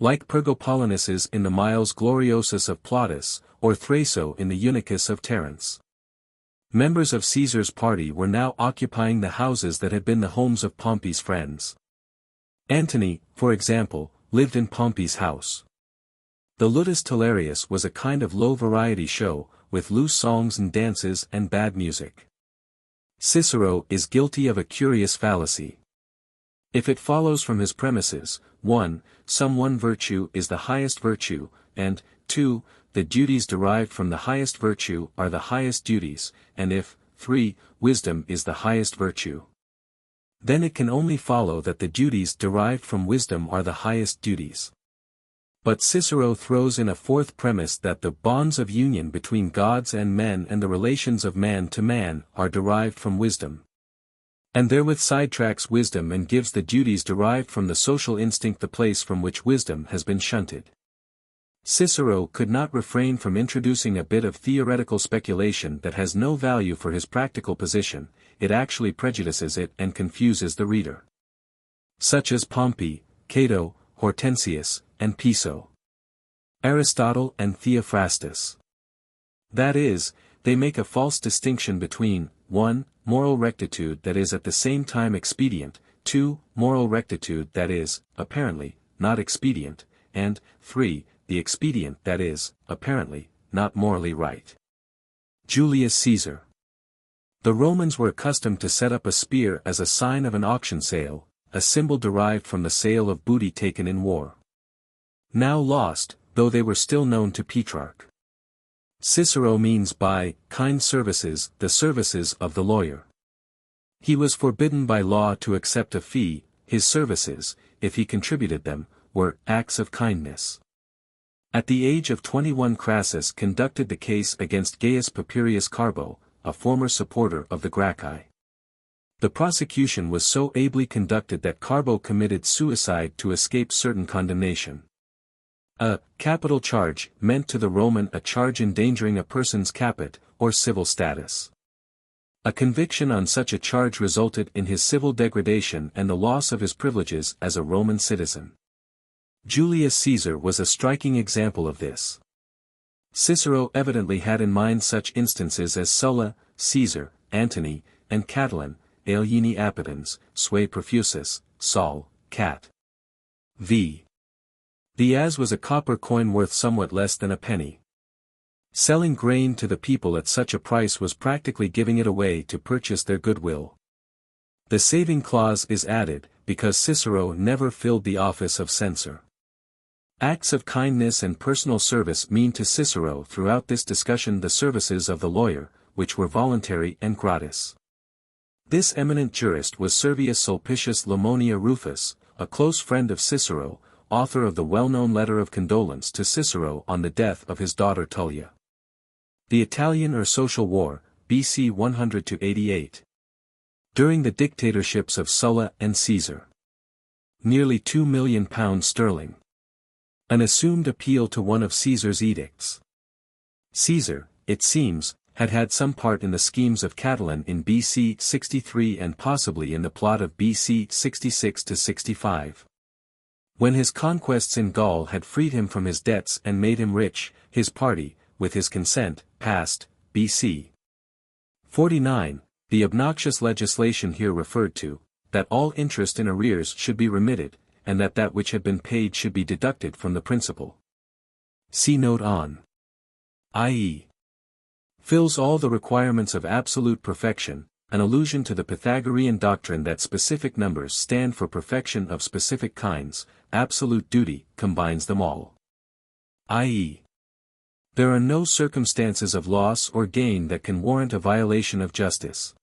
[SPEAKER 1] Like Pergopolinices in the Miles Gloriosus of Plautus, or Thraso in the Eunuchus of Terence. Members of Caesar's party were now occupying the houses that had been the homes of Pompey's friends. Antony, for example, lived in Pompey's house. The Ludus Tolarius was a kind of low-variety show, with loose songs and dances and bad music. Cicero is guilty of a curious fallacy. If it follows from his premises, 1. Some one virtue is the highest virtue, and, 2. The duties derived from the highest virtue are the highest duties, and if, 3. Wisdom is the highest virtue, then it can only follow that the duties derived from wisdom are the highest duties. But Cicero throws in a fourth premise that the bonds of union between gods and men and the relations of man to man are derived from wisdom. And therewith sidetracks wisdom and gives the duties derived from the social instinct the place from which wisdom has been shunted. Cicero could not refrain from introducing a bit of theoretical speculation that has no value for his practical position, it actually prejudices it and confuses the reader. Such as Pompey, Cato, Hortensius, and Piso. Aristotle and Theophrastus. That is, they make a false distinction between, 1. Moral rectitude that is at the same time expedient, 2. Moral rectitude that is, apparently, not expedient, and, 3. The expedient that is, apparently, not morally right. Julius Caesar. The Romans were accustomed to set up a spear as a sign of an auction sale, a symbol derived from the sale of booty taken in war. Now lost, though they were still known to Petrarch. Cicero means by kind services the services of the lawyer. He was forbidden by law to accept a fee. His services, if he contributed them, were acts of kindness. At the age of 21 Crassus conducted the case against Gaius Papirius Carbo, a former supporter of the Gracchi. The prosecution was so ably conducted that Carbo committed suicide to escape certain condemnation. A capital charge meant to the Roman a charge endangering a person's caput, or civil status. A conviction on such a charge resulted in his civil degradation and the loss of his privileges as a Roman citizen. Julius Caesar was a striking example of this. Cicero evidently had in mind such instances as Sulla, Caesar, Antony, and Catiline, alieni appetens, sui profusus, Sol, Cat. V. The as was a copper coin worth somewhat less than a penny. Selling grain to the people at such a price was practically giving it away to purchase their goodwill. The saving clause is added, because Cicero never filled the office of censor. Acts of kindness and personal service mean to Cicero throughout this discussion the services of the lawyer, which were voluntary and gratis. This eminent jurist was Servius Sulpicius Lamonia Rufus, a close friend of Cicero, author of the well-known letter of condolence to Cicero on the death of his daughter Tullia. The Italian or Social War, BC 100–88. During the dictatorships of Sulla and Caesar. Nearly £2 million. An assumed appeal to one of Caesar's edicts. Caesar, it seems, had had some part in the schemes of Catiline in BC 63 and possibly in the plot of BC 66–65. When his conquests in Gaul had freed him from his debts and made him rich, his party, with his consent, passed, BC 49, the obnoxious legislation here referred to, that all interest in arrears should be remitted, and that that which had been paid should be deducted from the principal. See note on. I.e. fills all the requirements of absolute perfection, an allusion to the Pythagorean doctrine that specific numbers stand for perfection of specific kinds, absolute duty combines them all. I.e. there are no circumstances of loss or gain that can warrant a violation of justice.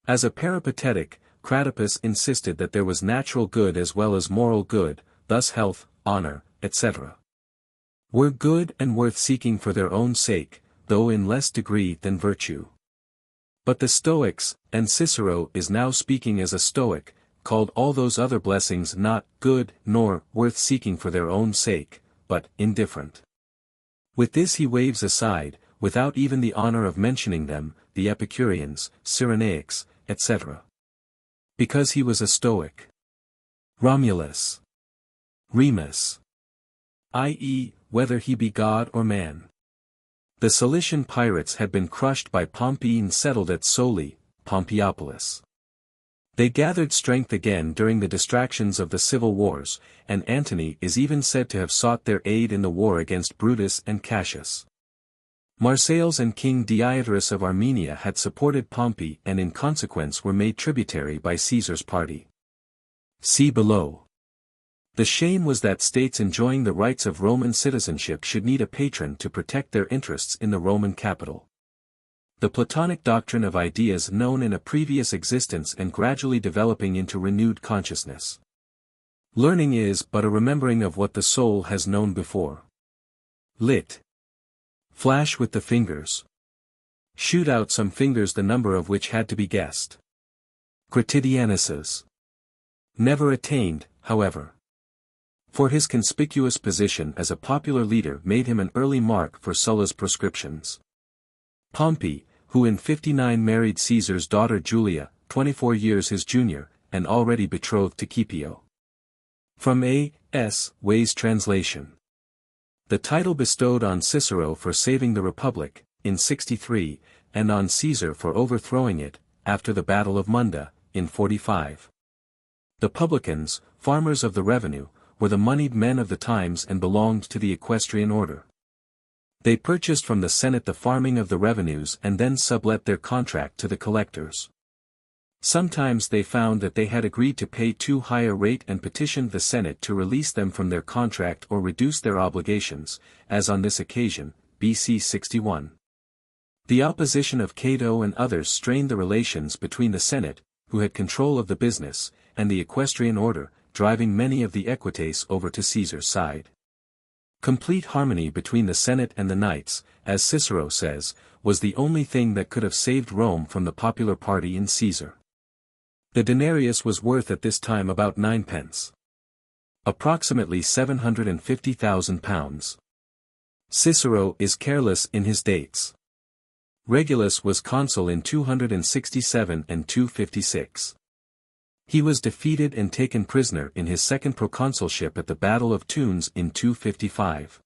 [SPEAKER 1] As a peripatetic, Cratopus insisted that there was natural good as well as moral good, thus health, honor, etc. were good and worth seeking for their own sake, though in less degree than virtue. But the Stoics, and Cicero is now speaking as a Stoic, called all those other blessings not good nor worth seeking for their own sake, but indifferent. With this he waves aside, without even the honor of mentioning them, the Epicureans, Cyrenaics, etc. Because he was a Stoic. Romulus. Remus. I.e., whether he be god or man. The Cilician pirates had been crushed by Pompey and settled at Soli, Pompeiopolis. They gathered strength again during the distractions of the civil wars, and Antony is even said to have sought their aid in the war against Brutus and Cassius. Marseilles and King Deiodorus of Armenia had supported Pompey and in consequence were made tributary by Caesar's party. See below. The shame was that states enjoying the rights of Roman citizenship should need a patron to protect their interests in the Roman capital. The Platonic doctrine of ideas known in a previous existence and gradually developing into renewed consciousness. Learning is but a remembering of what the soul has known before. Lit. Flash with the fingers. Shoot out some fingers the number of which had to be guessed. Gratidianuses. Never attained, however. For his conspicuous position as a popular leader made him an early mark for Sulla's proscriptions. Pompey, who in 59 married Caesar's daughter Julia, 24 years his junior, and already betrothed to Scipio. From A. S. Way's translation. The title bestowed on Cicero for saving the Republic, in 63, and on Caesar for overthrowing it, after the Battle of Munda, in 45. The publicans, farmers of the revenue, were the moneyed men of the times and belonged to the equestrian order. They purchased from the Senate the farming of the revenues and then sublet their contract to the collectors. Sometimes they found that they had agreed to pay too high a rate and petitioned the Senate to release them from their contract or reduce their obligations, as on this occasion, BC 61. The opposition of Cato and others strained the relations between the Senate, who had control of the business, and the equestrian order, driving many of the equites over to Caesar's side. Complete harmony between the Senate and the knights, as Cicero says, was the only thing that could have saved Rome from the popular party in Caesar. The denarius was worth at this time about 9 pence. Approximately £750,000. Cicero is careless in his dates. Regulus was consul in 267 and 256. He was defeated and taken prisoner in his second proconsulship at the Battle of Tunes in 255.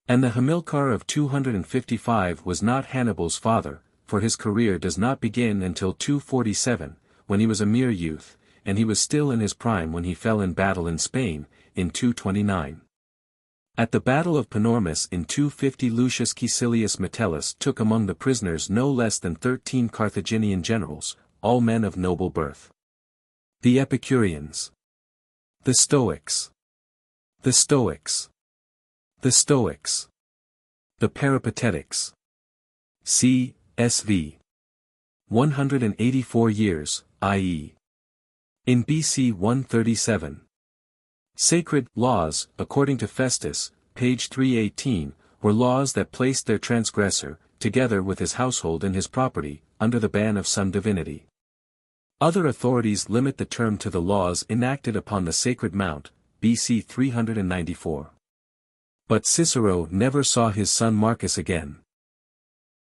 [SPEAKER 1] And the Hamilcar of 255 was not Hannibal's father, for his career does not begin until 247, when he was a mere youth, and he was still in his prime when he fell in battle in Spain, in 229. At the Battle of Panormus in 250 Lucius Caecilius Metellus took among the prisoners no less than 13 Carthaginian generals, all men of noble birth. The Epicureans. The Stoics. The Stoics. The Stoics. The Peripatetics. C. S.V. 184 years, i.e. In BC 137. Sacred laws, according to Festus, page 318, were laws that placed their transgressor, together with his household and his property, under the ban of some divinity. Other authorities limit the term to the laws enacted upon the Sacred Mount, BC 394. But Cicero never saw his son Marcus again.